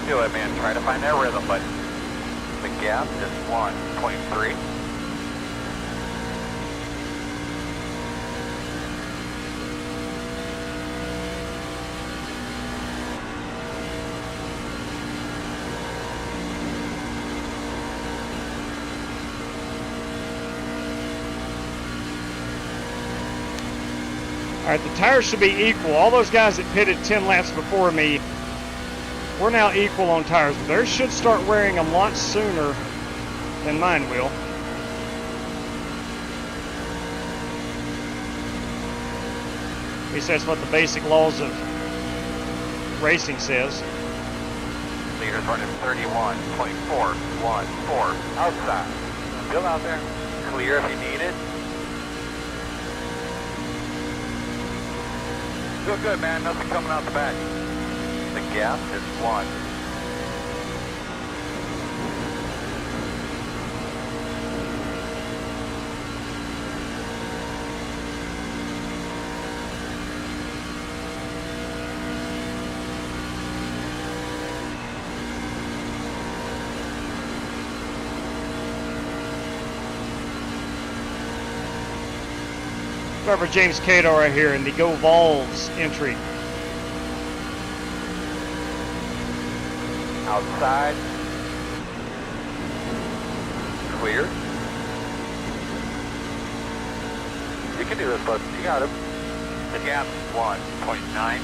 Do it, man. Try to find that rhythm, but the gap is 1.3. All right, the tires should be equal. All those guys that pitted 10 laps before me, we're now equal on tires. Theirs should start wearing a lot sooner than mine will. At least that's what the basic laws of racing says. Leaders running 31.414 outside. Still out there. Clear if you need it. Feel good, man. Nothing coming out the back. The gap is 1. Driver James Cato right here in the Go Vols entry. Outside. Clear. You can do this, bud. You got it. The gap 1.9.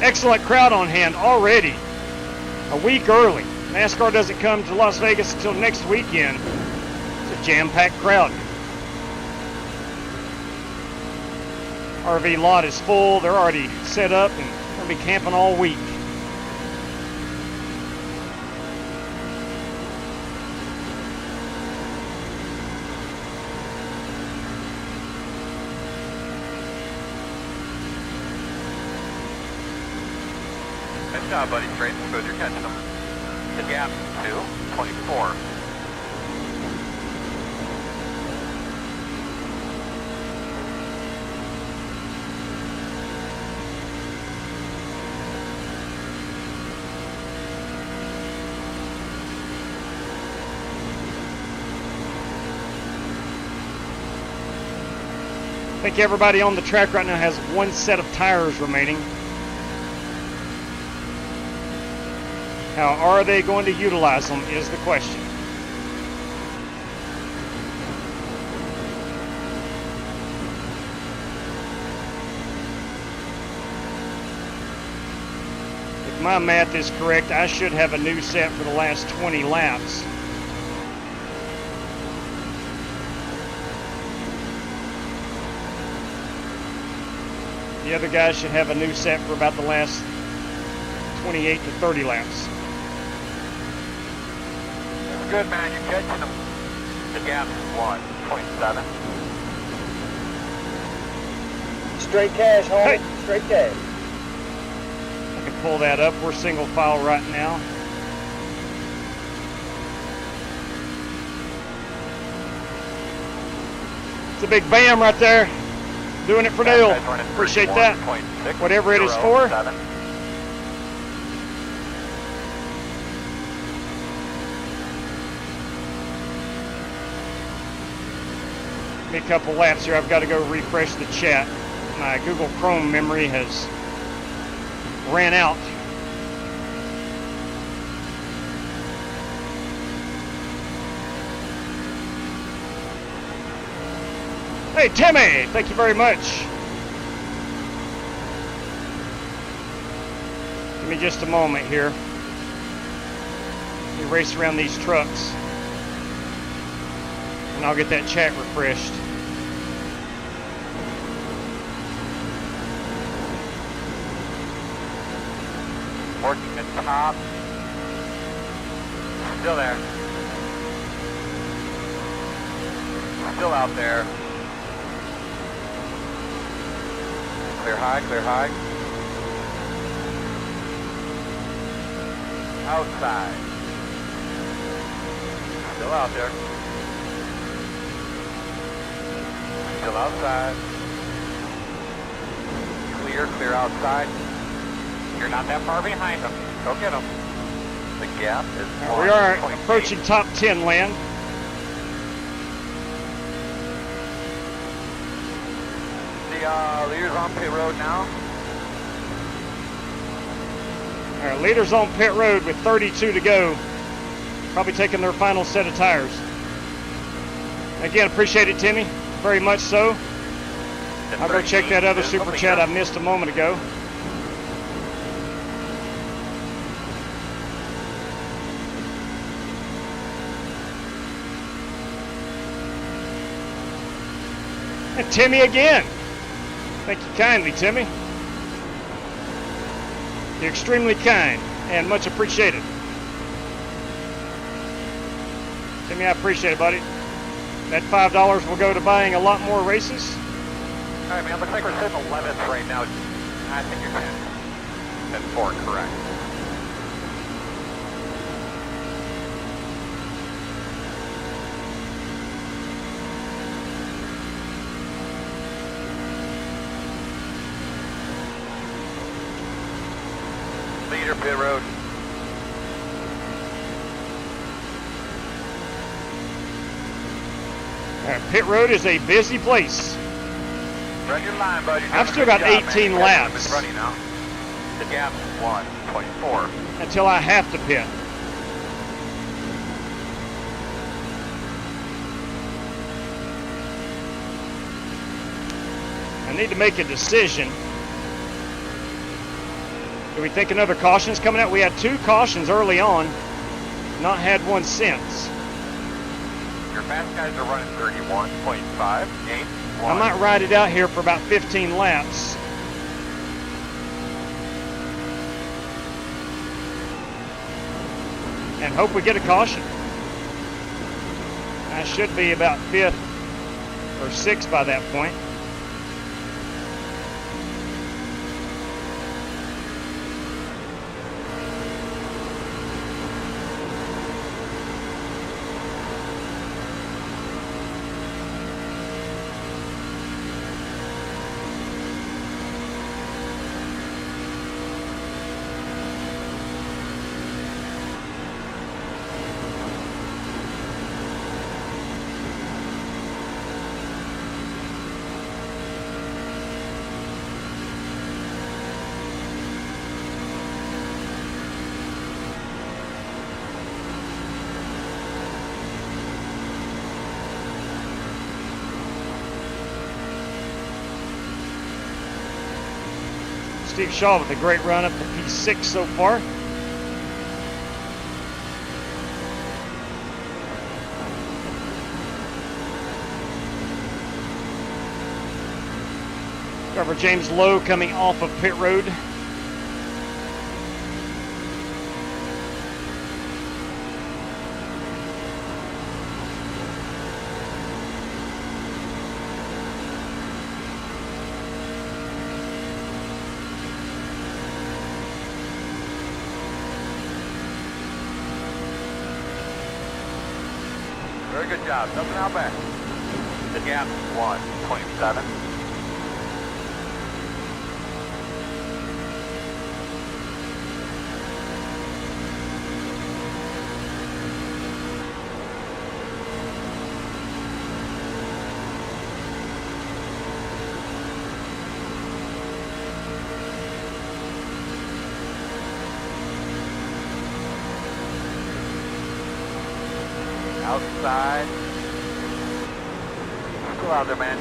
Excellent crowd on hand already. A week early. NASCAR doesn't come to Las Vegas until next weekend. It's a jam-packed crowd. RV lot is full. They're already set up and going to be camping all week. Nice job, buddy. Straight and smooth. You're catching them. The gap 2.24. I think everybody on the track right now has one set of tires remaining. How are they going to utilize them is the question. If my math is correct, I should have a new set for the last 20 laps. The other guys should have a new set for about the last 28 to 30 laps. That's good, man. You're catching them. The gap 1.7. Straight cash, homie. Hey. Straight cash. I can pull that up. We're single file right now. It's a big bam right there. Doing it for Dale. Appreciate that. Whatever it is for. Give me a couple laps here. I've got to go refresh the chat. My Google Chrome memory has ran out. Hey, Timmy, thank you very much. Give me just a moment here. Let me race around these trucks. And I'll get that chat refreshed. Working at the top. Still there. Still out there. Clear high, clear high. Outside. Still out there. Still outside. Clear, clear outside. You're not that far behind them. Go get them. The gap is We are approaching top 10 land. The leaders on pit road now. All right, leaders on pit road with 32 to go. Probably taking their final set of tires. Again, appreciate it, Timmy. Very much so. I'll go check that other super chat I missed a moment ago. And Timmy again. Thank you kindly, Timmy. You're extremely kind and much appreciated. Timmy, I appreciate it, buddy. That $5 will go to buying a lot more races. All right, man, looks like we're sitting 11th right now. I think you're 10th. And 4, correct. Clear pit road. All right, pit road is a busy place. Run your line, buddy. I've still got 18 laps. Running now. The gap's 1.4. Until I have to pit. I need to make a decision. Do we think another caution's coming out? We had 2 cautions early on, not had one since. Your fast guys are running 31.5. I might ride it out here for about 15 laps. And hope we get a caution. I should be about 5th or 6th by that point. Steve Shaw with a great run up to P6 so far. Driver James Lowe coming off of pit road. Very good job. Nothing out back. The gap 1.7. Outside. Still out there, man.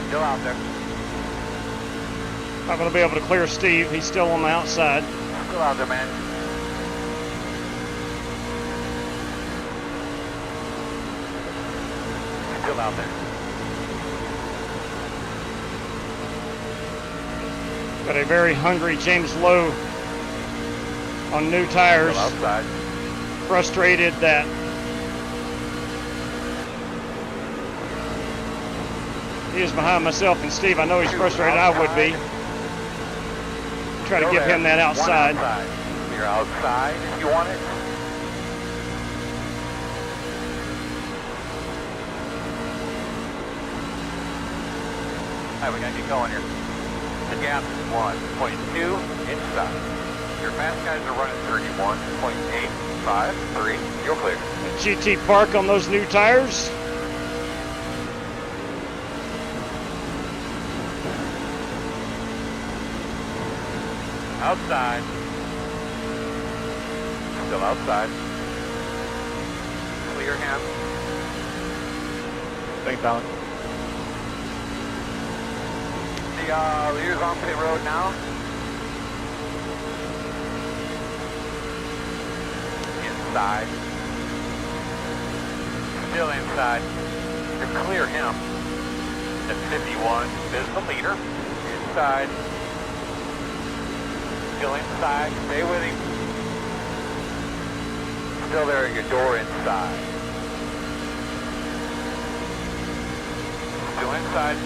Still out there. Not going to be able to clear Steve. He's still on the outside. Still out there, man. Still out there. Got a very hungry James Lowe on new tires. Still outside. Frustrated that he is behind myself and Steve. I know he's frustrated. I would be. Try to give him that outside. You're outside if you want it. All right, we gotta get going here. The gap is 1.2 inside. Your fast guys are running 31.853. You're clear. GT Park on those new tires. Outside. Still outside. Clear him. Thanks, Alan. The leader's on pit road now. Inside. Still inside. You clear him. At 51 is the leader. Inside. Still inside. Stay with him. Still there at your door inside. Still inside.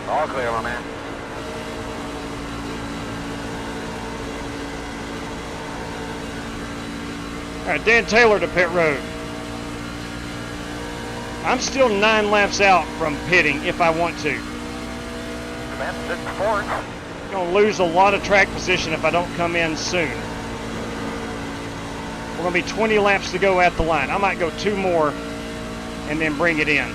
All clear, my man. All right, Dan Taylor to pit road. I'm still 9 laps out from pitting if I want to. The man's sitting fourth. Gonna lose a lot of track position if I don't come in soon. We're gonna be 20 laps to go at the line. I might go 2 more and then bring it in.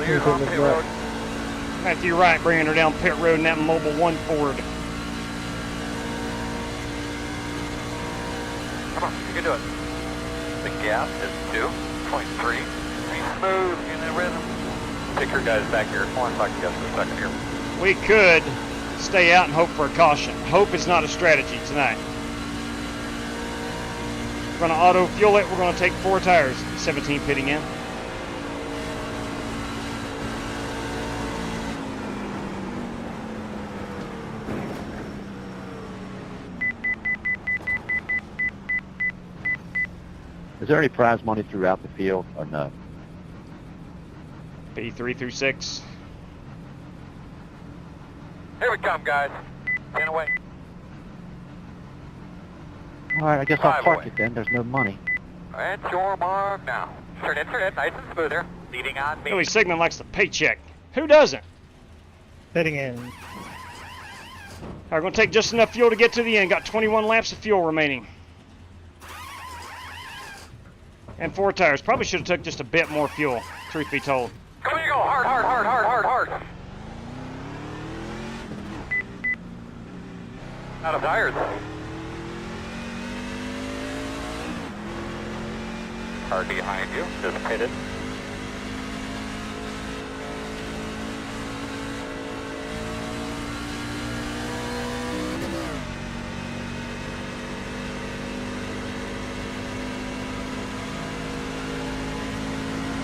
Here's on pit road. Matthew Wright bringing her down pit road in that Mobile 1 Ford. Come on, you can do it. The gap is 2.3. Be smooth in the rhythm. Take your guys back here. Hold on, so I can guess for a second here. We could stay out and hope for a caution. Hope is not a strategy tonight. We're going to auto fuel it. We're going to take 4 tires. 17 pitting in. Is there any prize money throughout the field or no? P3 through 6. Here we come, guys. 10 away. All right, I guess I'll 5 park away. it then. There's no money. At your mark now. Turn it, nice and smooth here. Leading on me. Billy Sigmund likes the paycheck. Who doesn't? Heading in. All right, we're going to take just enough fuel to get to the end. Got 21 laps of fuel remaining. And 4 tires. Probably should have took just a bit more fuel, truth be told. Come on, you go. Hard. Out of tires. Car behind you, just pitted.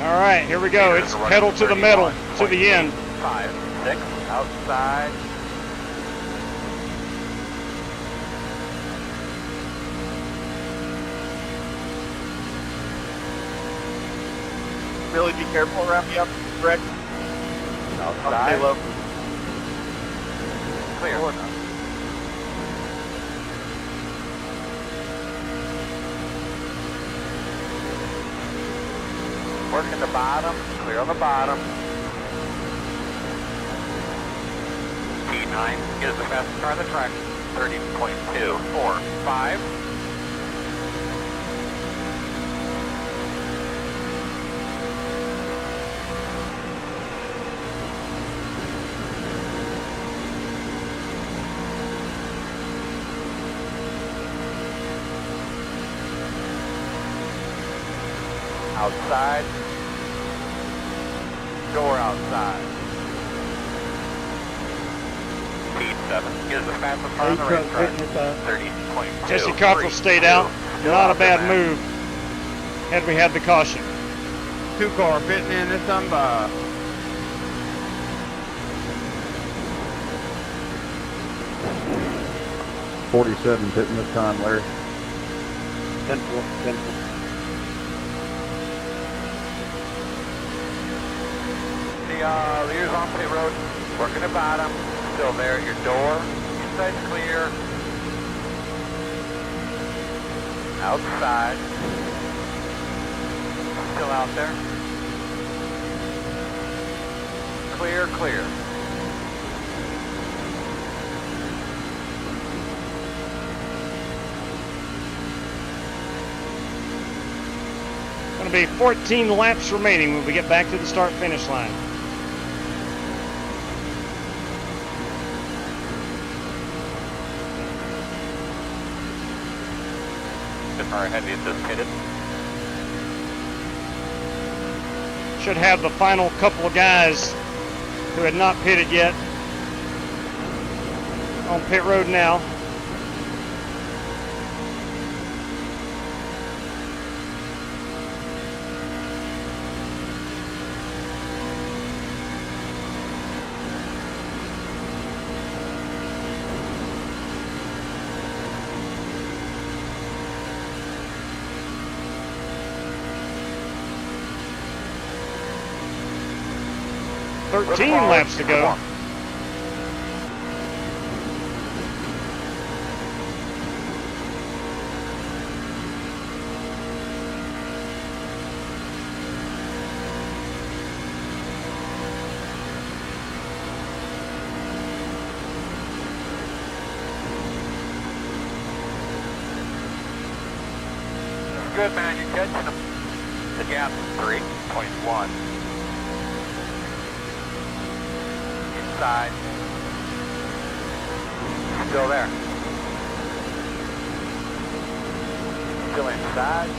All right, here we go. It's pedal to the metal, to the end. 5, 6, outside. Billy, be careful around the upper stretch. Outside. Stay low. Clear. Working the bottom, clear on the bottom. P9 is the fastest car on the track. 30.2, 4, 5. Outside. Door outside. P7 is the fastest car on the racetrack. 30.2. Jesse Cockrell stayed out. Not a bad move. Had we had the caution. 2 car pitting in this unbar. .47 pitting this time, Larry. 10-4. The leaders on pit road, working the bottom, still there at your door, inside's clear, outside, still out there, clear, clear. Going to be 14 laps remaining when we get back to the start-finish line. Car ahead is just pitted. Should have the final couple of guys who had not pitted yet on pit road now. Thirteen laps to go. good, man. You're catching them. The gap is 3.1. Inside. Still there. Still inside.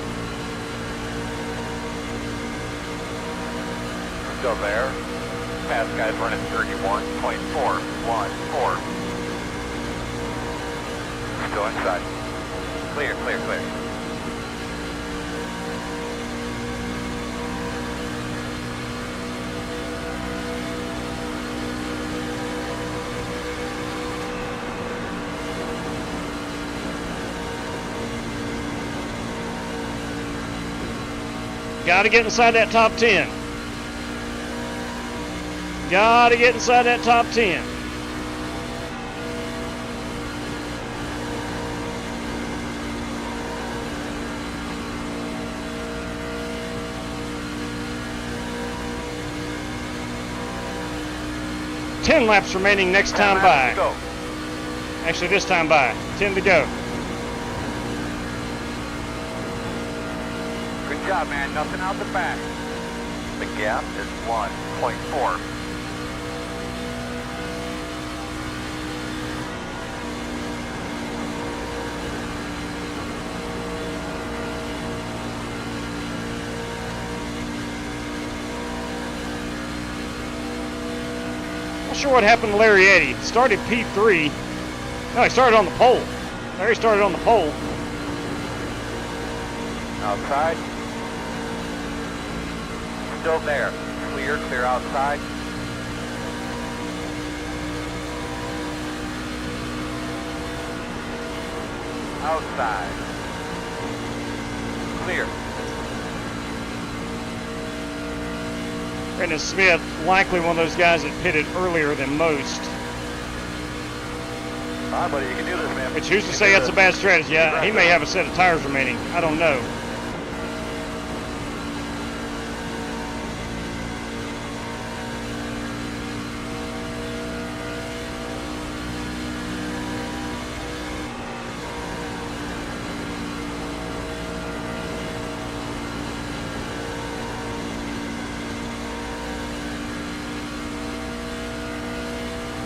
Still there. Fast guy's running 31.414. Still inside. Clear, clear, clear. Got to get inside that top 10. Got to get inside that top 10. Ten laps remaining next time by. Actually, this time by. 10 to go. Good job, man. Nothing out the back. The gap is 1.4. Not sure what happened to Larry Eddy. Started P3. No, he started on the pole. Larry started on the pole. Outside. Still there. Clear, clear outside. Outside. Clear. Brandon Smith, likely one of those guys that pitted earlier than most. All right, buddy, you can do this, man. Which who's to say that's a bad strategy? Yeah, he may have a set of tires remaining. I don't know.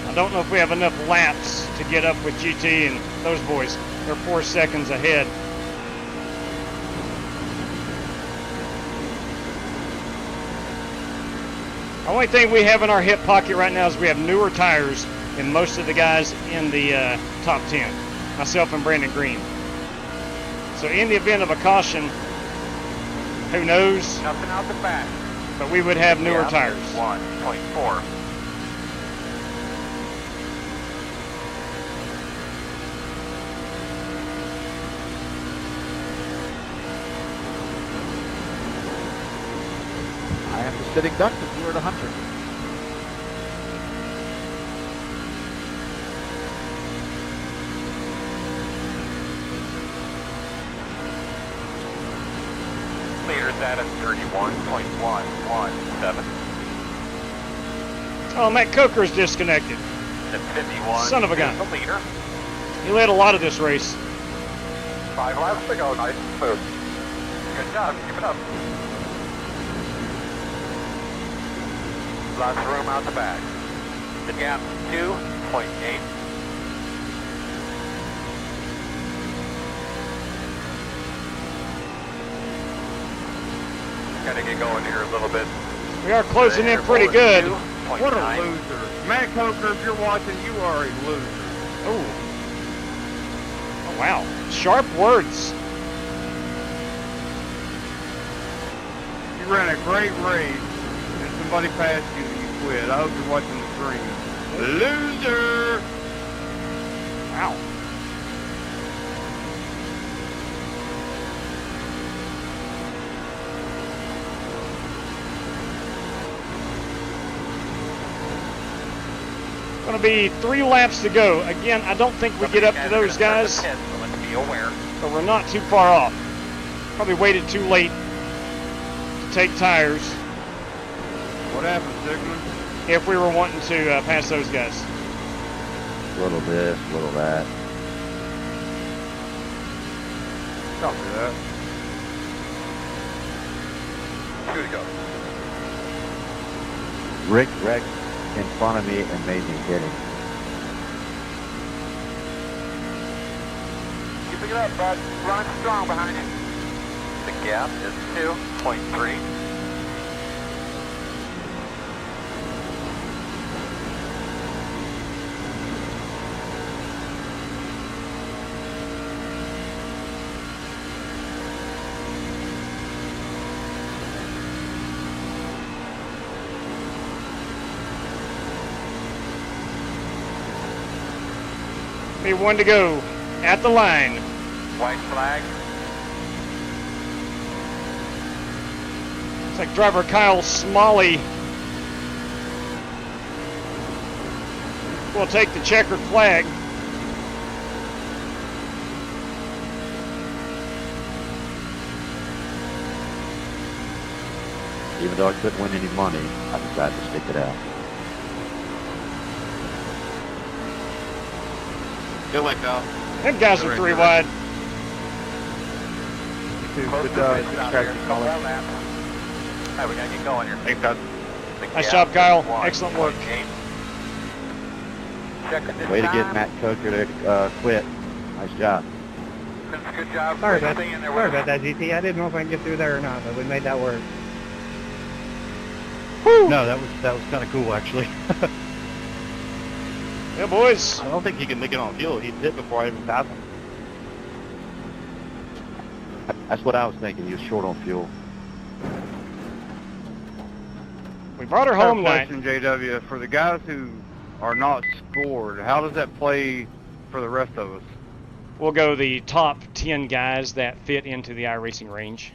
I don't know if we have enough laps to get up with GT and those boys. They're 4 seconds ahead. The only thing we have in our hip pocket right now is we have newer tires than most of the guys in the top 10. Myself and Brandon Green. So in the event of a caution, who knows? Nothing out the back. But we would have newer tires. 1.4. I am the sitting duck if you were the hunter. Leader's at a 31.117. Oh, Matt Coker's disconnected. At 51. Son of a gun. The leader. He led a lot of this race. 5 laps to go. Nice and smooth. Good job. Keep it up. Lots of room out the back. The gap 2.8. Gotta get going here a little bit. We are closing in pretty good. What a loser. Matt Coker, if you're watching, you are a loser. Oh, wow. Sharp words. You ran a great race, and somebody passed you and you quit. I hope you're watching the stream. Loser! Wow. Going to be 3 laps to go. Again, I don't think we get up to those guys, but we're not too far off. Probably waited too late to take tires. What happened, Sigmund? If we were wanting to pass those guys. A little this, a little that. Don't do that. 2 to go. Rick wrecked in front of me and made me hit him. Keep it up, bud. Running strong behind you. The gap is 2.3. Be 1 to go at the line. White flag. It's like driver Kyle Smalley will take the checkered flag. Even though I couldn't win any money, I decided to stick it out. Good luck, Kyle. Them guys are 3 wide. Good job. Alright, we gotta get going here. Thanks, guys. Nice job, Kyle. Excellent work. Way to get Matt Coker to quit. Nice job. Good job. Sorry about that, GT. I didn't know if I can get through there or not, but we made that work. No, that was kind of cool, actually. Yeah, boys. I don't think he can make it on fuel. He's hit before I even passed him. That's what I was thinking. He was short on fuel. We brought her home tonight. Question, JW, for the guys who are not scored, how does that play for the rest of us? We'll go the top 10 guys that fit into the iRacing range.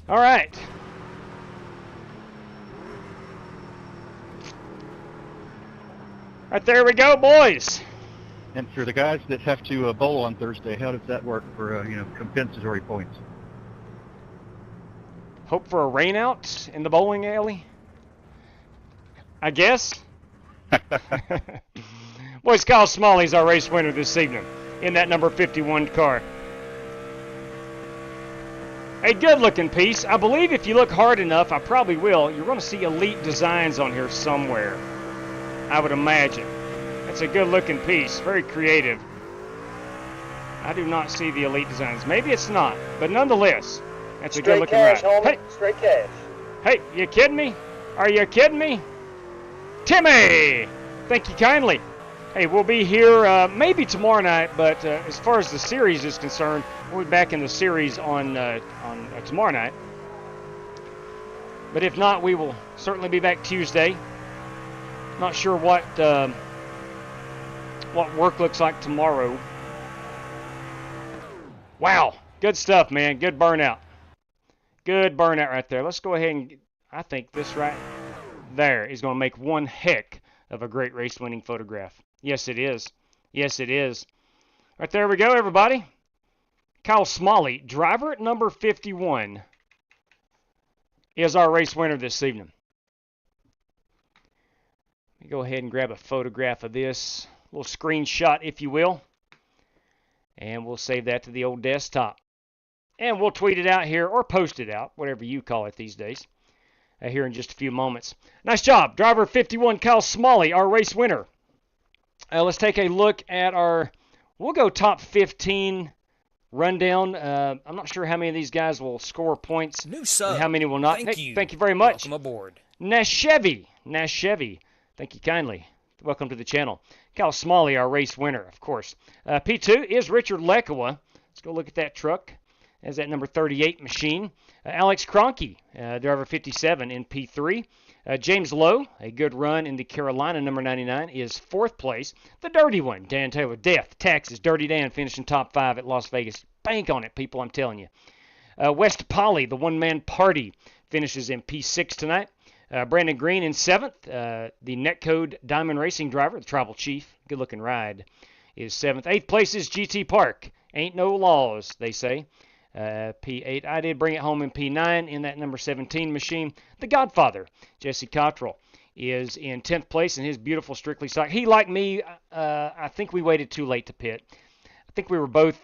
All right. Right there we go, boys. And for the guys that have to bowl on Thursday, how does that work for compensatory points? Hope for a rain out in the bowling alley, I guess. Boys, Kyle Smalley's our race winner this evening in that number 51 car. A good-looking piece. I believe if you look hard enough, I probably will, you're going to see Elite Designs on here somewhere, I would imagine. It's a good-looking piece, very creative. I do not see the Elite Designs. Maybe it's not, but nonetheless, that's a good-looking ride. Hey, Straight cash. hey, you kidding me? Are you kidding me? Timmy! Thank you kindly. Hey, we'll be here maybe tomorrow night, but as far as the series is concerned, we'll be back in the series on tomorrow night. But if not, we will certainly be back Tuesday. Not sure what work looks like tomorrow. Wow, good stuff, man. Good burnout. Good burnout right there. Let's go ahead and I think this right there is going to make one heck of a great race-winning photograph. Yes, it is. Yes, it is. Right there we go, everybody. Kyle Smalley, driver at number 51, is our race winner this evening. Let me go ahead and grab a photograph of this, a little screenshot, if you will, and we'll save that to the old desktop. And we'll tweet it out here, or post it out, whatever you call it these days, here in just a few moments. Nice job, driver 51, Kyle Smalley, our race winner. Let's take a look at we'll go top 15 rundown. I'm not sure how many of these guys will score points. New sub. And how many will not. Thank you. Thank you very much. Welcome aboard. Nash Chevy. Thank you kindly. Welcome to the channel. Kyle Smalley, our race winner, of course. P2 is Richard Lekawa. Let's go look at that truck. As that number 38 machine. Alex Cronky, driver 57 in P3. James Lowe, a good run in the Carolina number 99, is 4th place. The dirty one, Dan Taylor, Death, Texas, Dirty Dan, finishing top 5 at Las Vegas. Bank on it, people, I'm telling you. West Polly, the one-man party, finishes in P6 tonight. Brandon Green in 7th. The Netcode Diamond Racing driver, the Tribal Chief, good-looking ride, is 7th. 8th place is GT Park. Ain't no laws, they say. P8. I did bring it home in P9 in that number 17 machine. The Godfather, Jesse Cottrell, is in 10th place in his beautiful Strictly stock. He, like me, I think we waited too late to pit. I think we were both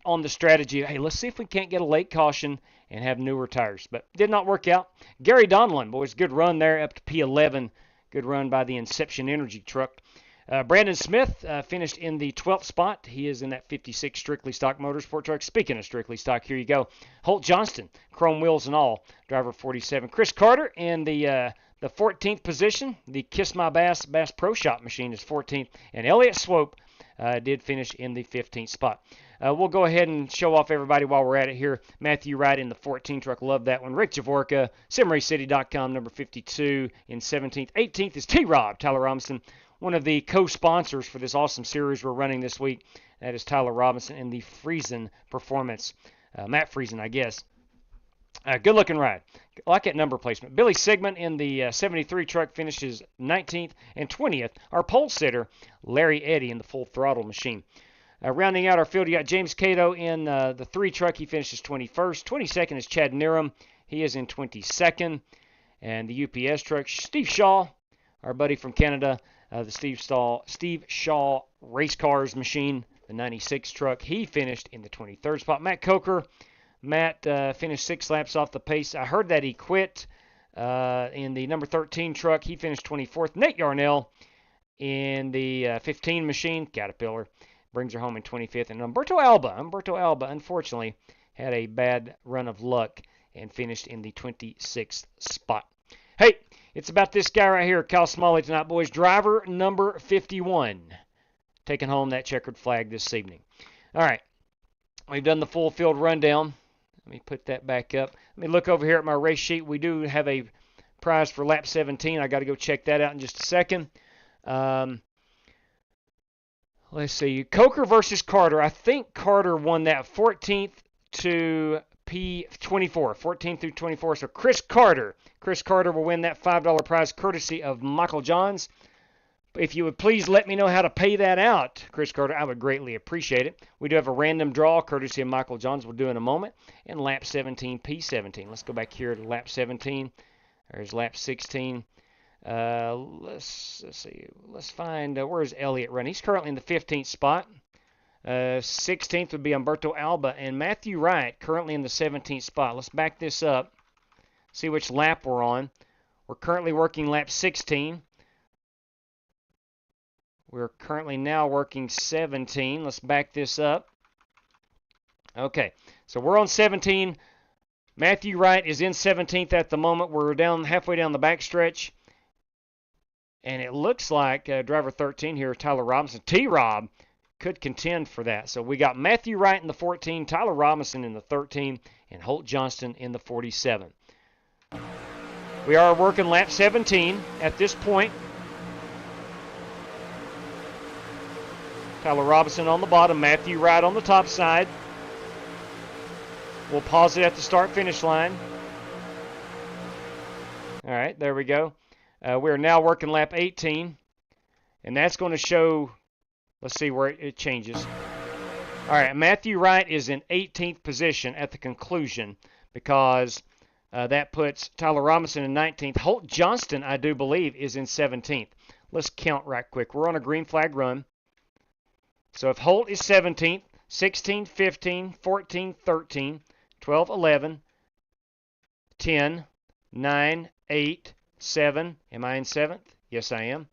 on the strategy, hey, let's see if we can't get a late caution and have newer tires. But did not work out. Gary Donlin, boys, good run there up to P11. Good run by the Inception Energy truck. Brandon Smith finished in the 12th spot. He is in that 56 Strictly Stock Motorsport truck. Speaking of Strictly Stock, here you go. Holt Johnston, chrome wheels and all, driver 47. Chris Carter in the 14th position. The Kiss My Bass Pro Shop machine is 14th. And Elliott Swope did finish in the 15th spot. We'll go ahead and show off everybody while we're at it here. Matthew Wright in the 14 truck. Love that one. Rick Javorka, SimRaceCity.com, number 52 in 17th. 18th is T-Rob, Tyler Robinson, one of the co-sponsors for this awesome series we're running this week. That is Tyler Robinson and the Friesen Performance. Matt Friesen, I guess. Good looking ride. I like that number placement. Billy Sigmund in the 73 truck finishes 19th and 20th. Our pole sitter, Larry Eddy in the Full Throttle machine. Rounding out our field, you got James Cato in the 3 truck. He finishes 21st. 22nd is Chad Niram. He is in 22nd. And the UPS truck, Steve Shaw, our buddy from Canada, the Steve Shaw Race Cars machine, the 96 truck. He finished in the 23rd spot. Matt Coker. Matt finished 6 laps off the pace. I heard that he quit in the number 13 truck. He finished 24th. Nate Yarnell in the 15 machine, Caterpillar, brings her home in 25th. And Umberto Alba, unfortunately, had a bad run of luck and finished in the 26th spot. Hey, it's about this guy right here, Kyle Smalley tonight, boys. Driver number 51, taking home that checkered flag this evening. All right, we've done the full field rundown. Let me put that back up. Let me look over here at my race sheet. We do have a prize for lap 17. I got to go check that out in just a second. Let's see. Coker versus Carter. I think Carter won that 14th to P24. 14th through 24. So Chris Carter will win that $5 prize courtesy of Michael Johns. If you would please let me know how to pay that out, Chris Carter, I would greatly appreciate it. We do have a random draw courtesy of Michael Johns. We'll do in a moment. And lap 17, P17. Let's go back here to lap 17. There's lap 16. Let's see. Let's find where's Elliott running. He's currently in the 15th spot. 16th would be Umberto Alba. And Matthew Wright currently in the 17th spot. Let's back this up. See which lap we're on. We're currently working lap 16. We're currently now working 17. Let's back this up. Okay, so we're on 17. Matthew Wright is in 17th at the moment. We're down halfway down the backstretch. And it looks like driver 13 here, Tyler Robinson, T-Rob, could contend for that. So we got Matthew Wright in the 14, Tyler Robinson in the 13, and Holt Johnston in the 47. We are working lap 17 at this point. Tyler Robinson on the bottom, Matthew Wright on the top side. We'll pause it at the start-finish line. All right, there we go. We're now working lap 18, and that's going to show, let's see where it changes. All right, Matthew Wright is in 18th position at the conclusion because that puts Tyler Robinson in 19th. Holt Johnston, I do believe, is in 17th. Let's count right quick. We're on a green flag run. So if Holt is 17th, 16, 15, 14, 13, 12, 11, 10, 9, 8, 7. Am I in 7th? Yes, I am.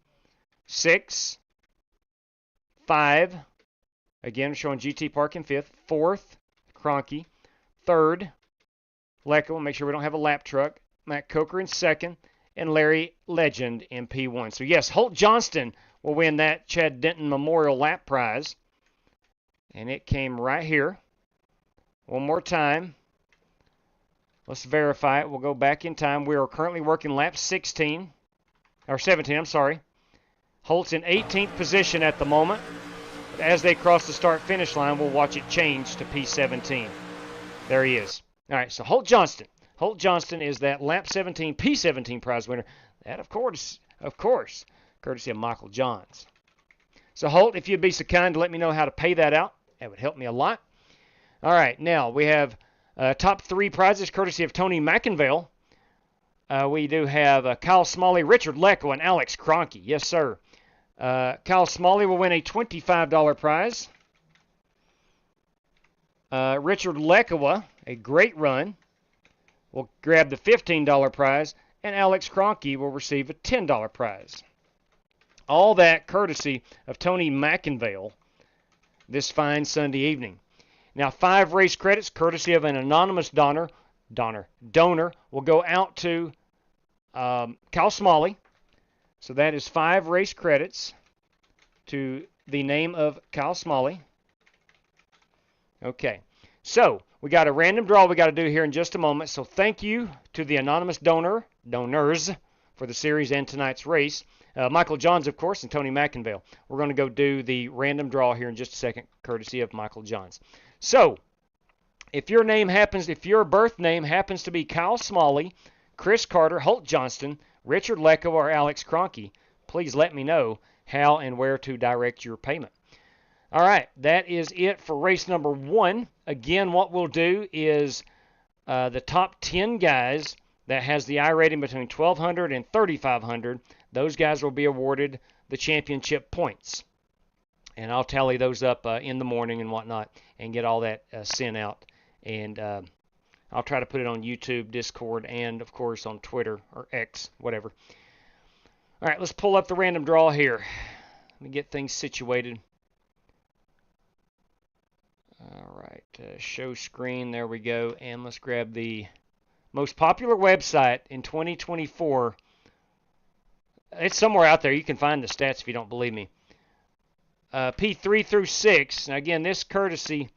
6, 5. Again, showing GT Park in 5th. 4th, Cronky. 3rd, Lecco. We'll make sure we don't have a lap truck. Matt Coker in 2nd. And Larry Legend in P1. So, yes, Holt Johnston will win that Chad Denton Memorial Lap Prize. And it came right here. One more time. Let's verify it. We'll go back in time. We are currently working lap 16. Or 17, I'm sorry. Holt's in 18th position at the moment. But as they cross the start-finish line, we'll watch it change to P17. There he is. All right, so Holt Johnston. Holt Johnston is that lap 17, P17 prize winner. That, of course, courtesy of Michael Johns. So, Holt, if you'd be so kind to let me know how to pay that out, that would help me a lot. All right, now we have top 3 prizes courtesy of Tony McInvale. We do have Kyle Smalley, Richard Lecco, and Alex Cronky. Yes, sir. Kyle Smalley will win a $25 prize. Richard Lekawa, a great run, will grab the $15 prize, and Alex Cronky will receive a $10 prize. All that courtesy of Tony McInvale this fine Sunday evening. Now, 5 race credits, courtesy of an anonymous donor will go out to Kyle Smalley. So that is 5 race credits to the name of Kyle Smalley. Okay, so we got a random draw we got to do here in just a moment. So thank you to the anonymous donors for the series and tonight's race. Michael Johns, of course, and Tony McInvale. We're going to go do the random draw here in just a second, courtesy of Michael Johns. So, if your birth name happens to be Kyle Smalley, Chris Carter, Holt Johnston, Richard Lecko, or Alex Cronky, please let me know how and where to direct your payment. All right, that is it for race number 1. Again, what we'll do is the top 10 guys that has the I rating between 1,200 and 3,500, those guys will be awarded the championship points. And I'll tally those up in the morning and whatnot and get all that sent out. And I'll try to put it on YouTube, Discord, and, of course, on Twitter or X, whatever. All right, let's pull up the random draw here. Let me get things situated. All right, show screen. There we go. And let's grab the most popular website in 2024. It's somewhere out there. You can find the stats if you don't believe me. P3 through 6. Now, again, this courtesy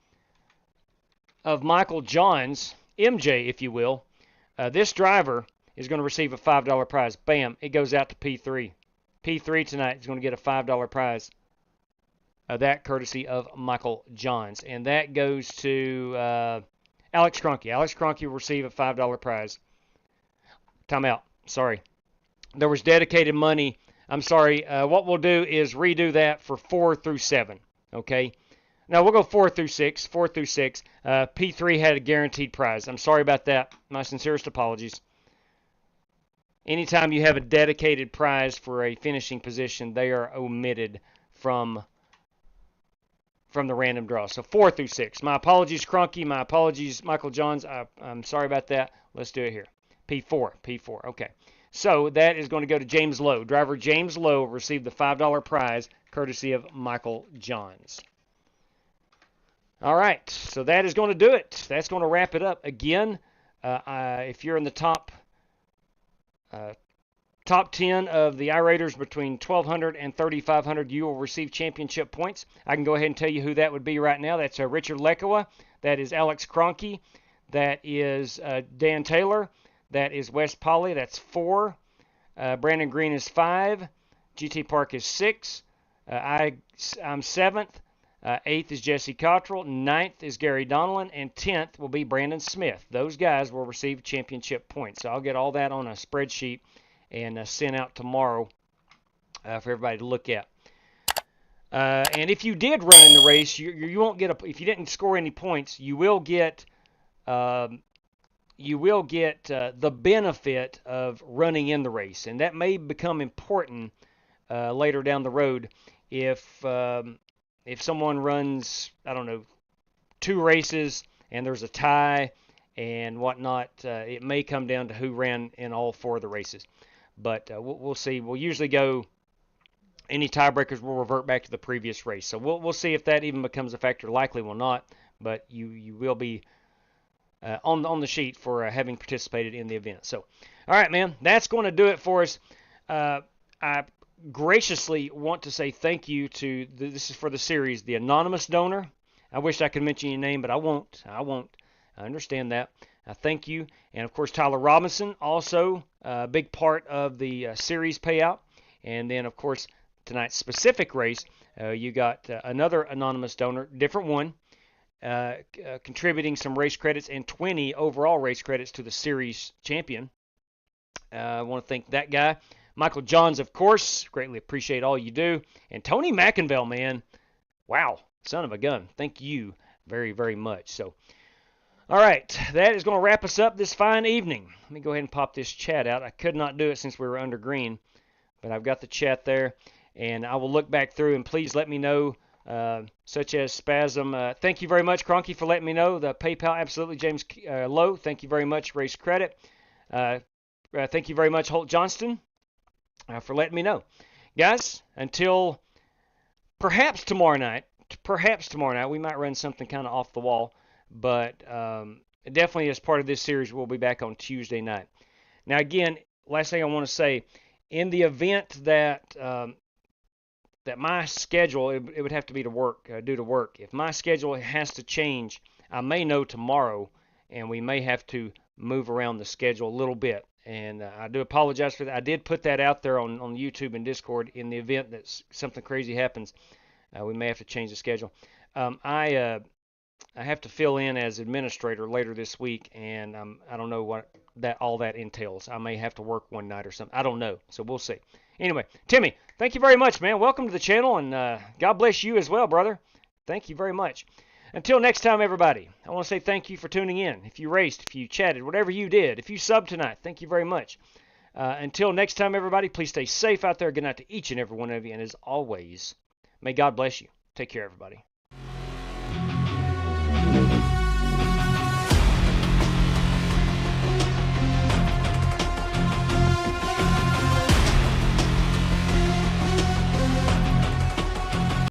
of Michael Johns, MJ, if you will. This driver is going to receive a $5 prize. Bam, it goes out to P3. P3 tonight is going to get a $5 prize. That courtesy of Michael Johns. And that goes to Alex Cronky. Alex Cronky will receive a $5 prize. Time out. Sorry. There was dedicated money. I'm sorry. What we'll do is redo that for 4 through 7. Okay? Now, we'll go 4 through 6. 4 through 6. P3 had a guaranteed prize. I'm sorry about that. My sincerest apologies. Anytime you have a dedicated prize for a finishing position, they are omitted from the random draw. So 4 through 6. My apologies, Cronky. My apologies, Michael Johns. I'm sorry about that. Let's do it here. P4. P4. Okay. So that is going to go to James Lowe. Driver James Lowe will receive the $5 prize courtesy of Michael Johns. All right. So that is going to do it. That's going to wrap it up. Again, if you're in the top 10 of the iRaters between 1,200 and 3,500, you will receive championship points. I can go ahead and tell you who that would be right now. That's Richard Lekawa. That is Alex Cronky. That is Dan Taylor. That is Wes Polly. That's 4. Brandon Green is 5. GT Park is 6. I'm 7th. 8th is Jesse Cottrell. 9th is Gary Donelon. And 10th will be Brandon Smith. Those guys will receive championship points. So I'll get all that on a spreadsheet and sent out tomorrow for everybody to look at. And if you did run in the race, you won't get if you didn't score any points, you will get the benefit of running in the race, and that may become important later down the road if someone runs, I don't know, 2 races and there's a tie and whatnot. It may come down to who ran in all 4 of the races. But we'll see. We'll usually go, any tiebreakers will revert back to the previous race. So we'll see if that even becomes a factor. Likely will not, but you will be on the sheet for having participated in the event. So, all right, man, that's going to do it for us. I graciously want to say thank you to, this is for the series, the anonymous donor. I wish I could mention your name, but I won't. I understand that. Thank you. And, of course, Tyler Robinson, also a big part of the series payout. And then, of course, tonight's specific race, you got another anonymous donor, different one, contributing some race credits and 20 overall race credits to the series champion. I want to thank that guy. Michael Johns, of course, greatly appreciate all you do. And Tony McInvale, man, wow, son of a gun. Thank you very, very much. So, all right, that is going to wrap us up this fine evening. Let me go ahead and pop this chat out. I could not do it since we were under green, but I've got the chat there, and I will look back through, and please let me know such as Spasm. Thank you very much, Cronky, for letting me know. The PayPal, absolutely. James Lowe, thank you very much. Race Credit. Thank you very much, Holt Johnston, for letting me know. Guys, until perhaps tomorrow night, we might run something kind of off the wall, but definitely as part of this series, we'll be back on Tuesday night. Now, again, last thing I want to say, in the event that that my schedule, it would have to be to work, due to work. If my schedule has to change, I may know tomorrow, and we may have to move around the schedule a little bit. And I do apologize for that. I did put that out there on YouTube and Discord. In the event that something crazy happens, we may have to change the schedule. I have to fill in as administrator later this week, and I don't know what all that entails. I may have to work one night or something. I don't know, so we'll see. Anyway, Timmy, thank you very much, man. Welcome to the channel, and God bless you as well, brother. Thank you very much. Until next time, everybody, I want to say thank you for tuning in. If you raced, if you chatted, whatever you did, if you subbed tonight, thank you very much. Until next time, everybody, please stay safe out there. Good night to each and every one of you, and as always, may God bless you. Take care, everybody.